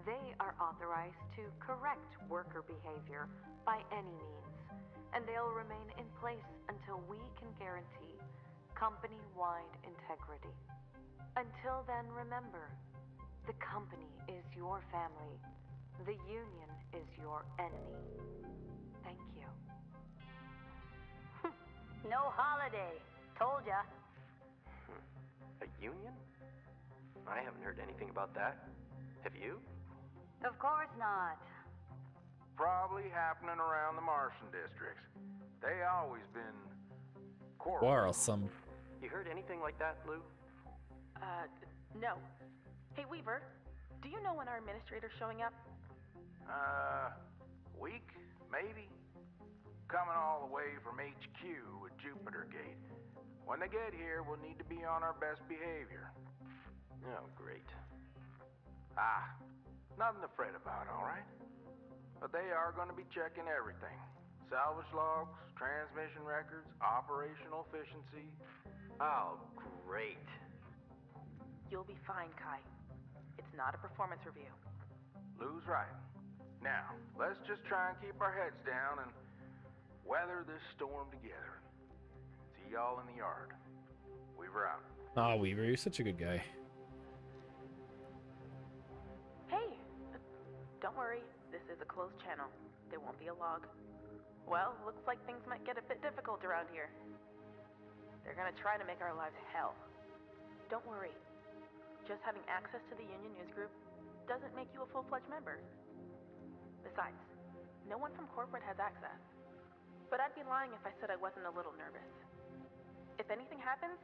They are authorized to correct worker behavior by any means, and they'll remain in place until we can guarantee company-wide integrity. Until then, remember, the company is your family. The union is your enemy. Thank you. No holiday. Told ya. A union? I haven't heard anything about that. Have you? Of course not. Probably happening around the Martian districts. They always been quarrelsome. You heard anything like that, Lou? No. Hey, Weaver, do you know when our administrator's showing up? Week? maybe. Coming all the way from HQ with Jupiter Gate. When they get here, we'll need to be on our best behavior. Oh, great. Nothing to fret about, all right? But they are going to be checking everything. Salvage logs, transmission records, operational efficiency. Oh, great. You'll be fine, Kai. It's not a performance review. Lou's right. Now, let's just try and keep our heads down and weather this storm together. See y'all in the yard. Weaver out. Aw, Weaver, you're such a good guy. Hey, don't worry. This is a closed channel. There won't be a log. Well, looks like things might get a bit difficult around here. They're gonna try to make our lives hell. Don't worry. Just having access to the Union News Group doesn't make you a full-fledged member. Besides, no one from corporate has access. But I'd be lying if I said I wasn't a little nervous. If anything happens,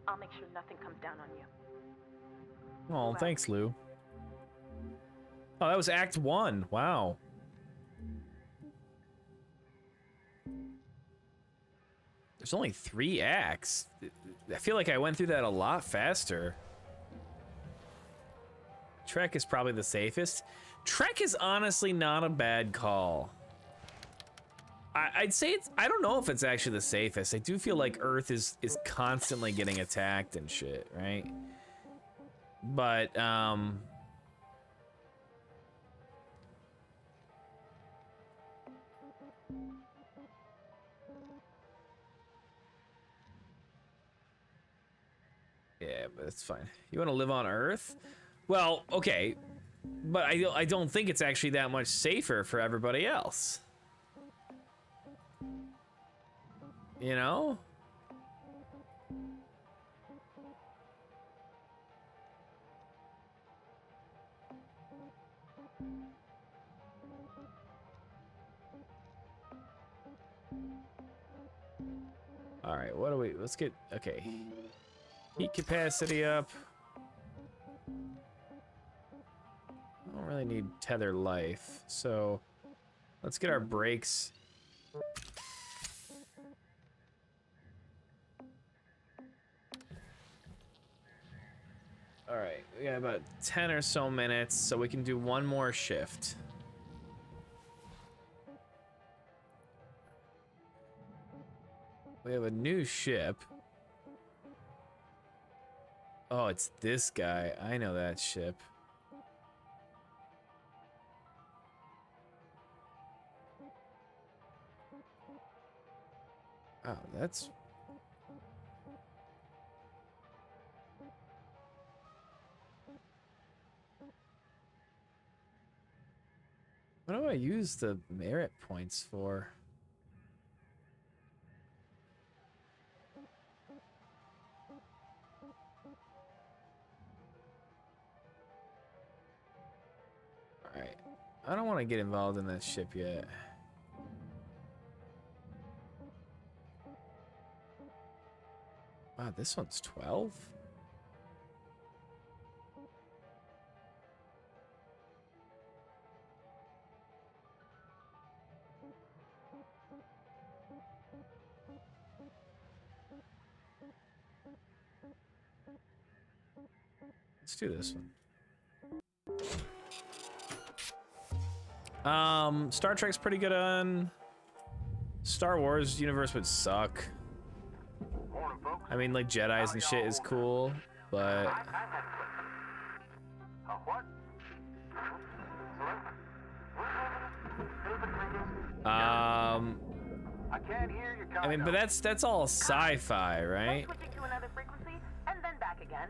I'll make sure nothing comes down on you. Oh, thanks, Lou. Oh, that was Act 1. Wow. There's only 3 acts. I feel like I went through that a lot faster. Trek is probably the safest. Trek is honestly not a bad call. I'd say it's, I don't know if it's actually the safest. I do feel like Earth is constantly getting attacked and shit, right? But, yeah, but it's fine. You want to live on Earth? Well, okay, but I don't think it's actually that much safer for everybody else. You know? All right, what do we, let's get, okay. Heat capacity up. I don't really need tether life, so let's get our brakes. All right, we got about 10 or so minutes, so we can do one more shift. We have a new ship. Oh, it's this guy. I know that ship. Oh, that's... What do I use the merit points for? Alright. I don't want to get involved in that ship yet. Wow, this one's 12? Let's do this one. Star Trek's pretty good on. Star Wars universe would suck. I mean, like, Jedis and shit is cool, but... I mean, but that's all sci-fi, right? Switching to another frequency and then back again.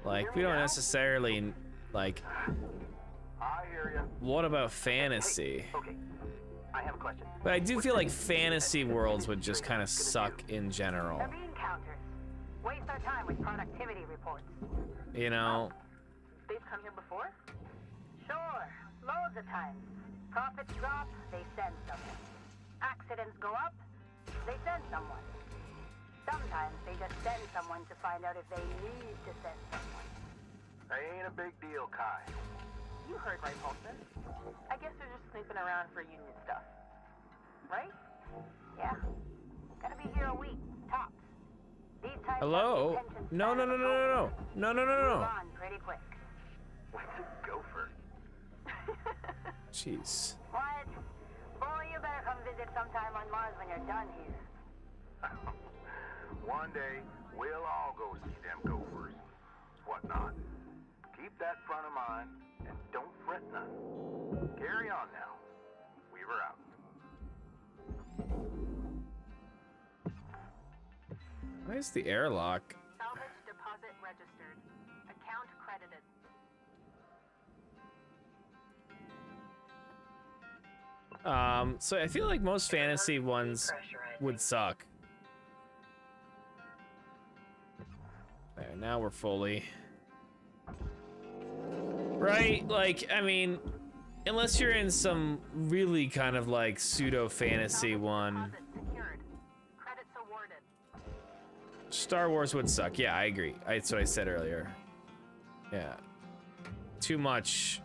Like, we don't necessarily, like... What about fantasy? Okay, I have a question. But I do feel like fantasy worlds would just kind of suck in general. They're bean counters. Waste our time with productivity reports. You know? They've come here before? Sure, loads of times. Profits drop, they send someone. Accidents go up, they send someone. Sometimes they just send someone to find out if they need to send someone. They ain't a big deal, Kai. You heard right, Paulson. I guess they're just snooping around for Union stuff. Right? Yeah. Gonna be here a week, tops. These types Hello? have detention No, no, no, no, no, no. No, no, no, Move no. on pretty quick. What's a gopher? Jeez. What? Boy, you better come visit sometime on Mars when you're done here. One day, we'll all go see them gophers. Whatnot. Keep that front of mind, and don't fret none. Carry on now. Weaver out. Where's the airlock? Salvage deposit registered. Account credited. So I feel like most fantasy ones would suck. There, now we're fully. Right? Like, I mean, unless you're in some really kind of like pseudo fantasy one. Deposit secured. Credits awarded. Star Wars would suck. Yeah, I agree. That's what I said earlier. Yeah. Too much.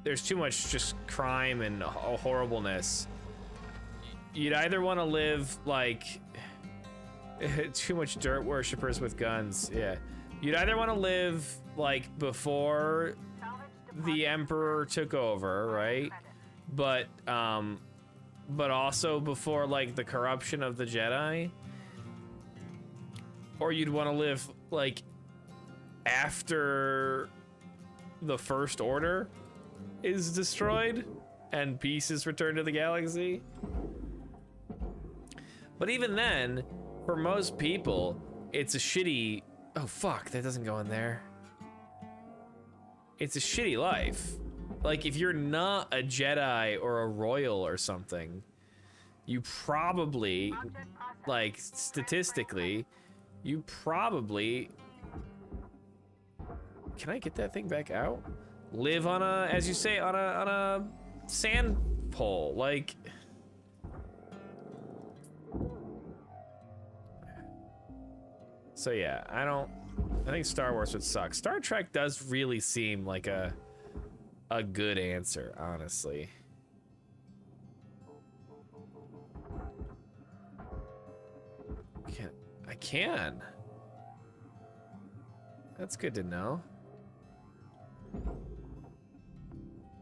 There's too much just crime and horribleness. You'd either want to live like too much dirt worshippers with guns. Yeah. You'd either want to live like before the Emperor took over, right? But also before like the corruption of the Jedi. Or you'd want to live like after the First Order is destroyed and peace is returned to the galaxy. But even then, for most people, it's a shitty... Oh fuck, that doesn't go in there. It's a shitty life. Like, if you're not a Jedi or a Royal or something, you probably, like, statistically, you probably... Can I get that thing back out? Live on a, as you say, on a sand pole, like... So yeah, I think Star Wars would suck. Star Trek does really seem like a good answer, honestly. I can. That's good to know.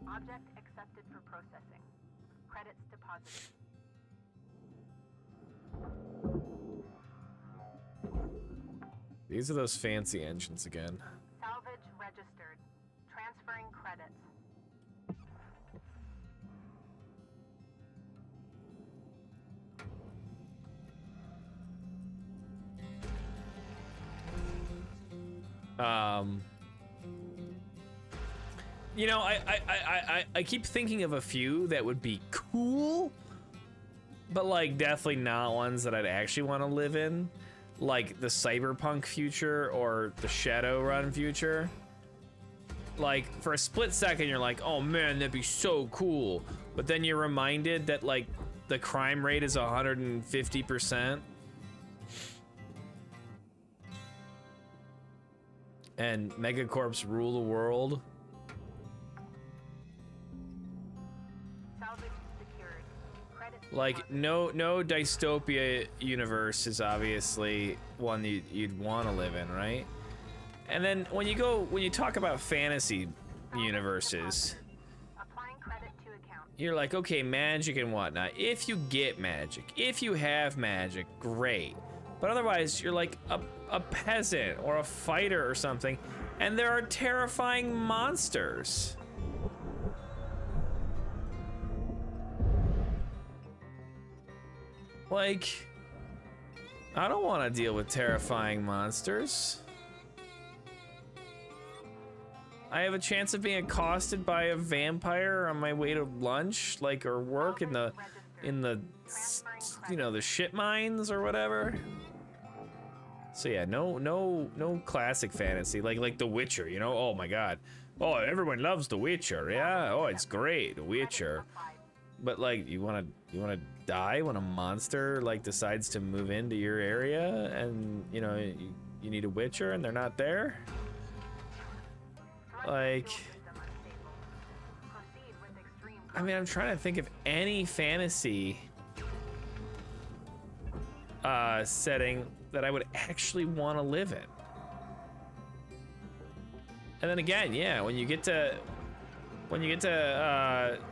Object accepted for processing. Credits deposited. These are those fancy engines again. Salvage registered. Transferring credits. You know, I keep thinking of a few that would be cool, but like definitely not ones that I'd actually want to live in. Like the cyberpunk future or the Shadowrun future. Like for a split second you're like, oh man, that'd be so cool. But then you're reminded that like the crime rate is 150%. And megacorps rule the world. Like no dystopia universe is obviously one you'd want to live in, right? And then when you talk about fantasy universes, you're like, okay, magic and whatnot. If you get magic, if you have magic, great. But otherwise, you're like a peasant or a fighter or something, and there are terrifying monsters. Like, I don't want to deal with terrifying monsters. I have a chance of being accosted by a vampire on my way to lunch, like, or work in the, you know, the shit mines or whatever. So yeah, no classic fantasy, like The Witcher, you know? Oh my God. Oh, everyone loves The Witcher, yeah? Oh, it's great, The Witcher. But like, you wanna die when a monster like decides to move into your area and you know you need a Witcher and they're not there? Like, I mean, I'm trying to think of any fantasy setting that I would actually want to live in. And then again, yeah, when you get to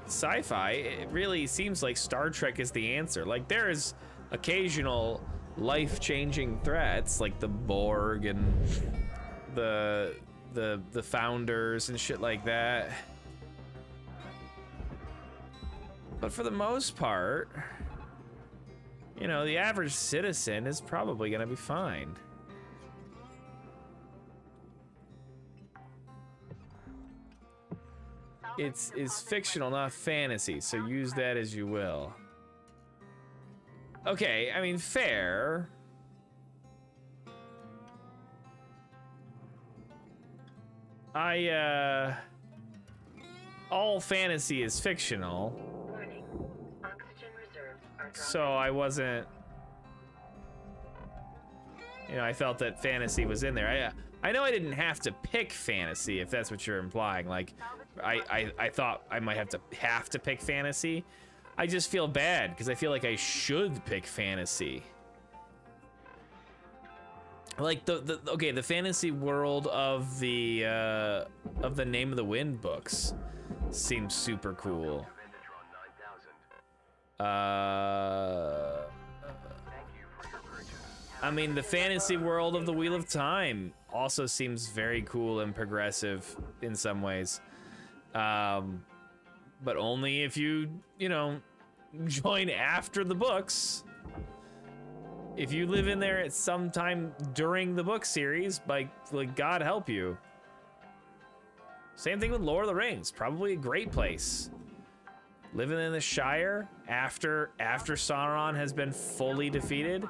sci-fi, it really seems like Star Trek is the answer. Like, there's occasional life-changing threats, like the Borg and the Founders and shit like that. But for the most part, you know, the average citizen is probably gonna be fine. It's fictional, not fantasy, so use that as you will. Okay, I mean, fair. All fantasy is fictional. Warning. Oxygen reserves are dropping. So I wasn't, you know, I felt that fantasy was in there. I know I didn't have to pick fantasy, if that's what you're implying. Like, I thought I might have to pick fantasy. I just feel bad because I feel like I should pick fantasy. Like the fantasy world of the Name of the Wind books seems super cool. I mean, the fantasy world of the Wheel of Time also seems very cool and progressive in some ways. But only if you know, join after the books. If you live in there at some time during the book series, like God help you. Same thing with Lord of the Rings, probably a great place. Living in the Shire after Sauron has been fully defeated.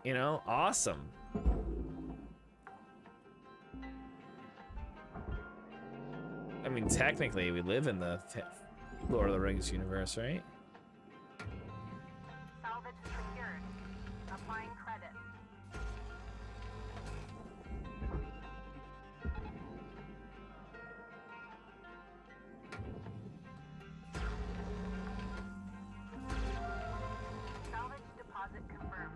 You know, awesome. I mean, technically, we live in the Lord of the Rings universe, right? Salvage secured. Applying credit. Salvage deposit confirmed.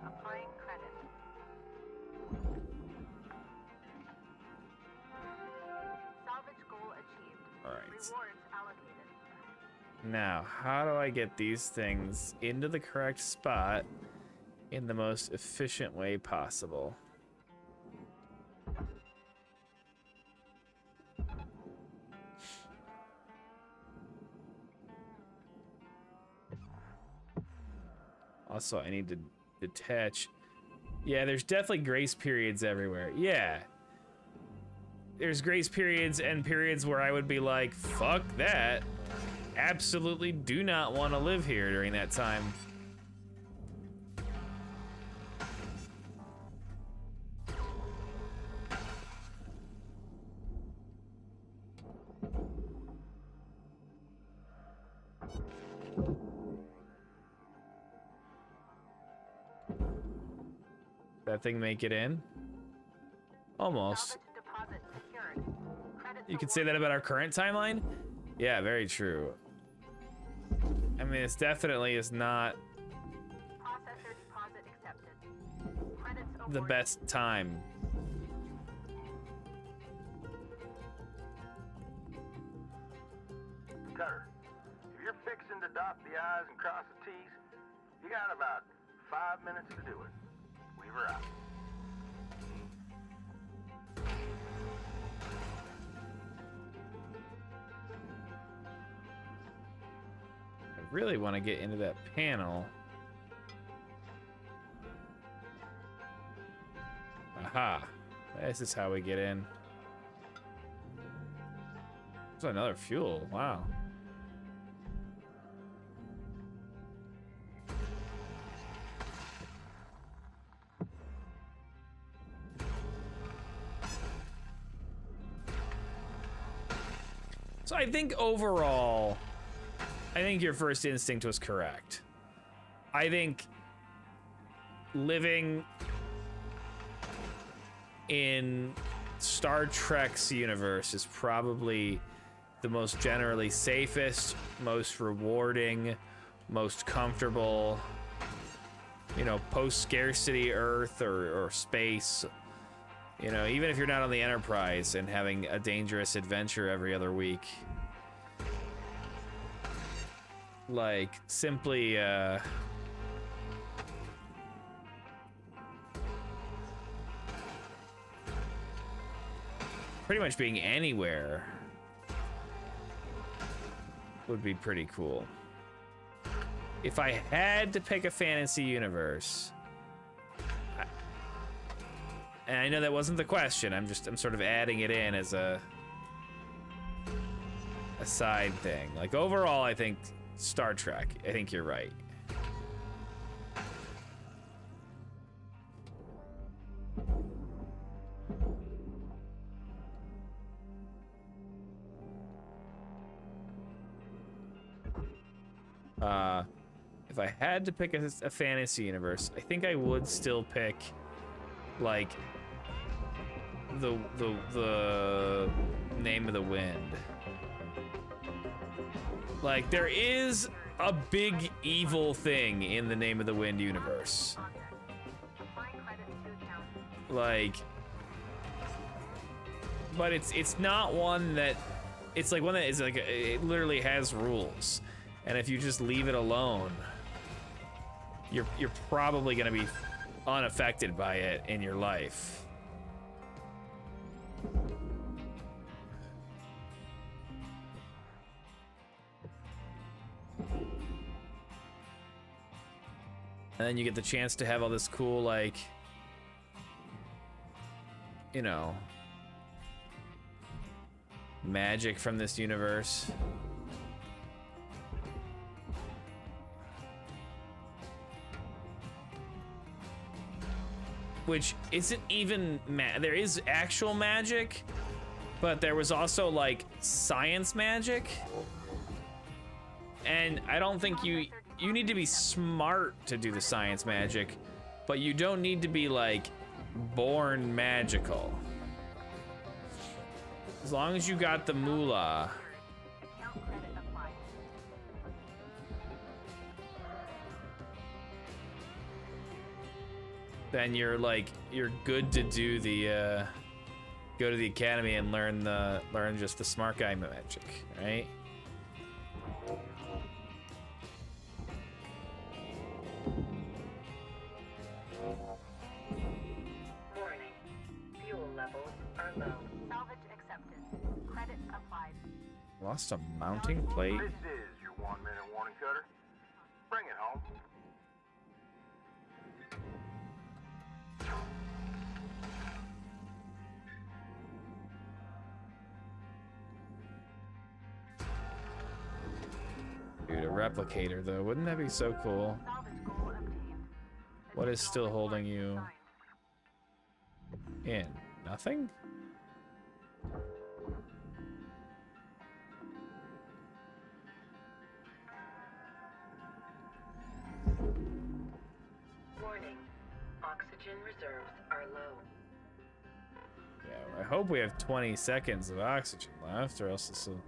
Applying credit. Salvage goal achieved. All right. Rewards allocated. Now, how do I get these things into the correct spot in the most efficient way possible? Also, I need to detach. Yeah, there's definitely grace periods everywhere. Yeah. There's grace periods and periods where I would be like, fuck that. Absolutely do not want to live here during that time. That thing make it in? Almost. You could say that about our current timeline? Yeah, very true. I mean, it's definitely is not the best time. Cutter, if you're fixing to dot the I's and cross the T's, you got about 5 minutes to do it. Weaver out. I really want to get into that panel. Aha. This is how we get in. There's another fuel. Wow. So I think overall, I think your first instinct was correct. I think living in Star Trek's universe is probably the most generally safest, most rewarding, most comfortable, you know, post-scarcity Earth or space. You know, even if you're not on the Enterprise and having a dangerous adventure every other week. Like, simply, pretty much being anywhere would be pretty cool. If I had to pick a fantasy universe, and I know that wasn't the question, I'm sort of adding it in as a side thing. Like, overall, I think Star Trek. I think you're right. If I had to pick a fantasy universe, I think I would still pick, like, the Name of the Wind. Like, there is a big evil thing in the Name of the Wind universe. Like, but it's not one that, it's like one that is like, it literally has rules. And if you just leave it alone, you're probably gonna be unaffected by it in your life. And then you get the chance to have all this cool, like, you know, magic from this universe. Which isn't even there is actual magic, but there was also like science magic. And I don't think you need to be smart to do the science magic, but you don't need to be like born magical. As long as you got the moolah. Then you're good to do the go to the academy and learn just the smart guy magic, right? Warning. Fuel levels are low. Salvage accepted. Credit applied. Lost a mounting plate? This is your 1 minute warning cutter. Bring it home. Dude, a replicator though, wouldn't that be so cool? What is still holding you in? Nothing? Warning. Oxygen reserves are low. Yeah, I hope we have 20 seconds of oxygen left, or else this will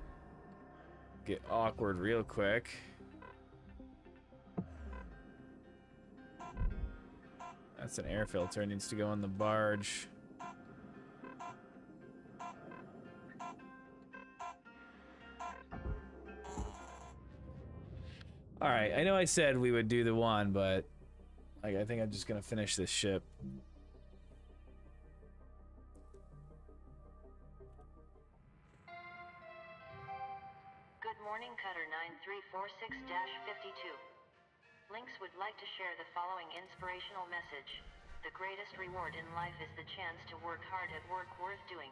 get awkward real quick. That's an air filter. It needs to go on the barge. All right, I know I said we would do the one, but like, I think I'm just gonna finish this ship. Good morning, Cutter 9346-52. Lynx would like to share the following inspirational message. The greatest reward in life is the chance to work hard at work worth doing.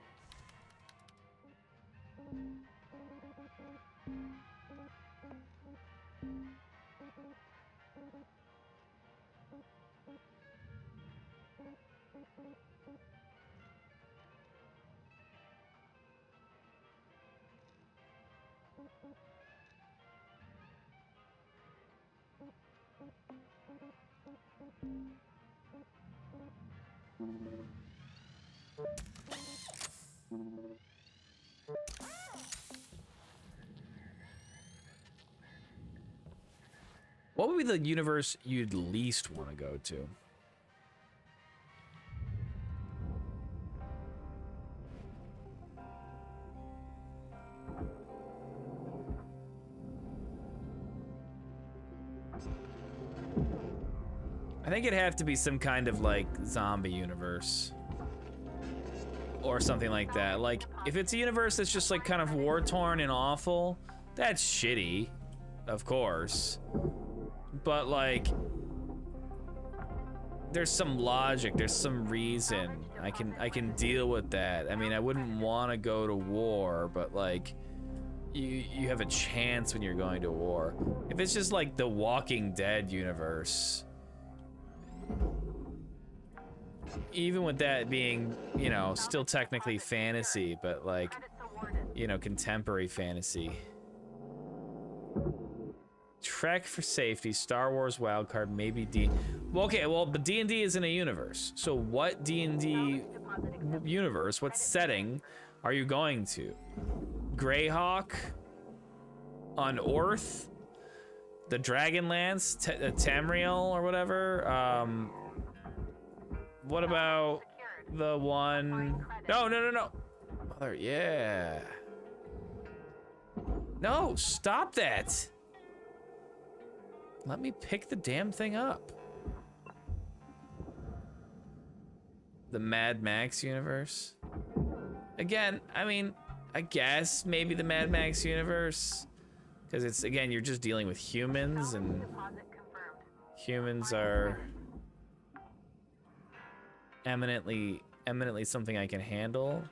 What would be the universe you'd least want to go to? I think it'd have to be some kind of like zombie universe. Or something like that. Like, if it's a universe that's just like kind of war-torn and awful, that's shitty, of course. But like, there's some logic, there's some reason. I can deal with that. I mean, I wouldn't want to go to war, but like, you have a chance when you're going to war. If it's just like the Walking Dead universe, even with that being, you know, still technically fantasy, but like, you know, contemporary fantasy. Trek for safety, Star Wars wildcard, maybe D. Well, okay, well, but D&D is in a universe. So what D&D universe, what setting are you going to? Greyhawk? On Orth? The Dragonlance? Tamriel or whatever? What about the one? No. Mother, yeah. No, stop that. Let me pick the damn thing up. The Mad Max universe. Again, I mean, I guess maybe the Mad Max universe. Because it's, again, you're just dealing with humans, and humans are eminently something I can handle.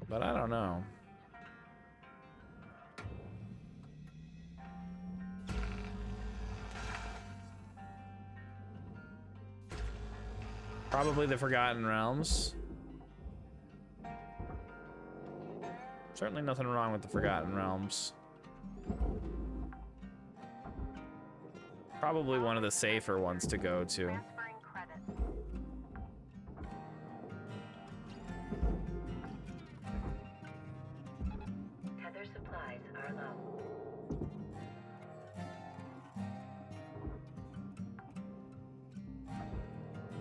But I don't know. Probably the Forgotten Realms. Certainly nothing wrong with the Forgotten Realms. Probably one of the safer ones to go to. Tether supplies are low.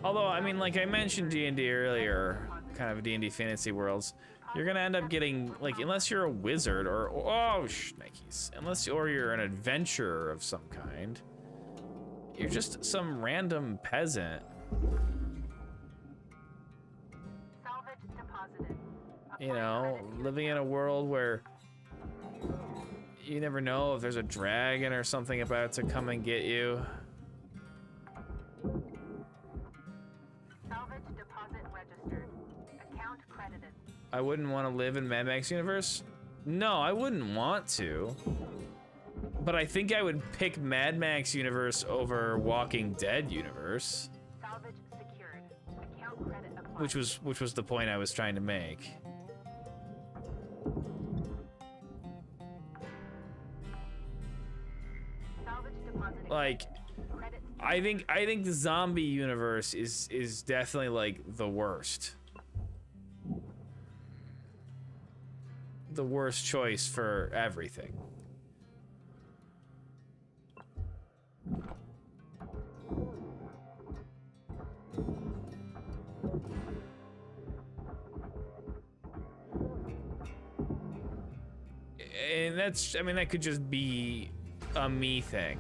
Although, I mean, like I mentioned D&D earlier, kind of D&D fantasy worlds, you're gonna end up getting, like, unless you're a wizard or oh, shnikes, or you're an adventurer of some kind, you're just some random peasant. You know, living in a world where you never know if there's a dragon or something about to come and get you. Salvage deposit registered. Account credited. I wouldn't want to live in Mad Max universe? No, I wouldn't want to. But I think I would pick Mad Max universe over Walking Dead universe. Salvage secured. Account credit applied. Which was the point I was trying to make. Salvage deposit. Like, I think the zombie universe is definitely like the worst. The worst choice for everything. And that's, I mean, that could just be a me thing.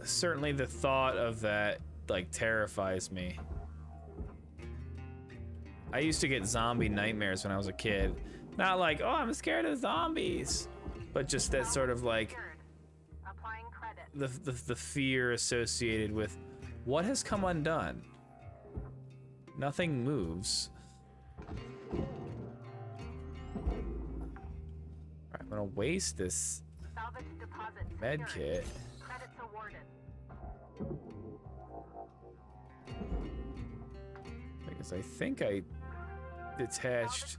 Certainly the thought of that, like, terrifies me. I used to get zombie nightmares when I was a kid. Not like, oh, I'm scared of zombies, but just that sort of like the fear associated with what has come undone. Nothing moves. Alright, I'm gonna waste this med kit. Credits awarded. Because I think I detached.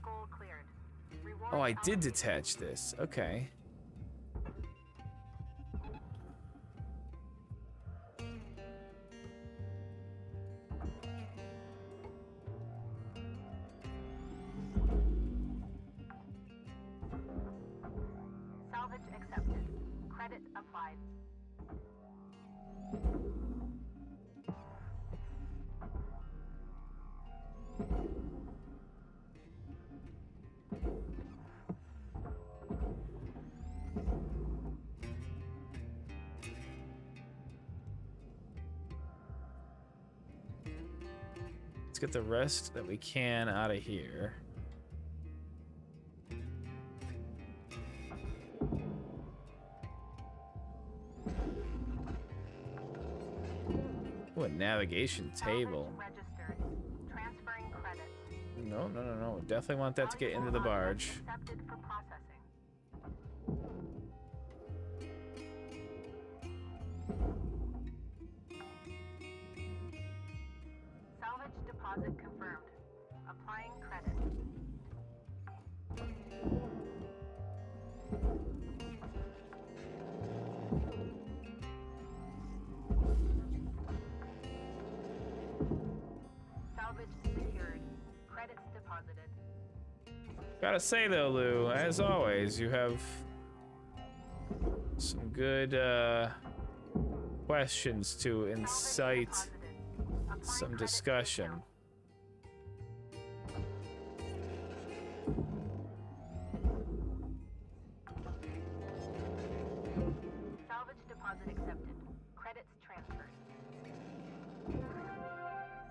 Oh, I did detach this. Okay. Salvage accepted. Credit applied. Let's get the rest that we can out of here. Oh, a navigation table. Registered. Transferring credits. No, no, no, no. Definitely want that to get into the barge. Accepted for processing. Salvage deposit confirmed. Applying credit. Salvage secured. Credits deposited. Gotta say though, Lou, as always, you have some good questions to incite some discussion. Salvage deposit accepted. Credits transferred.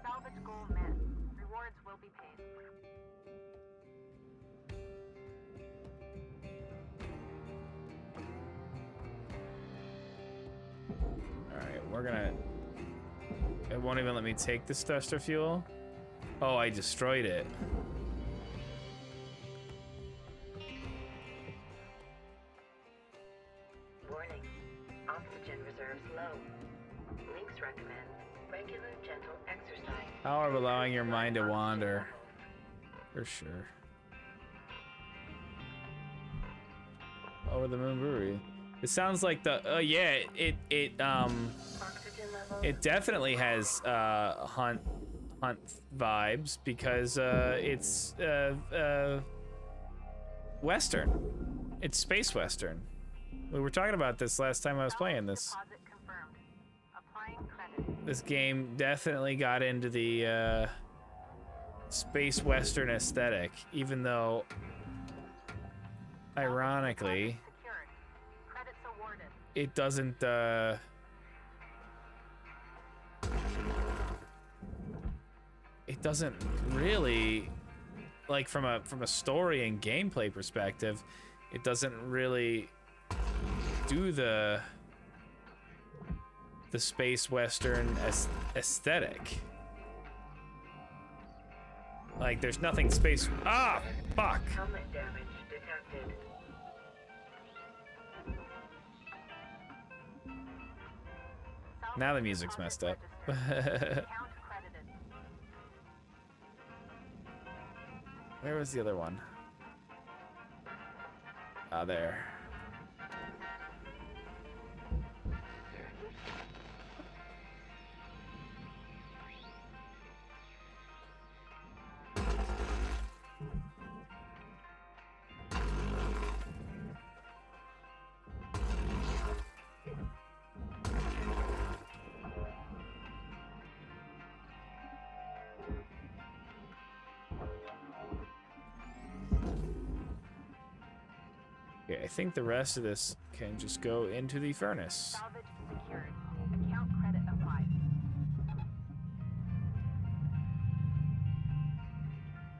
Salvage goal met. Rewards will be paid. Alright, we're gonna... It won't even let me take this thruster fuel. Oh, I destroyed it. Warning. Oxygen reserves low. Links recommend regular, gentle exercise. Power of allowing your mind to wander. For sure. Over the Moon Brewery. It sounds like the yeah, it definitely has hunt vibes because it's Western. It's space Western. We were talking about this last time I was playing this. This game definitely got into the space Western aesthetic, even though ironically it doesn't really, like, from a story and gameplay perspective, it doesn't really do the space Western aesthetic. Like, there's nothing space. Ah, fuck. Helmet damage detected. Now the music's messed up. Where was the other one? Ah, there. Okay, I think the rest of this can just go into the furnace. Salvage secured. Account credit applied.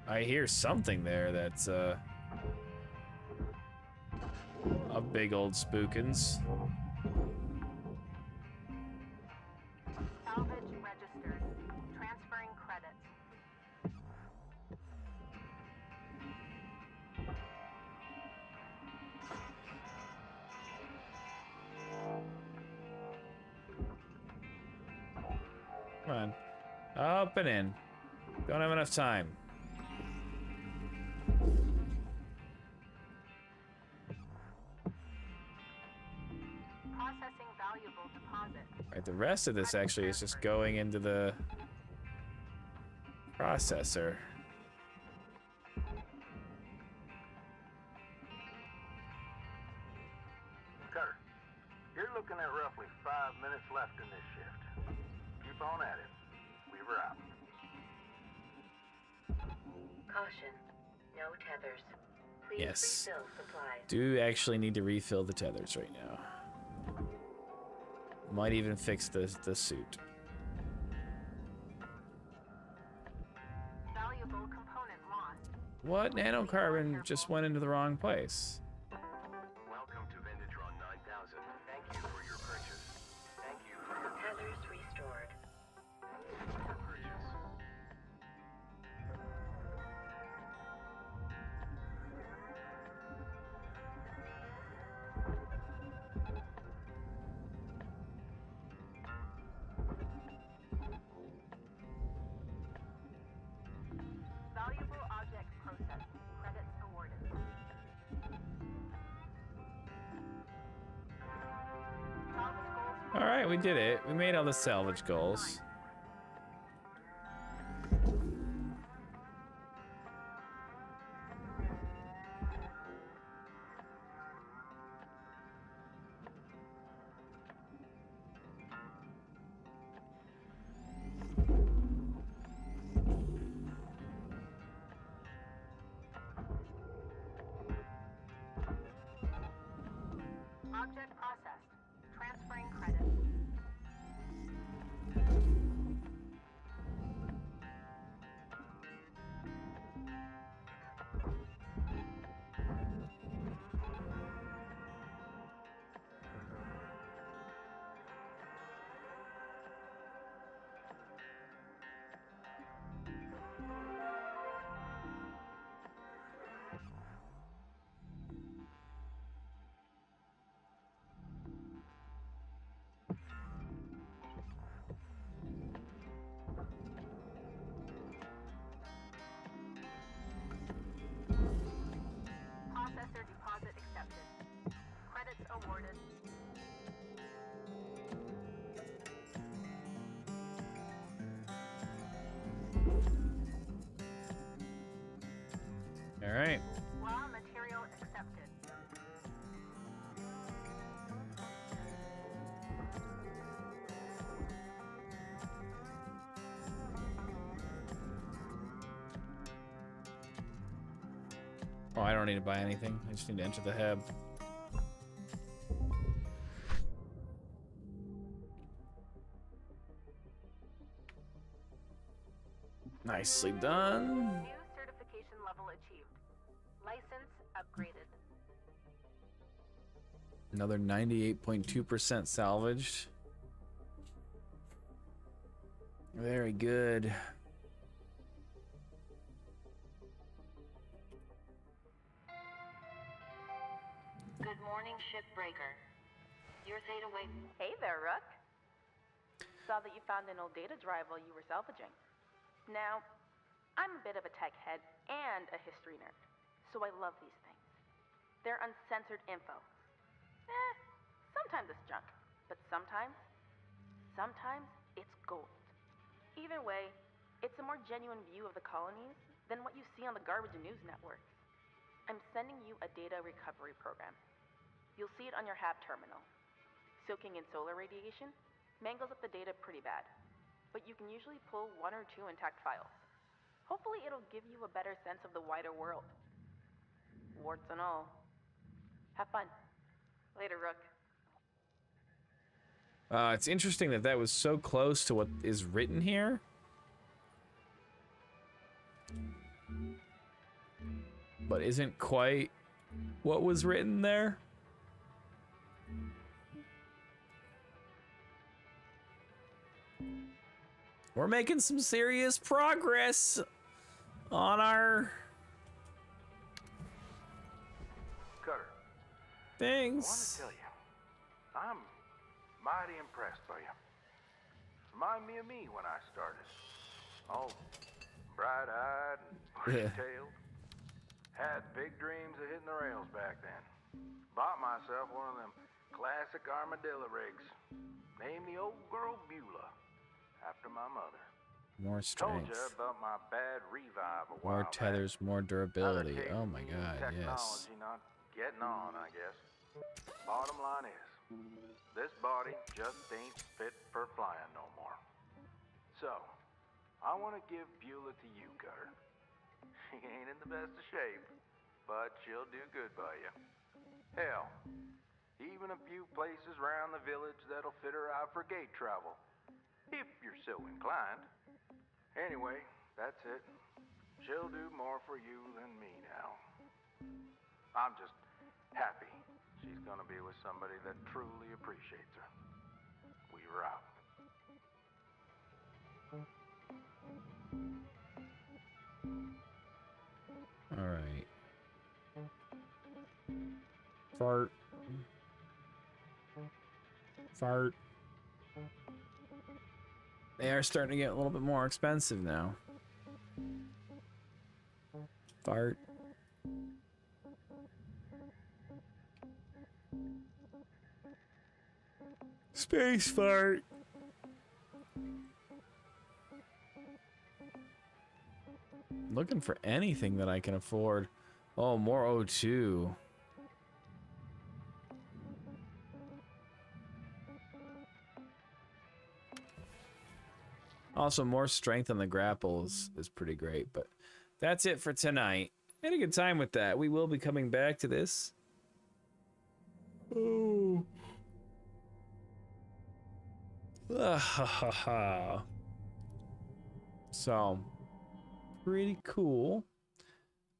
I hear something there that's a big old spookins. Salvage registered. Transferring credits. Come on. Up and in. Don't have enough time. Processing valuable deposit. Right, the rest of this actually is just going into the processor. looking at roughly 5 minutes left in this shift. Keep on at it. Weaver out. Caution. No tethers. Please Yes. refill supplies. Do actually need to refill the tethers right now. Might even fix the suit. Valuable component lost. What? Nanocarbon just went into the wrong place. Welcome to Venditron 9000. Thank you for your purchase. Thank you for your Tethers restored. purchase. Valuable object processed. Credits awarded. Salvage goals. All right, we did it. We made all the salvage goals. Object processed. Transferring credits. Processor deposit accepted. Credits awarded. All right. Raw material accepted. Oh, I don't need to buy anything. I just need to enter the hub. Nicely done. New certification level achieved. License upgraded. Another 98.2% salvaged. Very good. Good morning, Shipbreaker. Your Theta Wave. Hey there, Rook. Saw that you found an old data drive while you were salvaging. Now, I'm a bit of a tech head and a history nerd, so I love these things. They're uncensored info. Sometimes it's junk, but sometimes it's gold. Either way, it's a more genuine view of the colonies than what you see on the garbage news networks. I'm sending you a data recovery program. You'll see it on your HAB terminal. Soaking in solar radiation mangles up the data pretty bad, but you can usually pull 1 or 2 intact files. Hopefully it'll give you a better sense of the wider world. Warts and all. Have fun. Later, Rook. It's interesting that that was so close to what is written here. But isn't quite what was written there. We're making some serious progress on our Cutter, I things. want to tell you, I'm mighty impressed by you. Remind me of me when I started. All bright-eyed and bushy-tailed. Had big dreams of hitting the rails back then. Bought myself one of them classic armadillo rigs. Named the old girl Beulah, after my mother. More Told you strength, about my bad revive a while more back. tethers, more durability. Other Oh my cases, god, yes. technology not getting on, I guess. Bottom line is, This body just ain't fit for flying no more. So, I want to give Beulah to you, Cutter. She ain't in the best of shape, but she'll do good by you. Hell, even a few places around the village that'll fit her out for gate travel, if you're so inclined. Anyway, that's it. She'll do more for you than me now. I'm just happy she's gonna be with somebody that truly appreciates her. Weaver out. All right. Fart. Fart. They are starting to get a little bit more expensive now. Fart. Space fart. Looking for anything that I can afford. Oh, more O2. Also, more strength on the grapples is pretty great, but that's it for tonight. Had a good time with that. We will be coming back to this. Oh. So, pretty cool.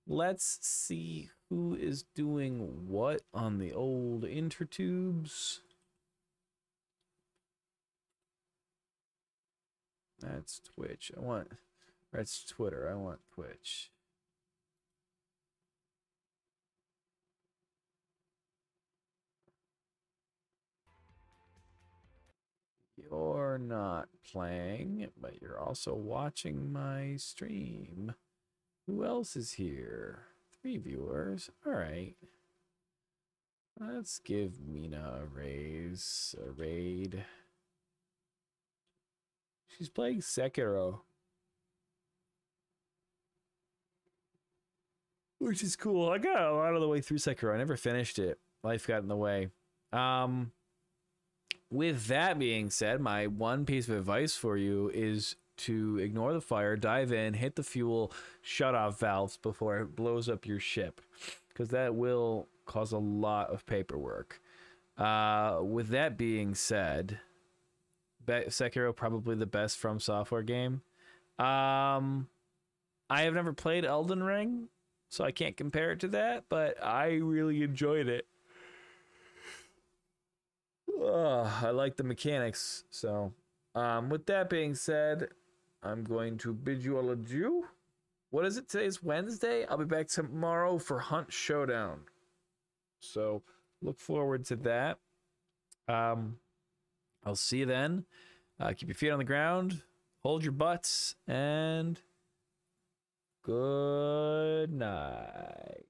Let's see who is doing what on the old intertubes. That's Twitch. That's Twitter. I want Twitch. You're not playing, but you're also watching my stream. Who else is here? 3 viewers. All right. Let's give Mina a raid. She's playing Sekiro, which is cool. I got a lot of the way through Sekiro. I never finished it. Life got in the way. With that being said, my one piece of advice for you is to ignore the fire, dive in, hit the fuel, shut off valves before it blows up your ship, because that will cause a lot of paperwork. With that being said, Sekiro probably the best From Software game. I have never played Elden Ring, so I can't compare it to that, but I really enjoyed it. I like the mechanics. So, with that being said, I'm going to bid you all adieu. What is it? Today's Wednesday. I'll be back tomorrow for Hunt Showdown. So, look forward to that. I'll see you then. Keep your feet on the ground. Hold your butts. And good night.